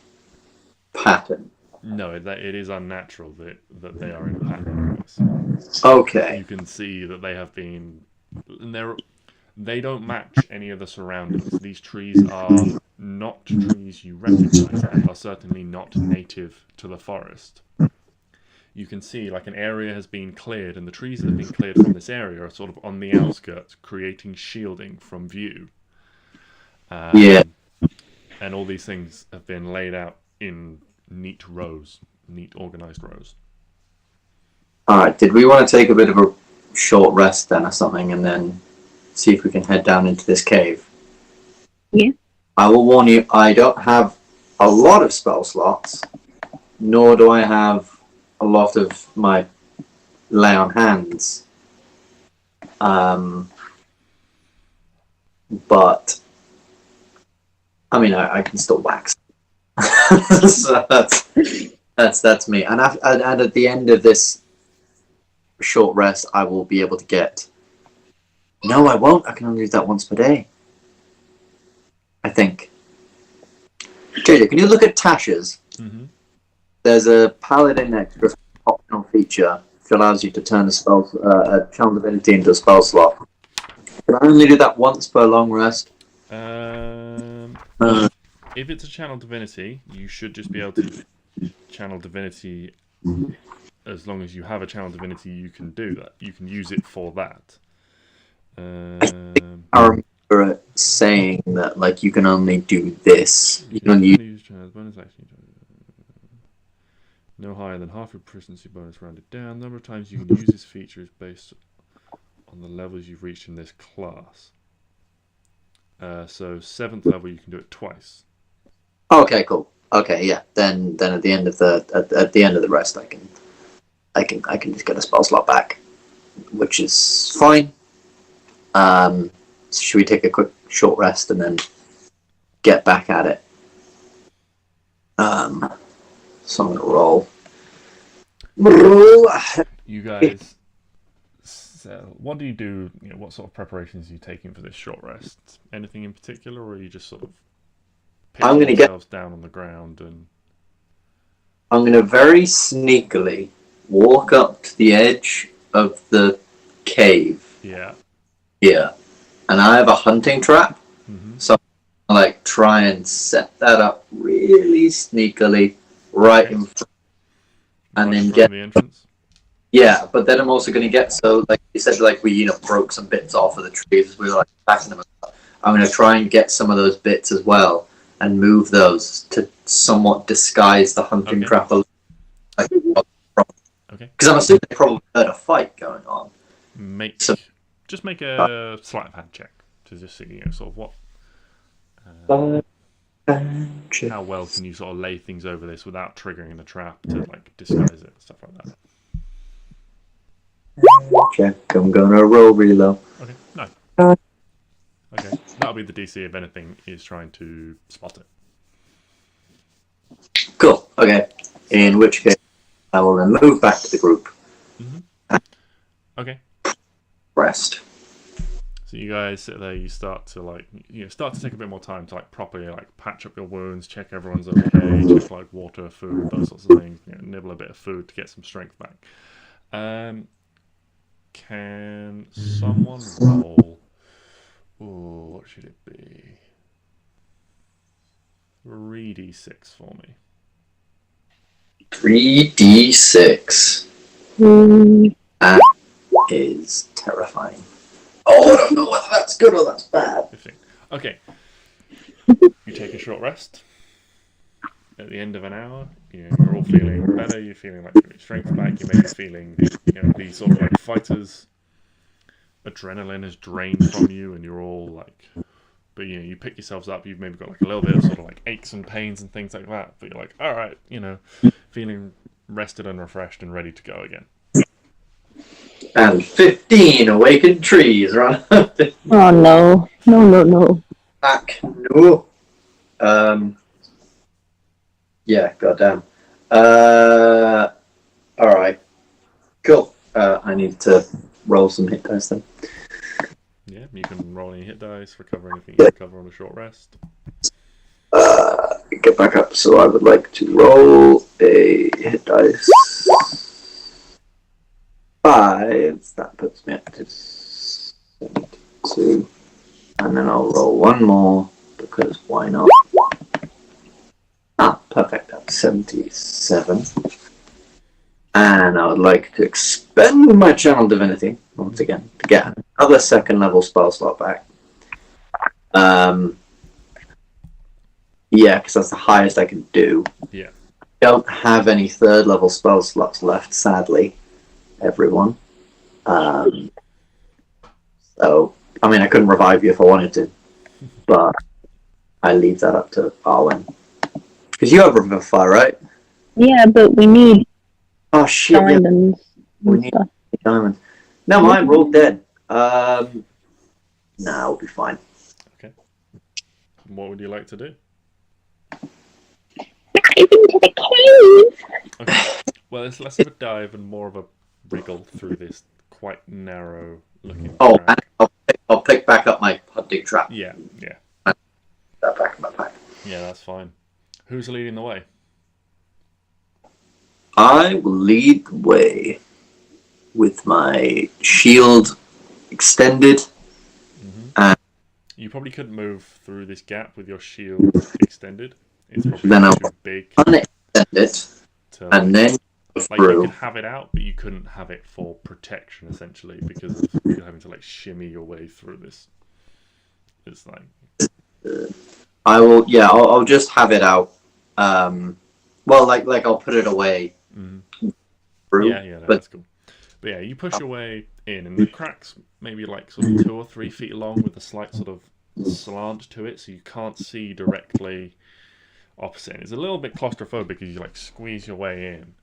pattern? No, it is unnatural that they are in a pattern like this. Okay. You can see that they have been, and they don't match any of the surroundings. These trees are not trees you recognize and are certainly not native to the forest. You can see like an area has been cleared, and the trees that have been cleared from this area are sort of on the outskirts, creating shielding from view. Yeah. And all these things have been laid out in neat rows, neat organized rows. Alright, did we want to take a bit of a short rest then or something, and then see if we can head down into this cave? Yeah. I will warn you, I don't have a lot of spell slots, nor do I have a lot of my lay on hands. But I mean, I can still wax. So that's me. And at the end of this short rest, I will be able to get. No, I won't. I can only do that once per day, I think. JJ, can you look at Tasha's? Mm-hmm. There's a Paladin extra optional feature which allows you to turn a Channel Divinity into a spell slot. Can I only do that once per long rest? If it's a Channel Divinity, you should just be able to Channel Divinity. As long as you have a Channel Divinity, you can do that. You can use it for that. I remember it saying that like you can only do this. You can only use bonus action. No higher than half your proficiency bonus rounded down. Number of times you can use this feature is based on the levels you've reached in this class. So 7th level, you can do it twice. Okay, cool. Okay, yeah. Then at the end of the rest, I can just get a spell slot back, which is fine. So should we take a quick short rest and then get back at it? So I'm gonna roll. You guys. So what do you do? You know, what sort of preparations are you taking for this short rest? Anything in particular, or are you just sort of pitching yourselves down on the ground and? I'm gonna very sneakily walk up to the edge of the cave. Yeah. Yeah, and I have a hunting trap, so I like try and set that up really sneakily right in front, and then get the entrance. Yeah, but then I'm also going to get, so like you said, like we broke some bits off of the trees. We were like backing them up. I'm going to try and get some of those bits as well and move those to somewhat disguise the hunting trap. Like, okay. Because I'm assuming they probably heard a fight going on. Just make a sleight of hand check to just see, sort of what. How well can you sort of lay things over this without triggering the trap to like disguise it and stuff like that? Check. I'm gonna roll reload. Okay, no. Okay, that'll be the DC if anything is trying to spot it. Cool. Okay. In which case, I will then move back to the group. Okay. Rest. So you guys sit there. You start to take a bit more time to like properly like patch up your wounds, check everyone's okay, check like water, food, those sorts of things. Nibble a bit of food to get some strength back. Can someone roll? Ooh, what should it be? 3d6 for me. 3d6. That is terrifying. Oh, I don't know whether that's good or that's bad. 15. Okay. You take a short rest. At the end of an hour, you're all feeling better. You're feeling like your strength back. You may be feeling, the sort of like fighters' adrenaline is drained from you, and you're all like, but you pick yourselves up. You've maybe got like a little bit of sort of like aches and pains and things like that. But you're like, all right, feeling rested and refreshed and ready to go again. And 15 awakened trees run up. Oh no. No. Back. No. Yeah, goddamn. Alright. Cool. I need to roll some hit dice then. Yeah, you can roll any hit dice, recover anything you recover on a short rest. Get back up. So I would like to roll a hit dice. 5. That puts me up to 72. And then I'll roll one more, because why not? Ah, perfect. That's 77. And I would like to expend my Channel Divinity, once again, to get another second level spell slot back. Yeah, because that's the highest I can do. Yeah. I don't have any third level spell slots left, sadly, everyone. So, I mean, I couldn't revive you if I wanted to, but I leave that up to Arwen. Because you have Revivify, right? Yeah, but we need Oh shit! Yeah, diamonds we and need stuff. diamonds. No, mine. We're all dead. Nah, we'll be fine. Okay. What would you like to do? Dive into the cave! Okay. Well, it's less of a dive and more of a wriggle through this quite narrow looking Oh, track. and I'll pick back up my hunting trap. Yeah, yeah. That back in my pack. Yeah, that's fine. Who's leading the way? I will lead the way with my shield extended. You probably couldn't move through this gap with your shield extended. It's probably Then I'll too big unextend it, to and then go like you through. could have it out, but you couldn't have it for protection essentially because of you having to like shimmy your way through this. It's like I will. Yeah, I'll just have it out. Well, like I'll put it away. Through, yeah, that's cool. But yeah, you push your way in, and the crack's maybe like sort of 2 or 3 feet long with a slight sort of slant to it, so you can't see directly opposite. It's a little bit claustrophobic because you like squeeze your way in,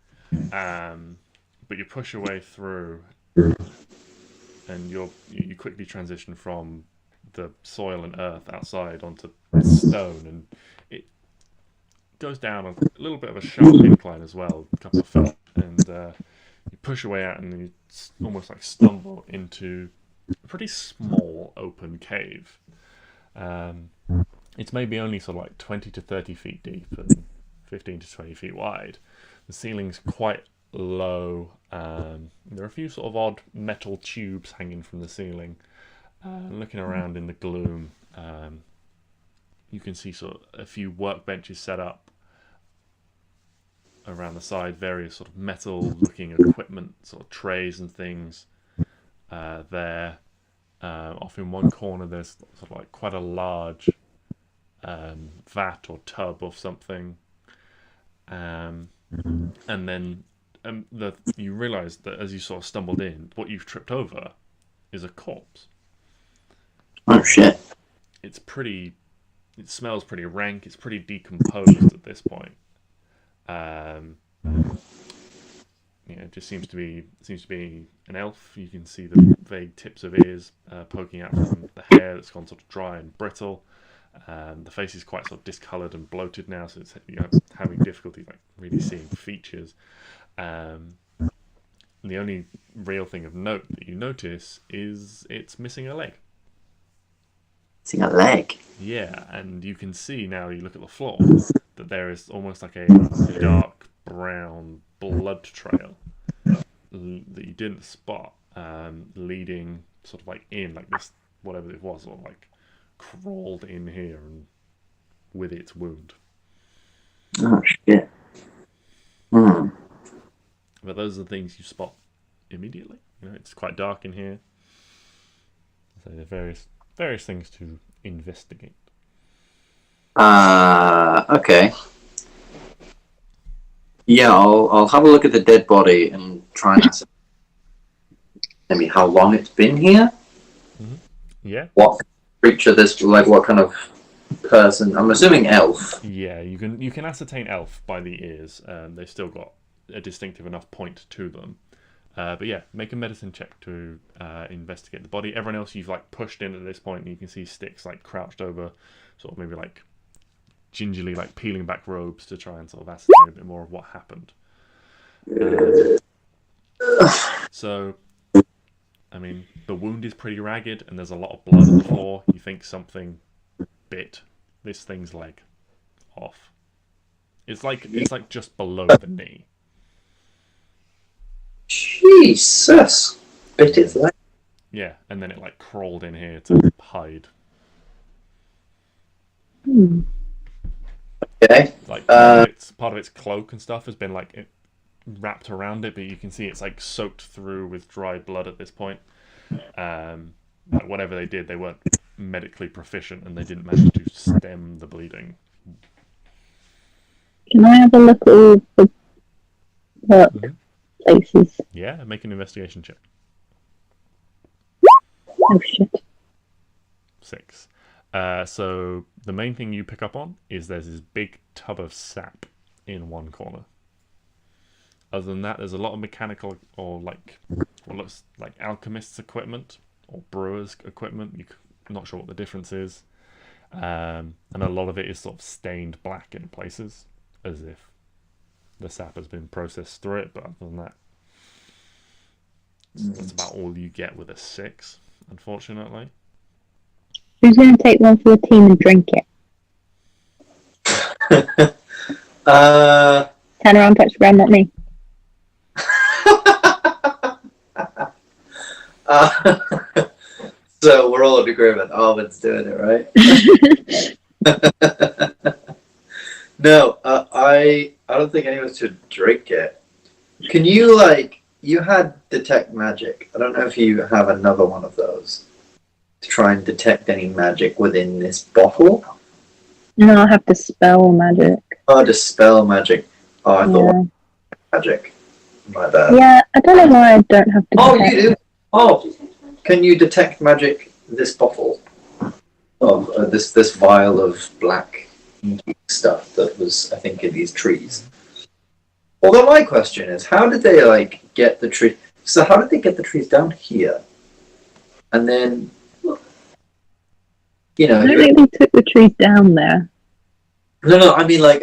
but you push your way through, and you quickly transition from the soil and earth outside onto stone, and it goes down a little bit of a sharp incline as well, a couple of feet, and you push your way out, and you almost like stumble into a pretty small open cave. It's maybe only sort of like 20 to 30 feet deep and 15 to 20 feet wide. The ceiling's quite low. There are a few sort of odd metal tubes hanging from the ceiling. Looking around in the gloom, you can see sort of a few workbenches set up around the side, various sort of metal-looking equipment, sort of trays and things there. Off in one corner, there's sort of like quite a large vat or tub of something, and then you realise that as you sort of stumbled in, what you've tripped over is a corpse. Oh shit! It smells pretty rank. It's pretty decomposed at this point. It just seems to be an elf. You can see the vague tips of ears poking out from the hair that's gone sort of dry and brittle. The face is quite sort of discoloured and bloated now, so you're having difficulty like really seeing features. The only real thing of note that you notice is it's missing a leg. Missing a leg. Yeah, and you can see now, you look at the floor, that there is almost like a dark brown blood trail that you didn't spot, leading sort of like in, like this, whatever it was, sort of like crawled in here and with its wound. Oh shit. But those are the things you spot immediately. It's quite dark in here. So there are various things to investigate. Okay. Yeah, I'll have a look at the dead body and try and ascertain maybe how long it's been here. Mm-hmm. Yeah. What creature this, like what kind of person? I'm assuming elf. Yeah, you can ascertain elf by the ears. They've still got a distinctive enough point to them. But yeah, make a medicine check to investigate the body. Everyone else you've like pushed in at this point, and you can see Stix like crouched over, sort of maybe like gingerly like peeling back robes to try and sort of ascertain a bit more of what happened. So, I mean, the wound is pretty ragged, and there's a lot of blood on the floor. You think something bit this thing's leg off. It's like just below the knee. Jesus! Bit its leg. Yeah, and then it like crawled in here to hide Okay. Like part of its cloak and stuff has been like wrapped around it, but you can see it's like soaked through with dry blood at this point. Like whatever they did, they weren't medically proficient, and they didn't manage to stem the bleeding. Can I have a look at all the work places? Yeah, make an investigation check. Oh shit. 6. So the main thing you pick up on is there's this big tub of sap in one corner. Other than that, there's a lot of mechanical or like what looks like alchemists' equipment or brewers' equipment. I'm not sure what the difference is. And a lot of it is sort of stained black in places, as if the sap has been processed through it. But other than that, that's about all you get with a 6, unfortunately. Who's going to take one for the team and drink it? Turn around, touch the ground, not me. So we're all in agreement. Arwen's doing it, right? No, I don't think anyone should drink it. Can you you had detect magic? I don't know if you have another one of those to try and detect any magic within this bottle. No, I have Dispel Magic. Oh, Dispel Magic. Oh, I thought magic. My bad. Yeah, I don't know why I don't have to. Oh, you do. Oh, can you detect magic? This bottle of this vial of black stuff that was, I think, in these trees. Although my question is, how did they get the tree? So how did they get the trees down here? And then, I don't think they took the trees down there. No. I mean, like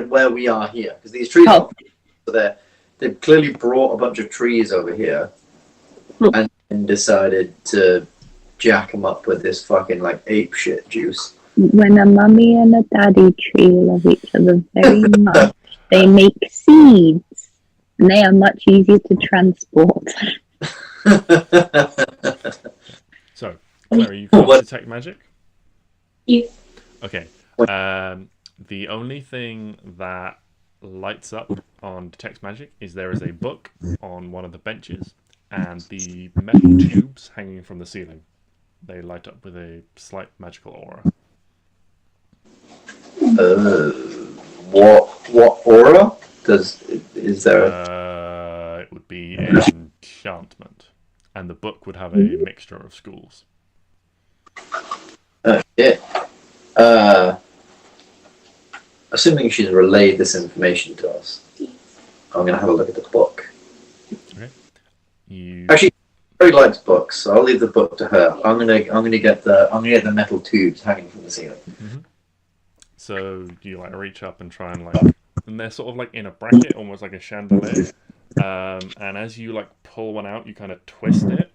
where we are here, because these trees are there. They've clearly brought a bunch of trees over here, and decided to jack them up with this fucking ape shit juice. When a mummy and a daddy tree love each other very much, they make seeds, and they are much easier to transport. So, Clary, you can't detect magic? Yes. Okay. The only thing that lights up on detect magic is there is a book on one of the benches, and the metal tubes hanging from the ceiling. They light up with a slight magical aura. What aura? Is there It would be an enchantment, and the book would have a mixture of schools. Yeah. Assuming she's relayed this information to us, I'm going to have a look at the book. Okay. Actually, Mary likes books, so I'll leave the book to her. I'm gonna get the metal tubes hanging from the ceiling. Mm-hmm. So you reach up and try and and they're sort of in a bracket, almost like a chandelier. And as you pull one out, you kind of twist it,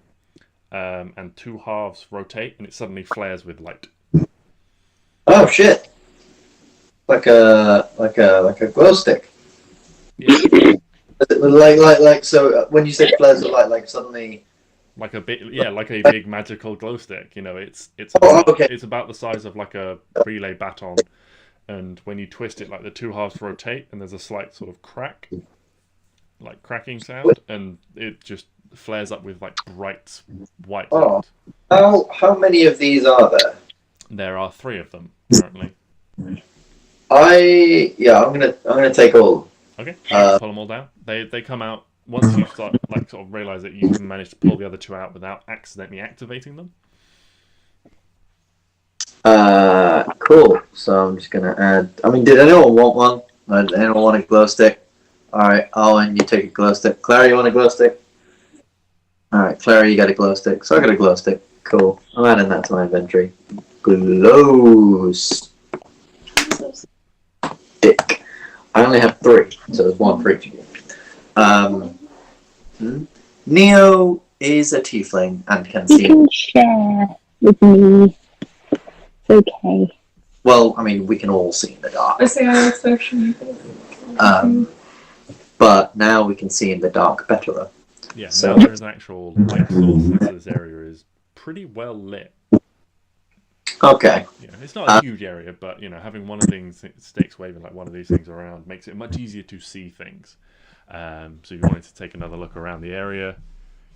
and two halves rotate, and it suddenly flares with light. Oh shit! Like a glow stick. Yeah. So when you say flares of light, suddenly. Like a big magical glow stick. It's about the size of a relay baton, and when you twist it, the two halves rotate, and there's a slight sort of crack, cracking sound, and it just flares up with bright white light. How many of these are there? There are 3 of them currently. I'm gonna take all. Okay, pull them all down. They come out once you start sort of realize that you can manage to pull the other 2 out without accidentally activating them. Cool. So I'm just gonna add. I mean, did anyone want one? Did anyone want a glow stick? All right, Owen, you take a glow stick. Clary, you want a glow stick? All right, Clary, you got a glow stick. So I got a glow stick. Cool. I'm adding that to my inventory. Glow stick. I only have 3, so there's 1 for each of you. Neo is a tiefling and can see. You can share with me. It's okay. Well, I mean, we can all see in the dark. I say I actually. But now we can see in the dark better. Yeah, so now there's an actual light source, so this area is pretty well lit. Okay. You know, it's not a huge area, but you know, having one of these sticks waving like one of these things around makes it much easier to see things. So if you wanted to take another look around the area,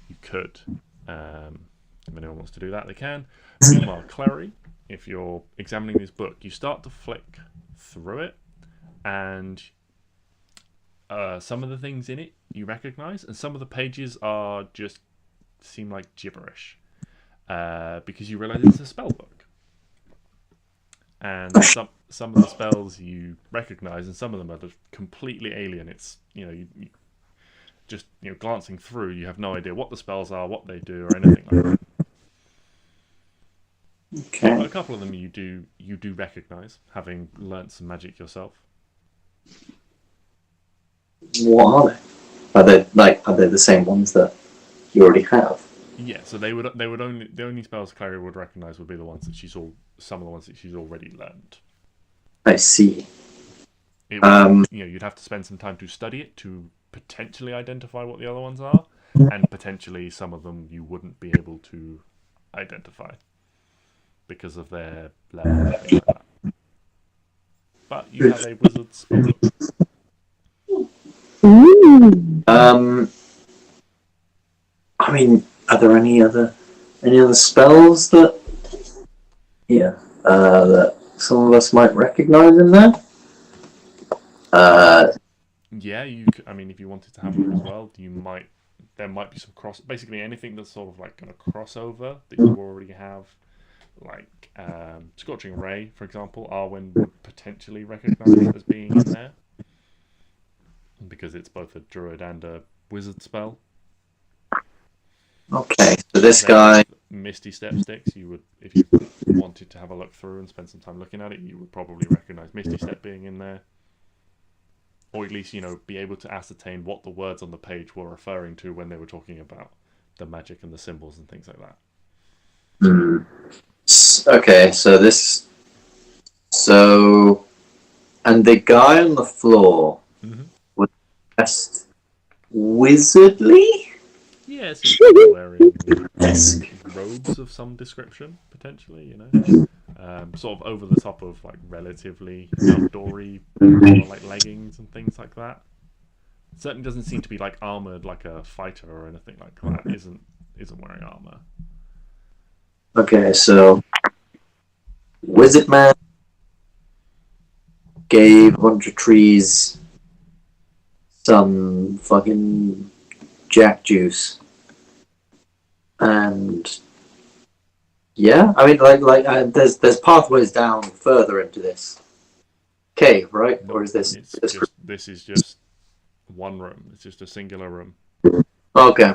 you could. If anyone wants to do that, they can. Meanwhile, Klari, if you're examining this book, you start to flick through it, and some of the things in it you recognize, and some of the pages are just seem like gibberish, because you realize it's a spell book. And some of the spells you recognize, and some of them are just completely alien. It's you just glancing through, you have no idea what the spells are, what they do, or anything like that. Okay. But a couple of them you do recognize, having learnt some magic yourself. What are they? Are they the same ones that you already have? Yeah, so they would only the only spells Clary would recognize would be the ones that some of the ones that she's already learned. I see. It would, you'd have to spend some time to study it to potentially identify what the other ones are, and potentially some of them you wouldn't be able to identify because of their level and things like that. But you have a wizard's spellbook. I mean, are there any other spells that that some of us might recognize in there? Yeah, I mean, if you wanted to have a look as well, there might be some basically anything that's sort of like going to cross over that you already have, like Scorching Ray, for example. Arwen would potentially recognize as being in there because it's both a druid and a wizard spell. Okay, so this guy, Misty Step Stix, you would, if you wanted to have a look through and spend some time looking at it, you would probably recognize Misty Step being in there. Or at least, be able to ascertain what the words on the page were referring to when they were talking about the magic and the symbols and things like that. Okay, and the guy on the floor was dressed wizardly? Yeah, seems to be wearing robes of some description, potentially, sort of over the top of like relatively outdoory, like leggings and things like that. It certainly doesn't seem to be like armored like a fighter or anything like that. Isn't wearing armor. Okay, so Wizard Man gave a bunch of trees some fucking jack juice, and yeah, I mean, there's pathways down further into this cave, right? No, or is this? This is just one room. It's just a singular room. Okay.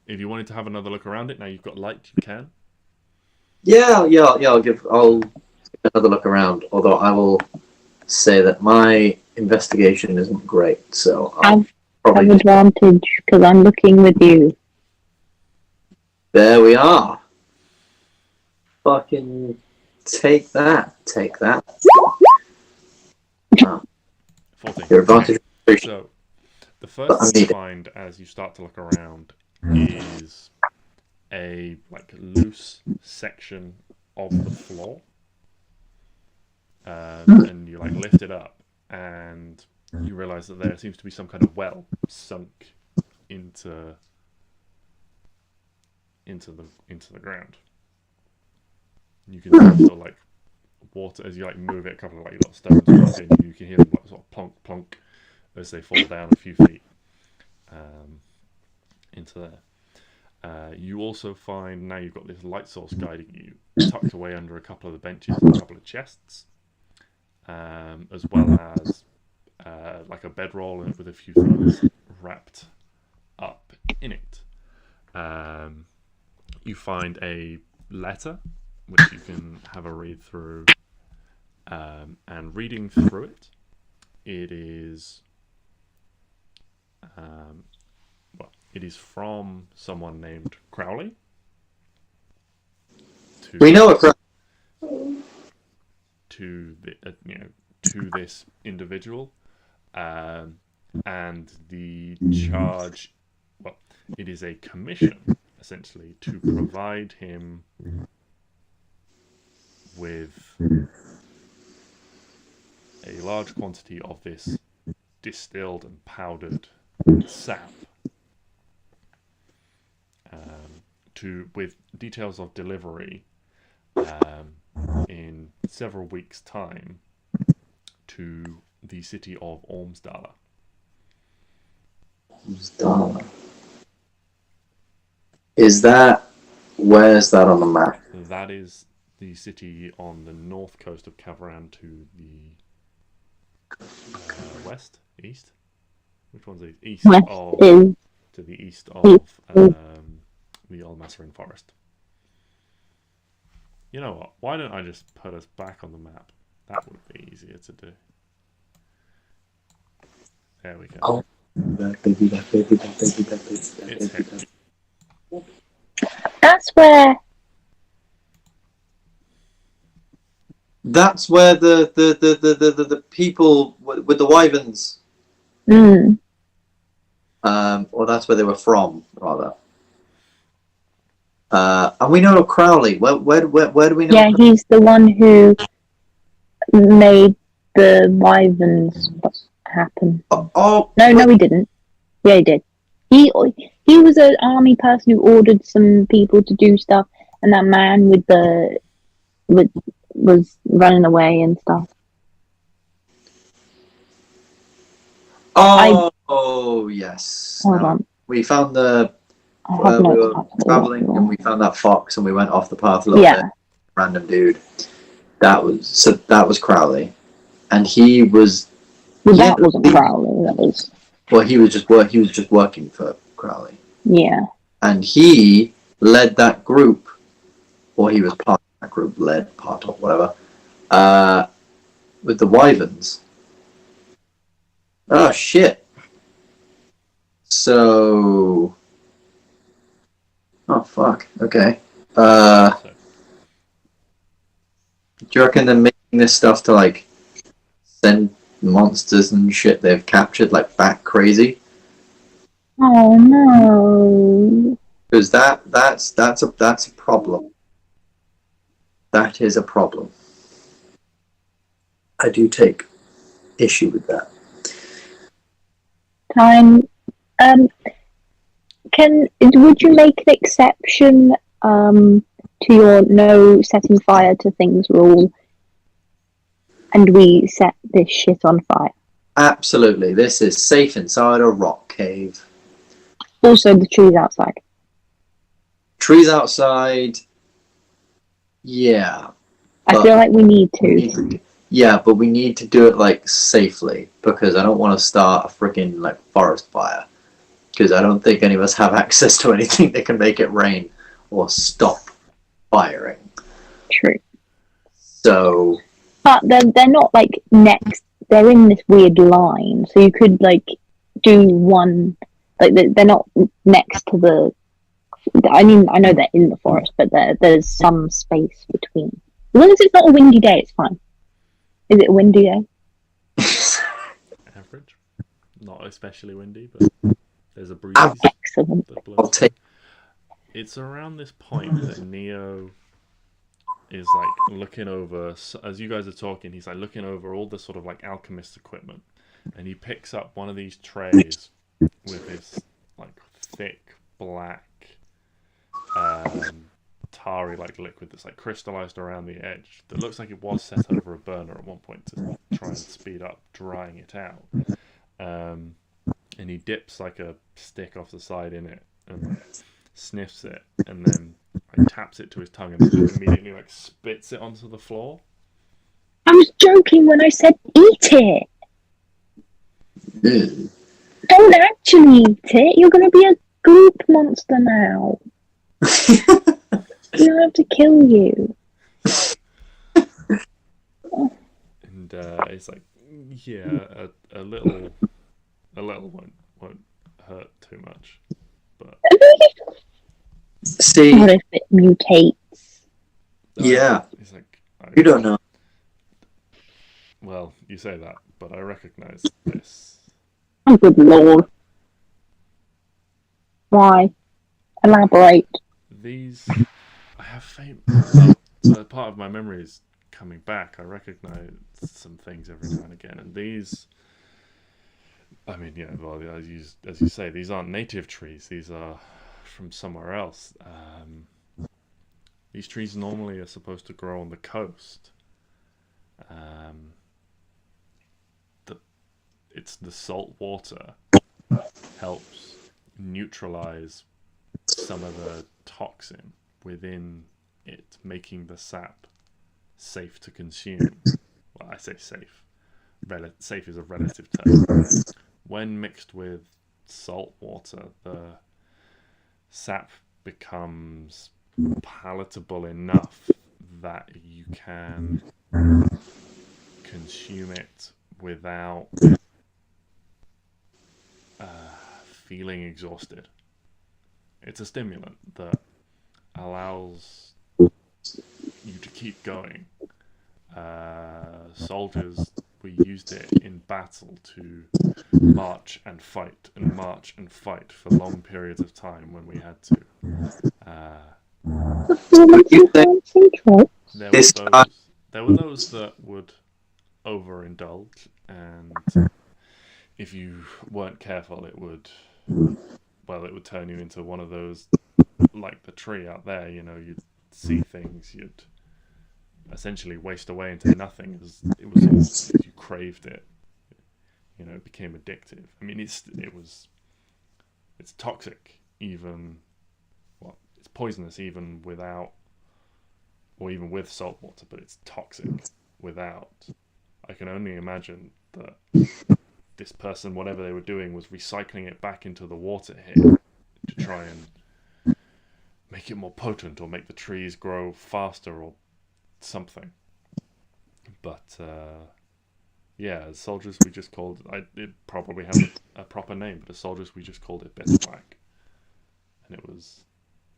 If you wanted to have another look around it, now you've got light, you can. Yeah. I'll give another look around. Although I will say that my investigation isn't great, so I'll probably have advantage because I'm looking with you. There we are. Fucking take that. 14. Your advantage. So, the first thing you find as you start to look around is a loose section of the floor, and you lift it up, and you realize that there seems to be some kind of well sunk into the ground. You can feel water as you move it. A couple of little stones drop in. You can hear them sort of plonk plonk as they fall down a few feet into there. You also find now you've got this light source guiding you, tucked away under a couple of the benches and a couple of chests, as well as a bedroll with a few things wrapped up in it. You find a letter which you can have a read through, and reading through it, it is it is from someone named Crowley. We know a Crowley. To this individual, and the charge. Well, it is a commission essentially to provide him with a large quantity of this distilled and powdered sap, with details of delivery in several weeks' time to the city of Ormsdala. Where's that on the map? That is the city on the north coast of Kavran to the west, east. Which one's the east? West to the east of the Almasserin Forest. You know what? Why don't I just put us back on the map? That would be easier to do. There we go. Oh. It's heavy. That's where. That's where the people with the wyverns. Or that's where they were from, rather. And we know Crowley. Where do we know? Yeah, he's the one who made the wyverns happen. No, he didn't. Yeah, he did. He was an army person who ordered some people to do stuff, and that man was running away and stuff. Oh, yes. Hold on. We found we have no were time. traveling and we found that fox and we went off the path a little bit. Random dude. That was Crowley, and he was. Well, that wasn't Crowley. That was. Well, he was just working for Crowley. Yeah. And he led that group, or he was part of that group, part of whatever, with the wyverns. Oh shit. So. Oh fuck. Okay. Do you reckon they're making this stuff to like send monsters and shit they've captured like back crazy? Oh no. Because that's a problem. That is a problem. I do take issue with that. Would you make an exception to your no setting fire to things rule, and we set this shit on fire? Absolutely. This is safe inside a rock cave. Also, the trees outside. Trees outside. Yeah. I feel like we need to. Yeah, but we need to do it like safely, because I don't want to start a freaking like forest fire. Because I don't think any of us have access to anything that can make it rain or stop firing. True. So. But they're not like next. They're in this weird line, so you could like do one. Like they're not next to the. I mean, I know they're in the forest, but there's some space between. As long as it's not a windy day, it's fine. Is it a windy day? Average. Not especially windy, but there's a breeze. Excellent. I'll take. It's around this point that Neo is like looking over, as you guys are talking, he's like looking over all the sort of like alchemist equipment, and he picks up one of these trays with this like thick black tarry like liquid that's like crystallized around the edge that looks like it was set over a burner at one point to try and speed up drying it out, and he dips like a stick off the side in it and sniffs it, and then like, taps it to his tongue and then immediately like spits it onto the floor. I was joking when I said eat it. Don't actually eat it. You're going to be a goop monster now. You have to kill you. And it's like, yeah, a little won't hurt too much, but see, what if it mutates? Yeah, he's like, you don't know. Well, you say that, but I recognize this. Oh, good lord! Why? Elaborate. These, I have faint. part of my memory is coming back. I recognize some things every now and again, and these, I mean, yeah, well, as you say, these aren't native trees. These are from somewhere else. These trees normally are supposed to grow on the coast. It's the salt water helps neutralize some of the toxin within it, making the sap safe to consume. Well, I say safe. Safe is a relative term. When mixed with salt water, the sap becomes palatable enough that you can consume it without feeling exhausted. It's a stimulant that allows you to keep going. Soldiers, we used it in battle to march and fight for long periods of time when we had to. There were those that would overindulge, and if you weren't careful, it would turn you into one of those, like the tree out there. You know, you'd see things, you'd essentially waste away into nothing. As you craved it. You know, it became addictive. I mean, it's toxic even. Well, it's poisonous even without, or even with salt water, but it's toxic without. I can only imagine that this person, whatever they were doing, was recycling it back into the water here to try and make it more potent or make the trees grow faster or something. But yeah, as soldiers we just called it probably has a proper name, but as soldiers we just called it bitter black, and it was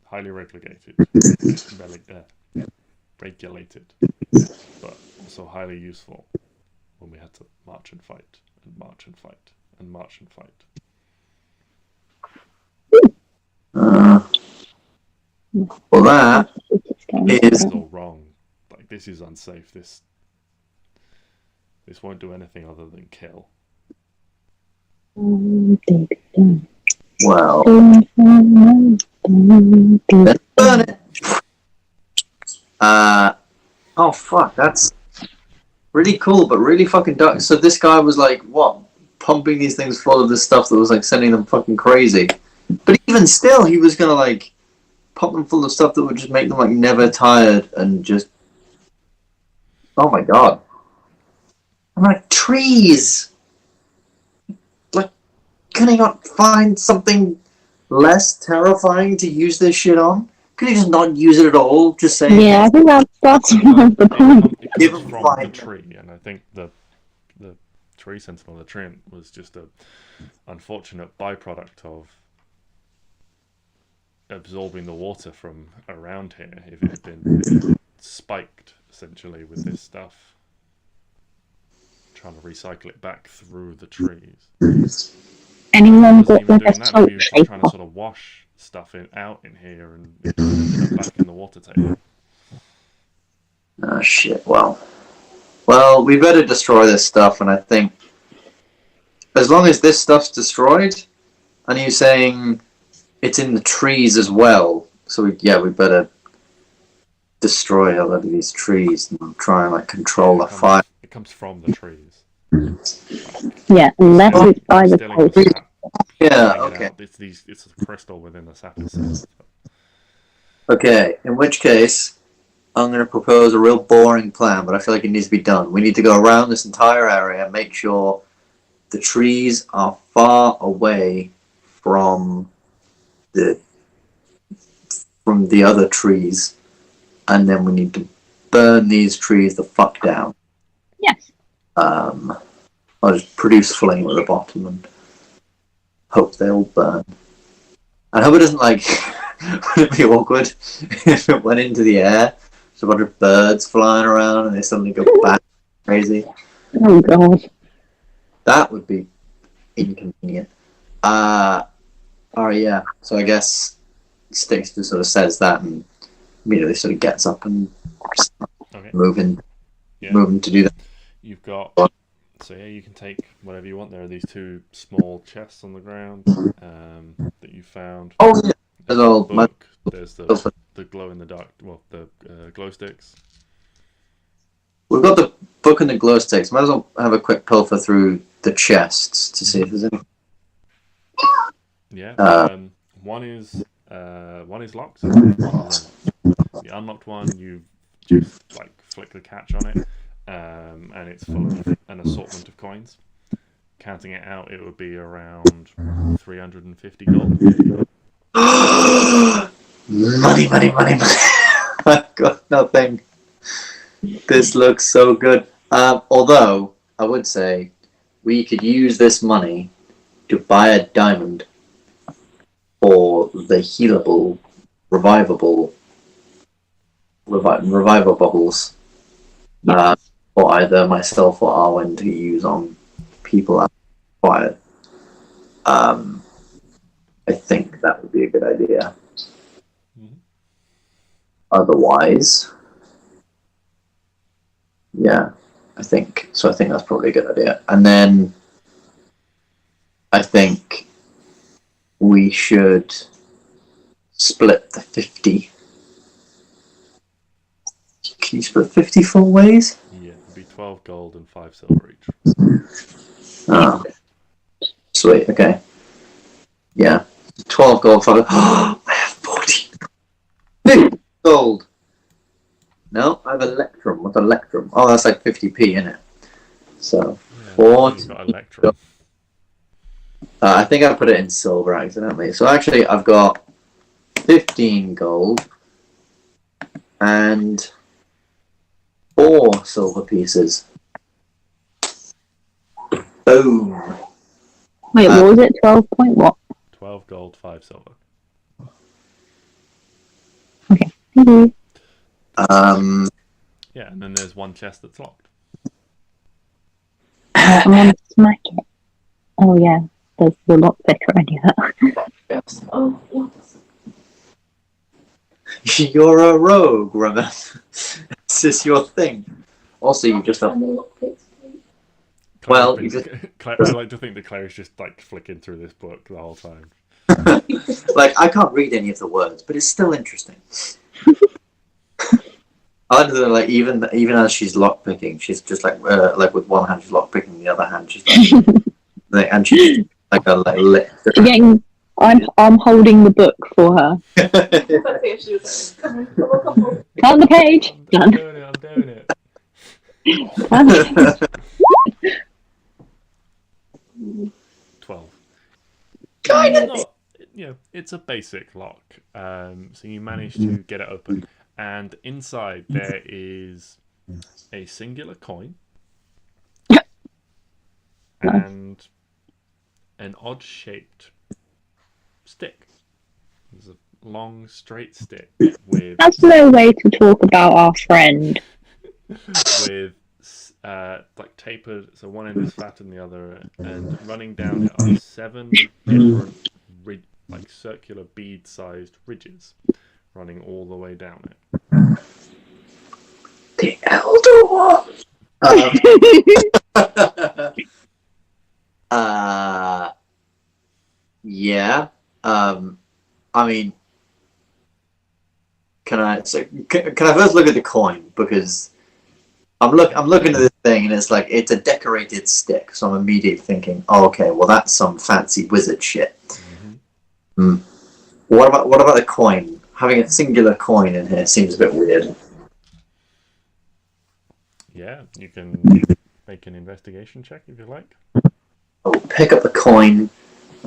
highly regulated, but also highly useful when we had to march and fight and march and fight and march and fight. Well, that This is all wrong. Like, this is unsafe. This won't do anything other than kill. Well, let's burn it. Oh fuck, that's really cool, but really fucking dark. So this guy was like, what, pumping these things full of this stuff that was like sending them fucking crazy. But even still, he was gonna like pump them full of stuff that would just make them like never tired and just. Oh my god. I'm like, trees! Like, can he not find something less terrifying to use this shit on? Could he just not use it at all? Just say... Yeah, I think that's one of the points. It comes from the tree, and I think the tree sentinel, the treant, was just a unfortunate byproduct of absorbing the water from around here. If it had been spiked, essentially, with this stuff, trying to recycle it back through the trees. Anyone Wasn't got even like doing a that, salt maybe he was just trying to shaker? sort of wash stuff out in here and put it back in the water table. Oh shit, well, we better destroy this stuff, and I think as long as this stuff's destroyed, and you're saying it's in the trees as well, so we better destroy a lot of these trees and try and like control the fire. It comes from the trees. Yeah, unless it's by the Distilling coast. sap, Yeah, pulling it okay. out. It's a crystal within the sap itself. Okay, in which case, I'm going to propose a real boring plan, but I feel like it needs to be done. We need to go around this entire area and make sure the trees are far away from the other trees, and then we need to burn these trees the fuck down. Yes. I'll just produce flame at the bottom and hope they all burn. I hope it doesn't like... Would it be awkward if it went into the air? There's a bunch of birds flying around and they suddenly go back crazy. Oh god. That would be inconvenient. Alright, yeah. So I guess Stix just sort of says that and immediately sort of gets up and Okay. moving Yeah. to do that. You've got. So yeah, you can take whatever you want. There are these two small chests on the ground that you found. Oh yeah. There's Hello, the book. There's the glow in the dark. Well, the glow sticks. We've got the book and the glow sticks. Might as well have a quick pilfer through the chests to see if there's any. Yeah. One is locked. One is unlocked. The unlocked one, you just like flick the catch on it, and it's full of an assortment of coins. Counting it out, it would be around 350 gold. Money. I've got nothing. This looks so good. Although, I would say, we could use this money to buy a diamond for the healable, revivable bubbles. For either myself or Arwen to use on people out quiet. I think that would be a good idea. Mm-hmm. Otherwise, yeah, I think so. I think that's probably a good idea. And then I think we should split the 50. Can you split 50 4 ways? Yeah, it'd be 12 gold and 5 silver each. Oh, sweet. Okay. Yeah, 12 gold. 5. I have 40 gold. No, I have Electrum. What's Electrum? Oh, that's like 50p in it. So, Yeah, 40. you've got Electrum. I think I put it in silver accidentally. So actually, I've got 15 gold and 4 silver pieces. Boom. Wait, what was it? 12 point what? 12 gold, 5 silver. Okay. Thank you. Yeah, and then there's one chest that's locked. I'm gonna smack it. Oh yeah, there's the lockpick already. Yes. Oh, yes. You're a rogue, remember? Is this your thing? Also, you just have. Well, you just. I like to think that Claire's just like flicking through this book the whole time. Like, I can't read any of the words, but it's still interesting. I like that, like, even as she's lockpicking, she's just like with one hand she's lockpicking, the other hand she's like, and she's like a lit. Again, I'm holding the book for her. Turn the page. I'm doing it. Turn the page. 12. Kind of. It's a basic lock. So you manage to get it open, and inside there is a singular coin and an odd-shaped stick. There's a long, straight stick with That's no way to talk about our friend. with like tapered. So one end is flat than the other, and running down it are 7 different like circular bead-sized ridges running all the way down it. The Elder One. Yeah. I mean, can I first look at the coin, because I'm looking at this thing and it's like it's a decorated stick, so I'm immediately thinking, oh, okay, well that's some fancy wizard shit. Mm. What about the coin? Having a singular coin in here seems a bit weird. Yeah, you can make an investigation check if you like. I will pick up the coin.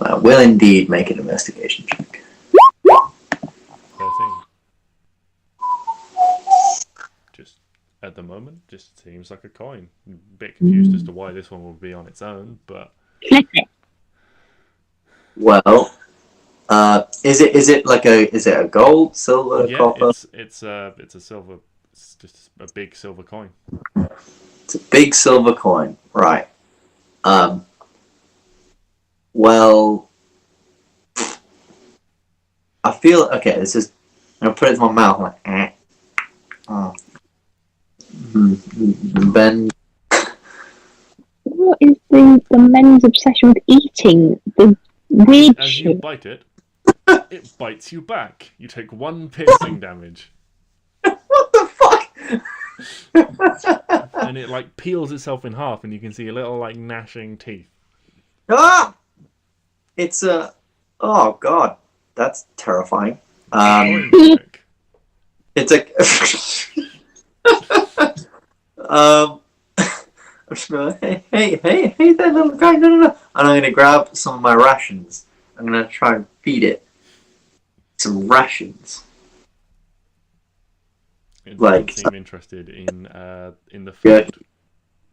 I will indeed make an investigation check. 13. Just at the moment, just seems like a coin. A bit confused as to why this one would be on its own, but Well, is it a gold, silver, yeah, copper? it's a silver. It's just a big silver coin. It's a big silver coin, right? Well, I feel okay. This is gonna put it in my mouth. Like, oh. Ben. What is the men's obsession with eating? The weird As you shit. bite it, it bites you back. You take 1 piercing damage. What the fuck? And it like peels itself in half, and you can see a little like gnashing teeth. Ah! It's a. Oh god, that's terrifying. Coin mimic. It's a. I'm just gonna, hey there, little guy, no. And I'm gonna grab some of my rations. I'm gonna try and feed it some rations. It Like- doesn't seem interested in the Good. food.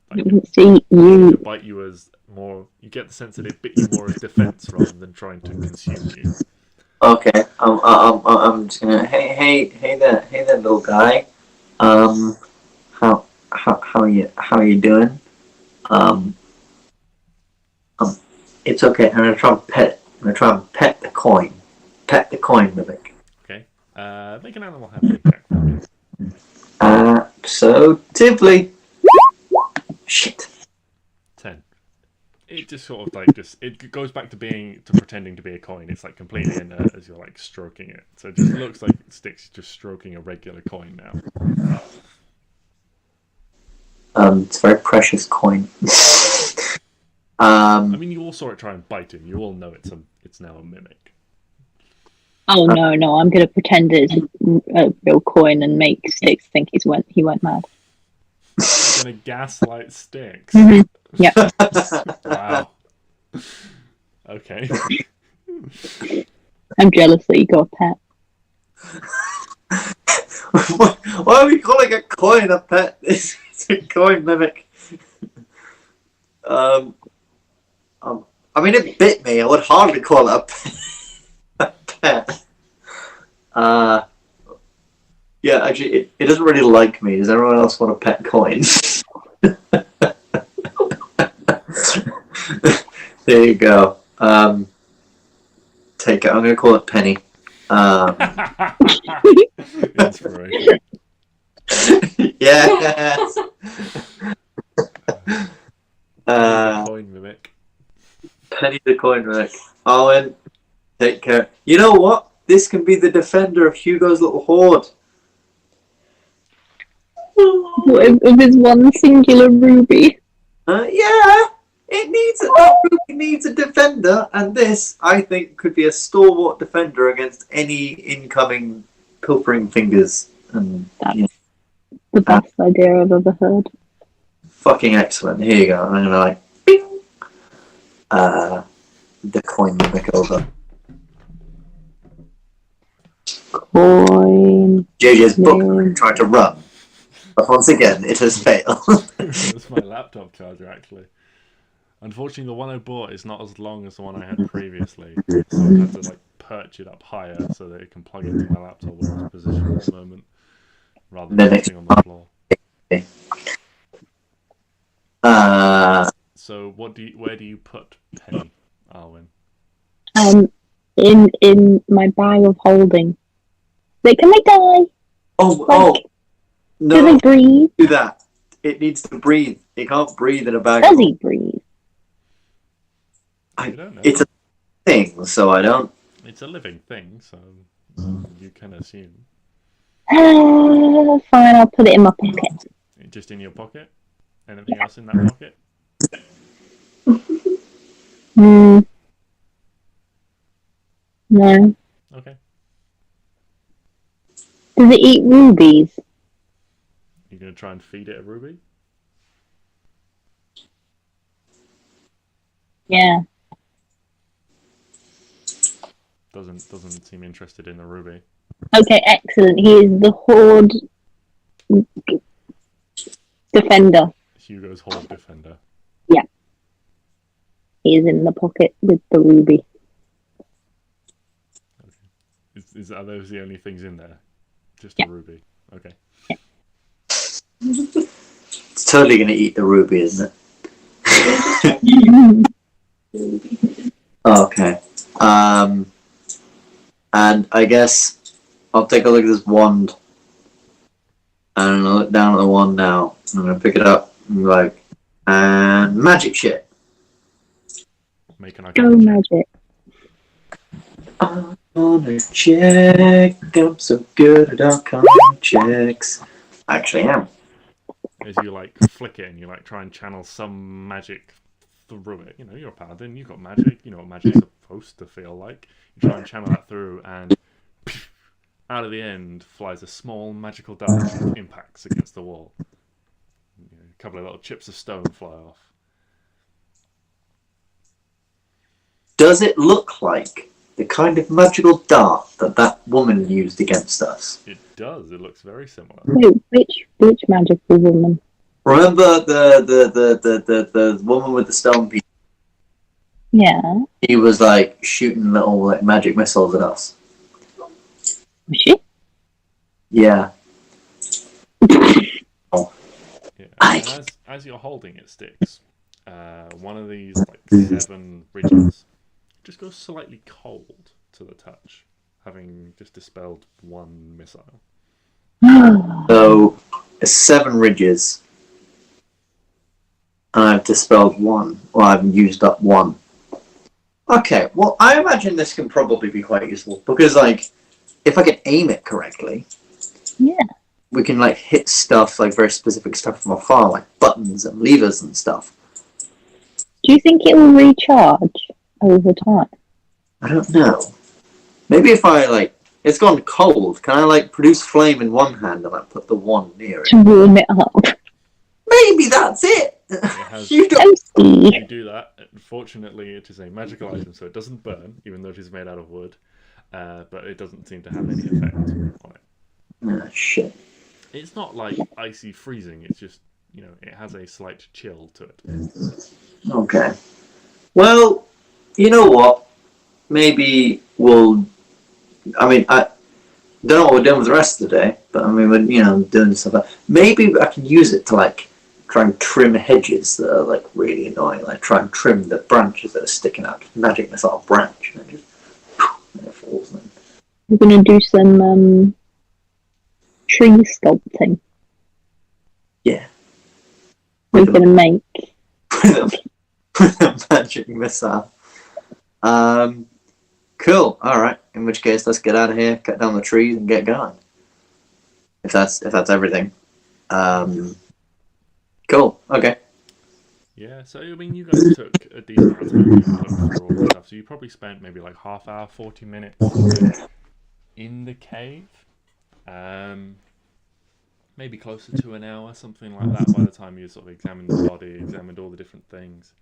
Like, See, to you. bite you as more. You get the sense that it bit you more as defense rather than trying to consume you. Okay, I'm just gonna, hey there, little guy. How you doing? It's okay. I'm gonna try and pet the coin. Pet the coin mimic. Okay. Make an animal handling check for me. Absolutely. Shit. 10. It just sort of like it goes back to pretending to be a coin. It's like completely inert as you're like stroking it. So it just looks like Stix just stroking a regular coin now. It's a very precious coin. I mean, you all saw it try and bite him. You all know it's now a mimic. Oh no! I'm gonna pretend it's a real coin and make Stix think he went mad. You're gonna gaslight Stix. Mhm. Yeah. Wow. Okay. I'm jealous that you got a pet. Why are we calling a coin a pet? It's a coin mimic. I mean, it bit me. I would hardly call it a pet. Yeah, actually, it doesn't really like me. Does everyone else want a pet coin? There you go. Take it. I'm going to call it Penny. Inspiration. Yes. Coin mimic. Penny the coin mimic. Arwen, take care. You know what? This can be the defender of Hugo's little hoard. Of his one singular ruby. Yeah, it needs a defender, and this, I think, could be a stalwart defender against any incoming pilfering fingers. And That's the best idea I've ever heard. fucking excellent. Here you go. I'm gonna like, bing. The coin mimic over. Coin. JJ's book name. trying to run, but once again, it has failed. That's my laptop charger, actually. Unfortunately, the one I bought is not as long as the one I had previously, so I had to like perch it up higher so that it can plug into my laptop where it's positioned at the moment, rather than Then sitting on the floor. So, where do you put Penny, Arwen? In my bag of holding. Like, can they die? Oh, Do no, they breathe? do that. It needs to breathe. It can't breathe in a bag. Does he breathe? I don't know. It's a thing, so I don't. It's a living thing, so you can assume. Fine, I'll put it in my pocket. Just in your pocket? Anything else in that pocket? No. Okay. Does it eat rubies? You're going to try and feed it a ruby? Yeah. Doesn't seem interested in the ruby. Okay, excellent. He is the horde defender. Hugo's Horde Defender. He is in the pocket with the ruby. Are those the only things in there? Just Yeah. a ruby. Okay. It's totally going to eat the ruby, isn't it? Okay. And I guess I'll take a look at this wand. And I'm gonna look down at the wand now. I'm gonna pick it up and be like, and magic shit. Make an Go arcana check. magic. I'm gonna check. I'm so good at arcana checks. I actually am. As you like flick it and you like try and channel some magic through it. You know, you're a paladin, you've got magic, you know what magic's supposed to feel like. You try and channel that through, and out of the end flies a small magical dart that impacts against the wall. You know, a couple of little chips of stone fly off. Does it look like the kind of magical dart that woman used against us? It does. It looks very similar. Wait, which magical woman? Remember the woman with the stone piece? Yeah. He was like shooting little like magic missiles at us. Was she? Yeah. Yeah. And as you're holding it, Stix, one of these like 7 ridges just goes slightly cold to the touch, having just dispelled 1 missile. So, 7 ridges. And I've dispelled 1. Well, I've used up 1. Okay, well, I imagine this can probably be quite useful. Because, like, if I can aim it correctly, Yeah. we can, like, hit stuff, like, very specific stuff from afar, like buttons and levers and stuff. Do you think it will recharge over time? I don't know. Maybe if I, like, it's gone cold, can I, like, produce flame in one hand and, like, put the wand near it? To warm it up. Maybe that's it! has- You don't... You do that. Fortunately, it is a magical item, so it doesn't burn, even though it is made out of wood. But it doesn't seem to have any effect on it. Ah, shit. It's not like icy freezing. It's just, you know, it has a slight chill to it. Okay. Well, you know what? Maybe we'll... I mean, I don't know what we're doing with the rest of the day, but I mean, we're, you know, doing stuff like... Maybe I can use it to, like, try and trim hedges that are, like, really annoying. Like, try and trim the branches that are sticking out. Just magic missile branch, and then just... and it falls then. We're going to do some tree sculpting. Yeah. We're going to make... with a magic missile. Cool. All right. In which case, let's get out of here, cut down the trees, and get going. If that's everything. Cool. Okay. Yeah, so I mean, you guys took a decent amount of time to look through all the stuff, so you probably spent maybe like half hour, 40 minutes in the cave. Maybe closer to an hour, something like that, by the time you sort of examined the body, examined all the different things.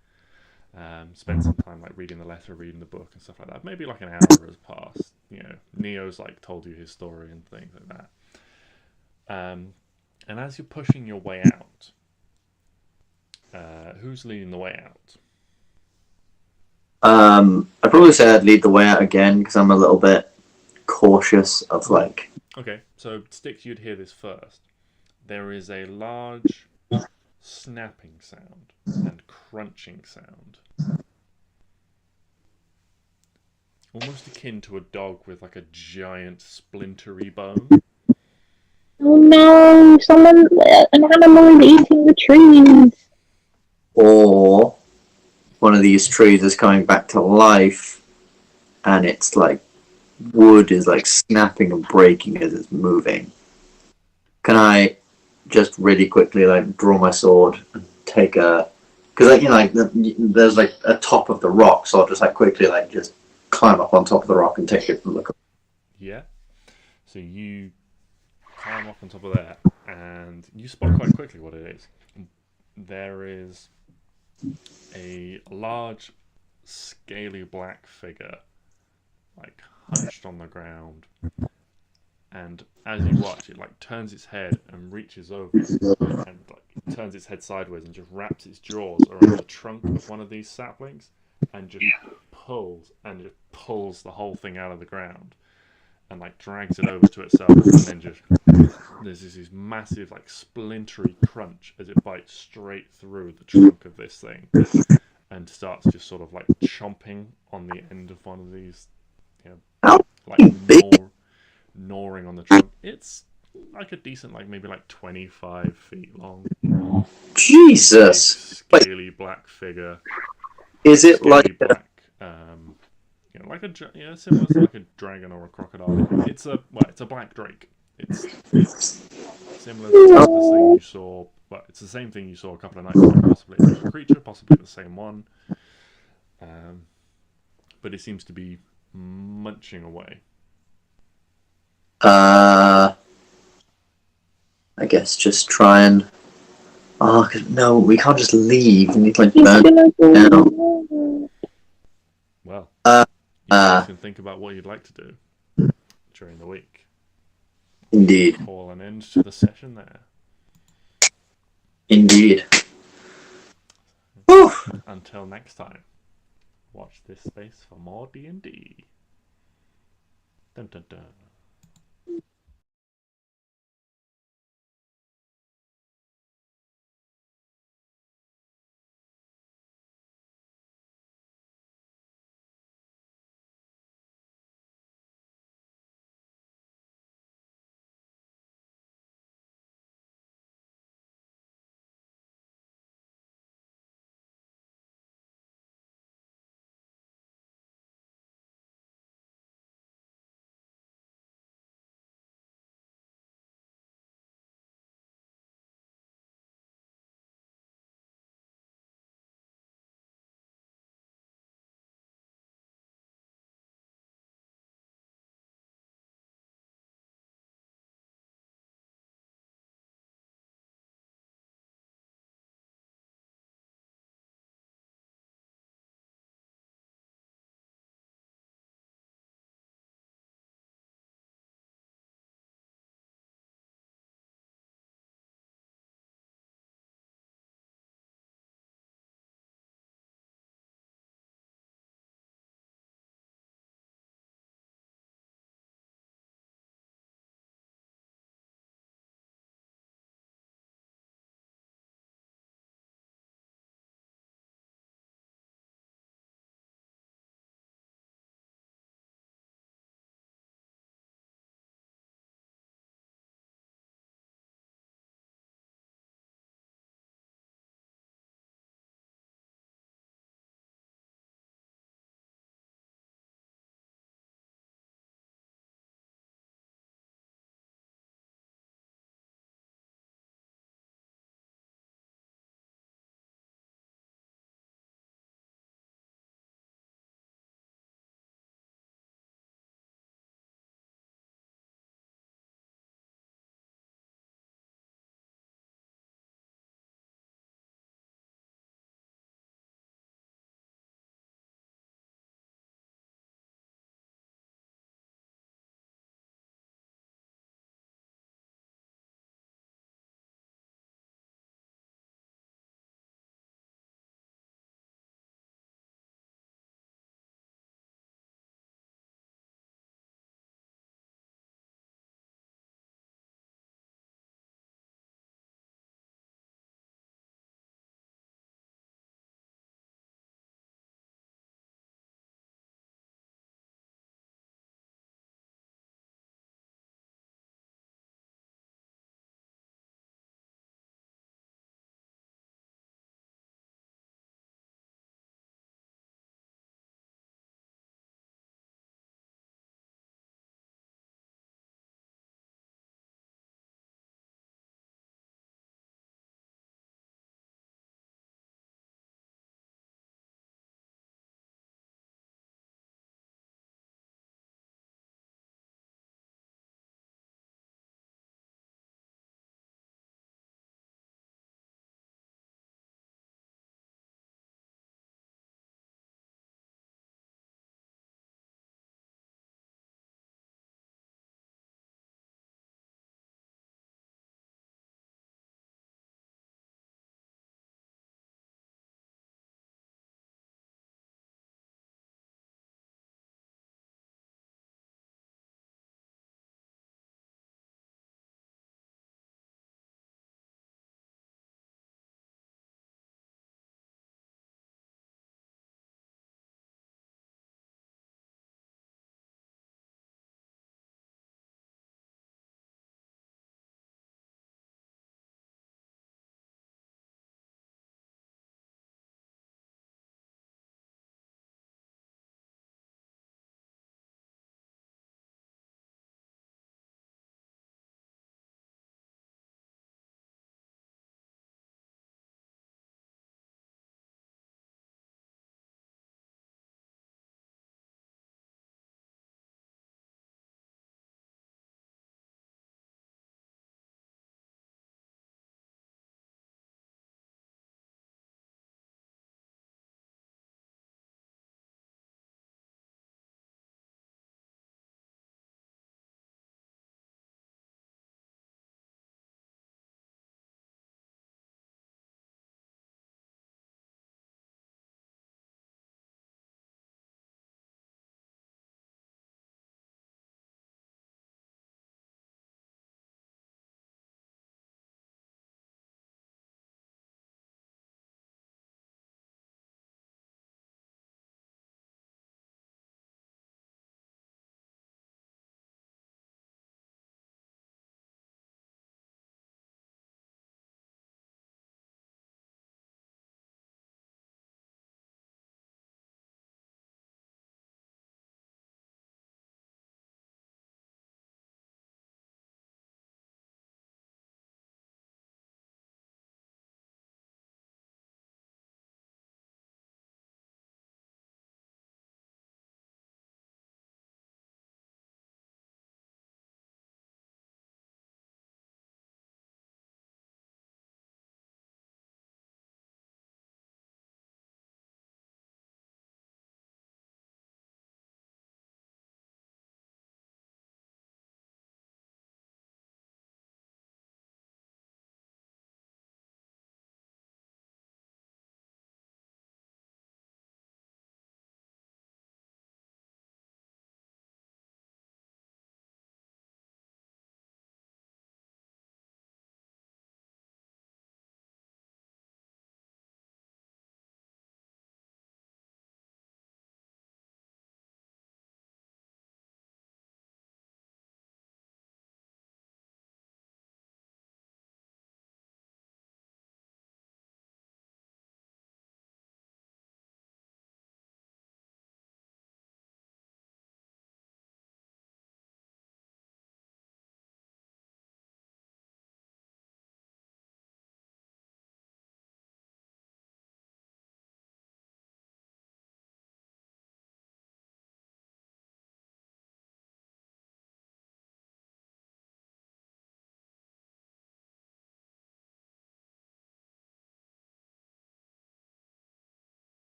Spent some time like reading the letter, reading the book and stuff like that. Maybe like an hour has passed. You know, Neo's like told you his story and things like that. And as you're pushing your way out, who's leading the way out? I'd probably say I'd lead the way out again because I'm a little bit cautious of like. Okay, so Stix, you'd hear this first. There is a large snapping sound and crunching sound. Almost akin to a dog with like a giant splintery bone. Oh no! An animal is eating the trees! Or one of these trees is coming back to life, and it's like wood is like snapping and breaking as it's moving. Can I just really quickly like draw my sword and take a? Because like, you know, like there's like a top of the rock, so I'll just like quickly like just climb up on top of the rock and take a look. Yeah. So you climb up on top of that, and you spot quite quickly what it is. There is a large, scaly black figure, like hunched on the ground, and as you watch, it like turns its head and reaches over and like turns its head sideways and just wraps its jaws around the trunk of one of these saplings and just pulls the whole thing out of the ground and like drags it over to itself, and then just there's this massive like splintery crunch as it bites straight through the trunk of this thing and starts just sort of like chomping on the end of one of these, you know, like gnawing on the trunk. It's like a decent, like maybe like 25 feet long. Jesus! Big, scaly black figure. Is it Scaly like black, like a similar to like a dragon or a crocodile. It's a black drake. It's similar to the thing you saw. Well, it's the same thing you saw a couple of nights ago. Possibly a different creature, possibly the same one. But it seems to be munching away. I guess just try and. Oh, no, we can't just leave. We need to like burn it down. Well, you guys can think about what you'd like to do during the week. Indeed. Call an end to the session there. Indeed. Whew. Until next time, watch this space for more D&D. Dun dun dun.